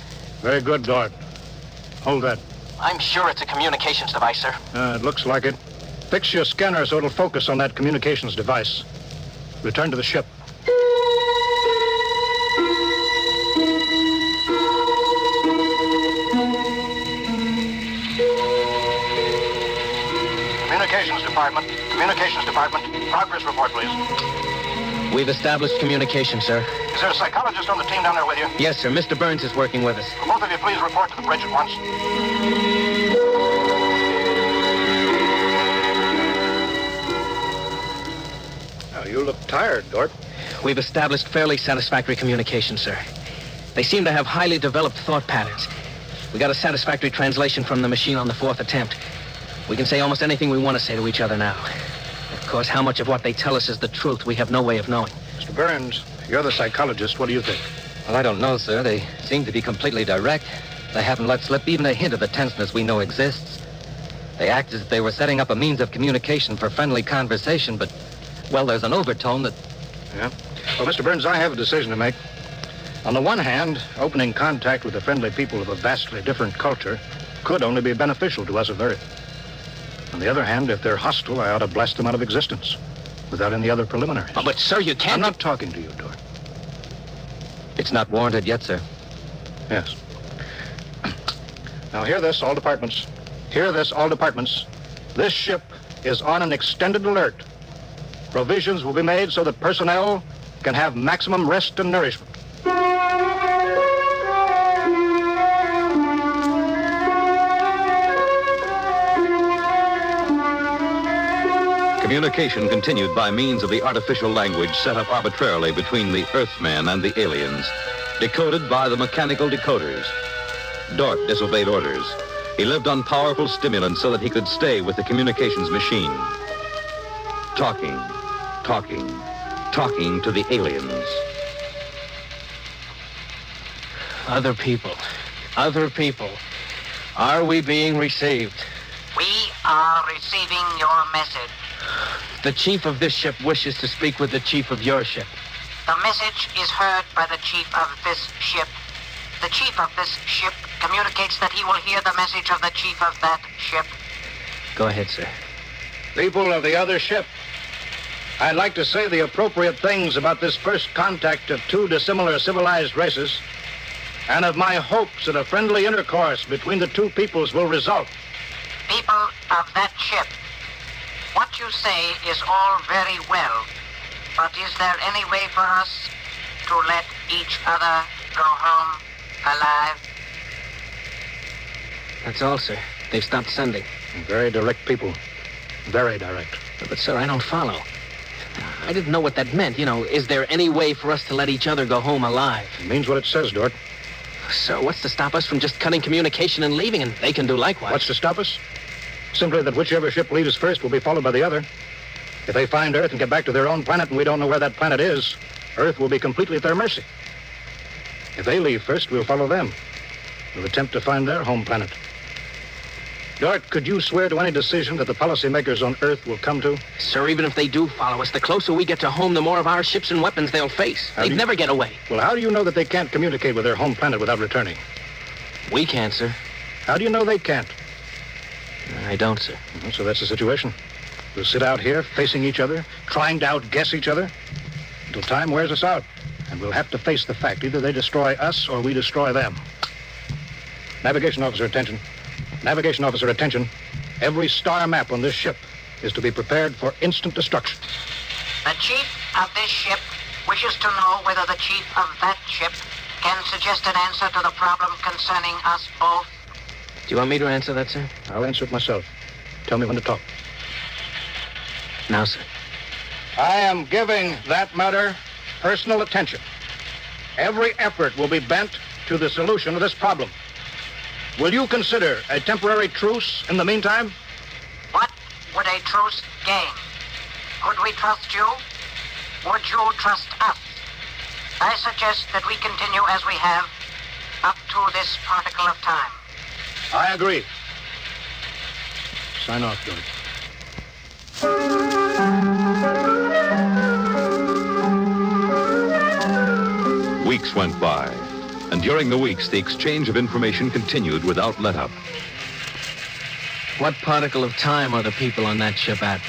S3: Very good, Dort. Hold that.
S9: I'm sure it's a communications device, sir.
S3: It looks like it. Fix your scanner so it'll focus on that communications device. Return to the ship. Communications Department. Communications Department. Progress report, please.
S9: We've established communication, sir.
S3: Is there a psychologist on the team down there with you?
S9: Yes, sir. Mr. Burns is working with us.
S3: Will both of you please report to the bridge at once? Oh, you look tired, Dort.
S9: We've established fairly satisfactory communication, sir. They seem to have highly developed thought patterns. We got a satisfactory translation from the machine on the fourth attempt. We can say almost anything we want to say to each other now. Of course, how much of what they tell us is the truth, we have no way of knowing.
S3: Mr. Burns, you're the psychologist. What do you think?
S16: Well, I don't know, sir. They seem to be completely direct. They haven't let slip even a hint of the tenseness we know exists. They act as if they were setting up a means of communication for friendly conversation, but Well, there's an overtone that...
S3: Yeah? Well, Mr. Burns, I have a decision to make. On the one hand, opening contact with the friendly people of a vastly different culture could only be beneficial to us of Earth. On the other hand, if they're hostile, I ought to blast them out of existence without any other preliminaries.
S9: Oh, but, sir, you can't...
S3: I'm not talking to you, Dort.
S16: It's not warranted yet, sir.
S3: Yes. Now, hear this, all departments. Hear this, all departments. This ship is on an extended alert. Provisions will be made so that personnel can have maximum rest and nourishment.
S20: Communication continued by means of the artificial language set up arbitrarily between the Earthmen and the aliens, decoded by the mechanical decoders. Dort disobeyed orders. He lived on powerful stimulants so that he could stay with the communications machine. Talking to the aliens.
S9: Other people. Are we being received?
S22: We are receiving your message.
S9: The chief of this ship wishes to speak with the chief of your ship.
S22: The message is heard by the chief of this ship. The chief of this ship communicates that he will hear the message of the chief of that ship.
S9: Go ahead, sir.
S3: People of the other ship, I'd like to say the appropriate things about this first contact of two dissimilar civilized races, and of my hopes that a friendly intercourse between the two peoples will result.
S22: People of that ship, what you say is all very well, but is there any way for us to let each other go home alive?
S9: That's all, sir. They've stopped sending.
S3: Very direct people. Very direct.
S9: But, sir, I don't follow. I didn't know what that meant. You know, is there any way for us to let each other go home alive?
S3: It means what it says, Dort.
S9: Sir, what's to stop us from just cutting communication and leaving, and they can do likewise?
S3: What's to stop us? Simply that whichever ship leaves first will be followed by the other. If they find Earth and get back to their own planet and we don't know where that planet is, Earth will be completely at their mercy. If they leave first, we'll follow them. We'll attempt to find their home planet. Dort, could you swear to any decision that the policymakers on Earth will come to?
S9: Sir, even if they do follow us, the closer we get to home, the more of our ships and weapons they'll face. They'd never get away.
S3: Well, how do you know that they can't communicate with their home planet without returning?
S9: We can't, sir.
S3: How do you know they can't?
S9: I don't, sir.
S3: So that's the situation. We'll sit out here, facing each other, trying to outguess each other, until time wears us out. And we'll have to face the fact. Either they destroy us or we destroy them. Navigation officer, attention. Navigation officer, attention. Every star map on this ship is to be prepared for instant destruction.
S22: The chief of this ship wishes to know whether the chief of that ship can suggest an answer to the problem concerning us both.
S9: Do you want me to answer that, sir?
S3: I'll answer it myself. Tell me when to talk.
S9: Now, sir.
S3: I am giving that matter personal attention. Every effort will be bent to the solution of this problem. Will you consider a temporary truce in the meantime?
S22: What would a truce gain? Could we trust you? Would you trust us? I suggest that we continue as we have up to this particle of time.
S3: I agree. Sign off, George.
S20: Weeks went by, and during the weeks, the exchange of information continued without let-up.
S9: What particle of time are the people on that ship at?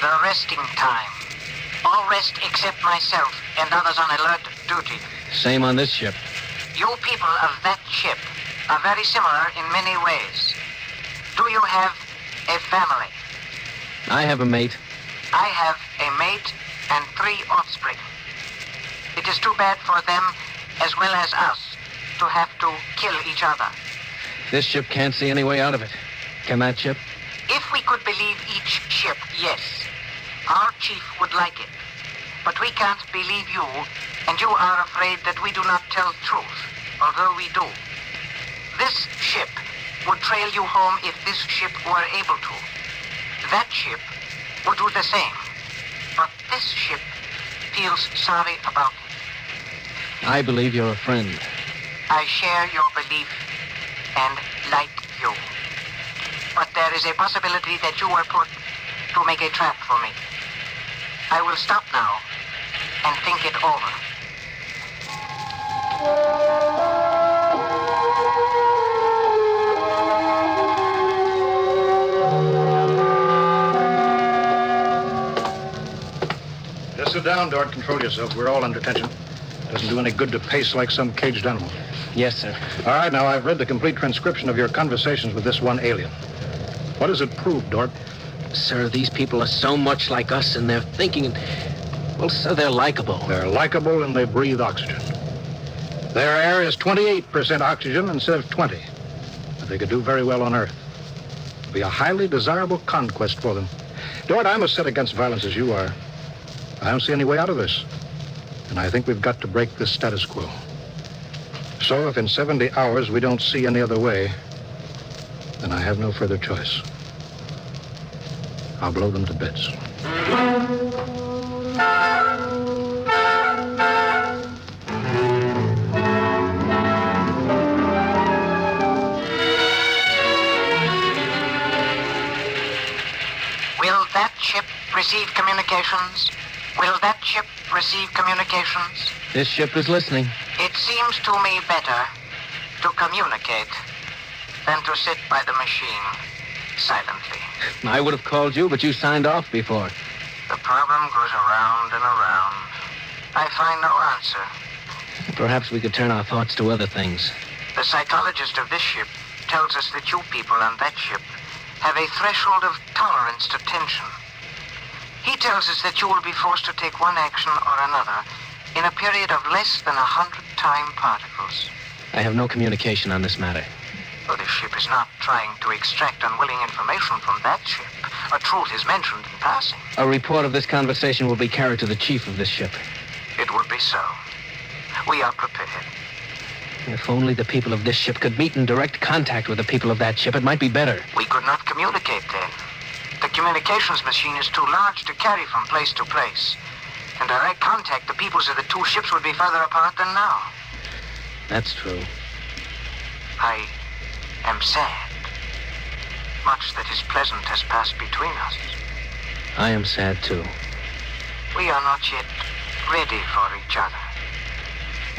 S22: The resting time. All rest except myself and others on alert duty.
S9: Same on this ship.
S22: You people of that ship are very similar in many ways. Do you have a family?
S9: I have a mate.
S22: I have a mate and 3 offspring. It is too bad for them, as well as us, to have to kill each other.
S9: This ship can't see any way out of it. Can that ship?
S22: If we could believe each ship, yes. Our chief would like it. But we can't believe you, and you are afraid that we do not tell truth, although we do. This ship would trail you home if this ship were able to. That ship would do the same. But this ship feels sorry about it.
S9: I believe you're a friend.
S22: I share your belief and like you. But there is a possibility that you were put to make a trap for me.
S6: I will stop now and think it over.
S3: Just sit down, Dort. Control yourself. We're all under tension. Doesn't do any good to pace like some caged animal.
S9: Yes, sir.
S3: All right, now I've read the complete transcription of your conversations with this one alien. What does it prove, Dort?
S9: Sir, these people are so much like us in their thinking and... Well, sir, they're likable.
S3: They're likable and they breathe oxygen. Their air is 28% oxygen instead of 20. But they could do very well on Earth. It'd be a highly desirable conquest for them. Dort, I'm as set against violence as you are. I don't see any way out of this. And I think we've got to break this status quo. So if in 70 hours we don't see any other way, then I have no further choice. I'll blow them to bits.
S6: Will that ship receive communications? Will that ship receive communications?
S9: This ship is listening.
S6: It seems to me better to communicate than to sit by the machine silently.
S9: I would have called you, but you signed off before.
S6: The problem goes around and around. I find no answer.
S9: Perhaps we could turn our thoughts to other things.
S6: The psychologist of this ship tells us that you people on that ship have a threshold of tolerance to tension. He tells us that you will be forced to take one action or another in a period of less than 100 time particles.
S9: I have no communication on this matter.
S6: Well, this ship is not trying to extract unwilling information from that ship. A truth is mentioned in passing.
S9: A report of this conversation will be carried to the chief of this ship.
S6: It will be so. We are prepared.
S9: If only the people of this ship could meet in direct contact with the people of that ship, it might be better.
S6: We could not communicate then. The communications machine is too large to carry from place to place. In direct contact, the peoples of the two ships would be further apart than now.
S9: That's true.
S6: I am sad. Much that is pleasant has passed between us.
S9: I am sad, too.
S6: We are not yet ready for each other.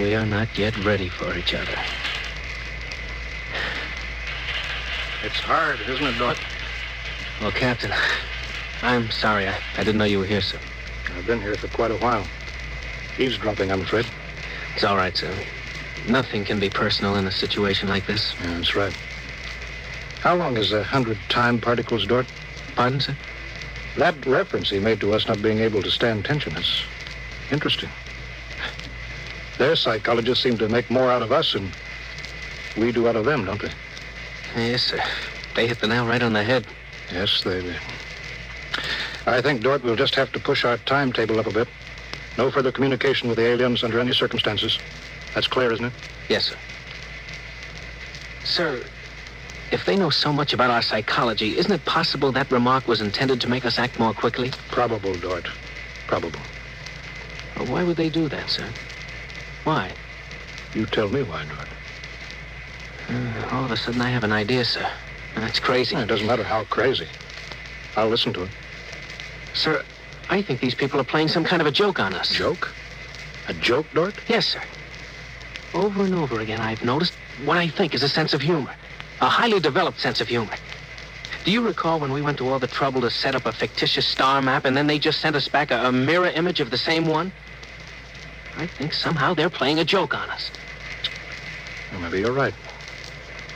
S9: We are not yet ready for each other.
S3: It's hard, isn't it, Dort?
S9: Well, Captain, I'm sorry. I didn't know you were here, sir.
S3: I've been here for quite a while. Eavesdropping, I'm afraid.
S9: It's all right, sir. Nothing can be personal in a situation like this.
S3: Yeah, that's right. How long is 100 time particles, Dort?
S9: Pardon, sir?
S3: That reference he made to us not being able to stand tension is interesting. Their psychologists seem to make more out of us than we do out of them, don't they?
S9: Yes, sir. They hit the nail right on the head.
S3: Yes, they do. I think, Dort, we'll just have to push our timetable up a bit. No further communication with the aliens under any circumstances. That's clear, isn't it?
S9: Yes, sir. Sir, if they know so much about our psychology, isn't it possible that remark was intended to make us act more quickly?
S3: Probable, Dort. Probable.
S9: Well, why would they do that, sir? Why?
S3: You tell me why, Dort.
S9: All of a sudden, I have an idea, sir. That's crazy.
S3: It doesn't matter how crazy. I'll listen to it.
S9: Sir, I think these people are playing some kind of a joke on us.
S3: Joke? A joke, Dort?
S9: Yes, sir. Over and over again, I've noticed what I think is a sense of humor. A highly developed sense of humor. Do you recall when we went to all the trouble to set up a fictitious star map and then they just sent us back a mirror image of the same one? I think somehow they're playing a joke on us.
S3: Well, maybe you're right.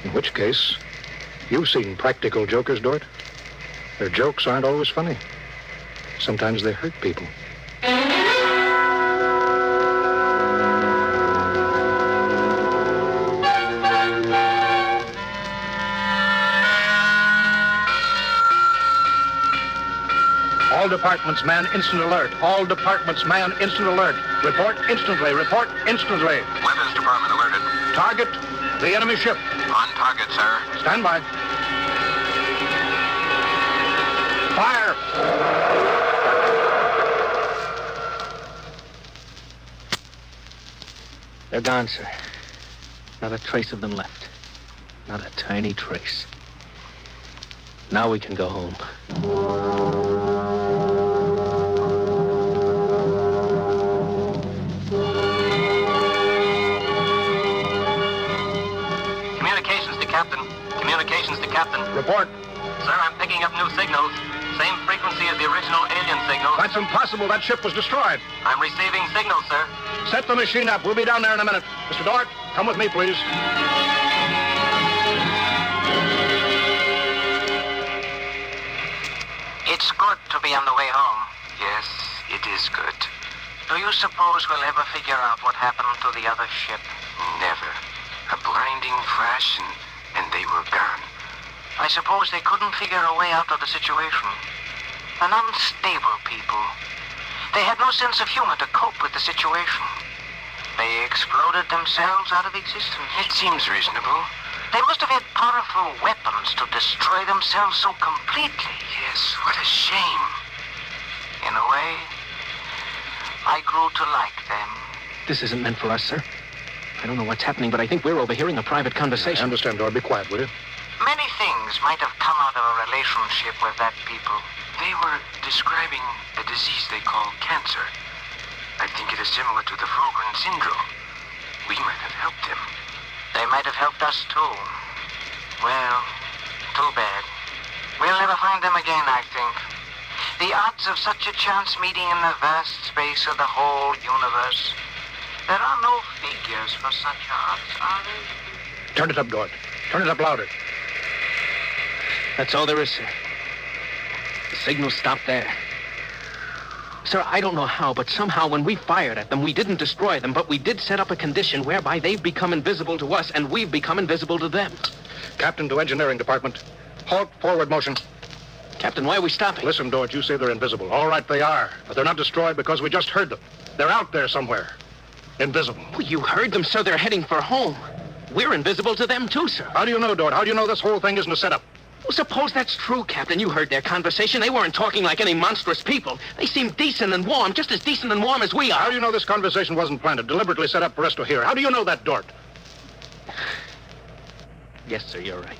S3: In which case, you've seen practical jokers, Dort. Their jokes aren't always funny. Sometimes they hurt people. All departments, man, instant alert. All departments, man, instant alert. Report instantly. Report instantly.
S2: Weapons Department alerted.
S3: Target, the enemy ship.
S2: On target, sir.
S3: Stand by. Fire!
S9: They're gone, sir. Not a trace of them left. Not a tiny trace. Now we can go home.
S2: communications to Captain.
S3: Report.
S2: Sir, I'm picking up new signals. Same frequency as the original alien signals.
S3: That's impossible. That ship was destroyed.
S2: I'm receiving signals, sir.
S3: Set the machine up. We'll be down there in a minute. Mr. Dort, come with me, please.
S6: It's good to be on the way home. Yes, it is good. Do you suppose we'll ever figure out what happened to the other ship? Never. A blinding flash and they were gone. I suppose they couldn't figure a way out of the situation. An unstable people. They had no sense of humor to cope with the situation. They exploded themselves out of existence. It seems reasonable. They must have had powerful weapons to destroy themselves so completely. Yes, what a shame. In a way, I grew to like them.
S9: This isn't meant for us, sir. I don't know what's happening, but I think we're overhearing a private conversation.
S3: I understand, Dort. Be quiet, will you?
S6: Many things might have come out of a relationship with that people. They were describing a disease they call cancer. I think it is similar to the Fulgren syndrome. We might have helped them. They might have helped us, too. Well, too bad. We'll never find them again, I think. The odds of such a chance meeting in the vast space of the whole universe. There are no figures for such odds, are there?
S3: Turn it up, Dort. Turn it up louder.
S9: That's all there is, sir. The signal stopped there. Sir, I don't know how, but somehow when we fired at them, we didn't destroy them, but we did set up a condition whereby they've become invisible to us, and we've become invisible to them.
S3: Captain to Engineering Department. Halt, forward motion.
S9: Captain, why are we stopping?
S3: Listen, Dort, you say they're invisible. All right, they are. But they're not destroyed because we just heard them. They're out there somewhere. Invisible.
S9: Well, you heard them, sir. They're heading for home. We're invisible to them, too, sir.
S3: How do you know, Dort? How do you know this whole thing isn't a setup?
S9: Well, suppose that's true, Captain. You heard their conversation. They weren't talking like any monstrous people. They seemed decent and warm, just as decent and warm as we are.
S3: How do you know this conversation wasn't planted, deliberately set up for us to hear? How do you know that, Dort?
S9: Yes, sir, you're right.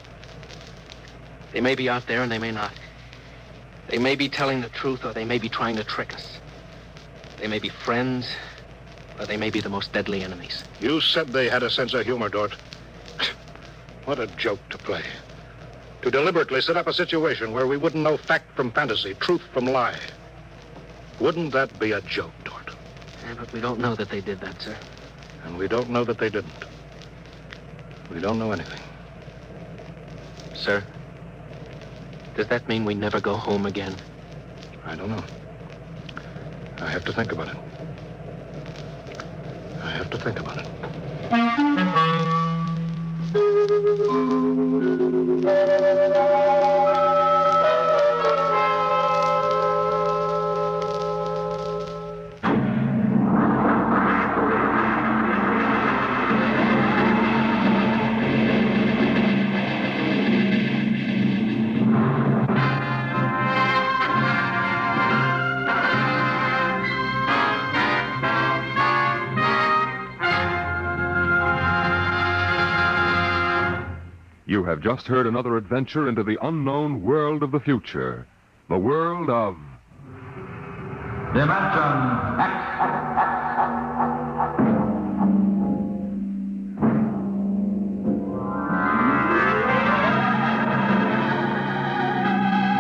S9: They may be out there and they may not. They may be telling the truth or they may be trying to trick us. They may be friends or they may be the most deadly enemies.
S3: You said they had a sense of humor, Dort. What a joke to play. To deliberately set up a situation where we wouldn't know fact from fantasy, truth from lie. Wouldn't that be a joke, Dort?
S9: Yeah, but we don't know that they did that, sir.
S3: And we don't know that they didn't. We don't know anything.
S9: Sir, does that mean we never go home again?
S3: I don't know. I have to think about it. I have to think about it.
S1: You have just heard another adventure into the unknown world of the future. The world of...
S7: Dimension X.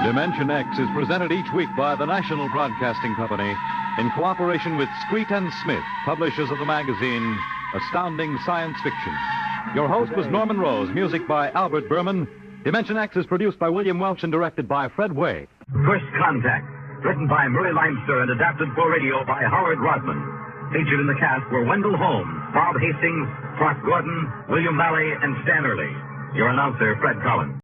S21: Dimension X is presented each week by the National Broadcasting Company in cooperation with Street and Smith, publishers of the magazine Astounding Science Fiction. Your host was Norman Rose, music by Albert Berman. Dimension X is produced by William Welch and directed by Fred Way.
S12: First Contact, written by Murray Leinster and adapted for radio by Howard Rodman. Featured in the cast were Wendell Holmes, Bob Hastings, Clark Gordon, William Valley, and Stan Early. Your announcer, Fred Collins.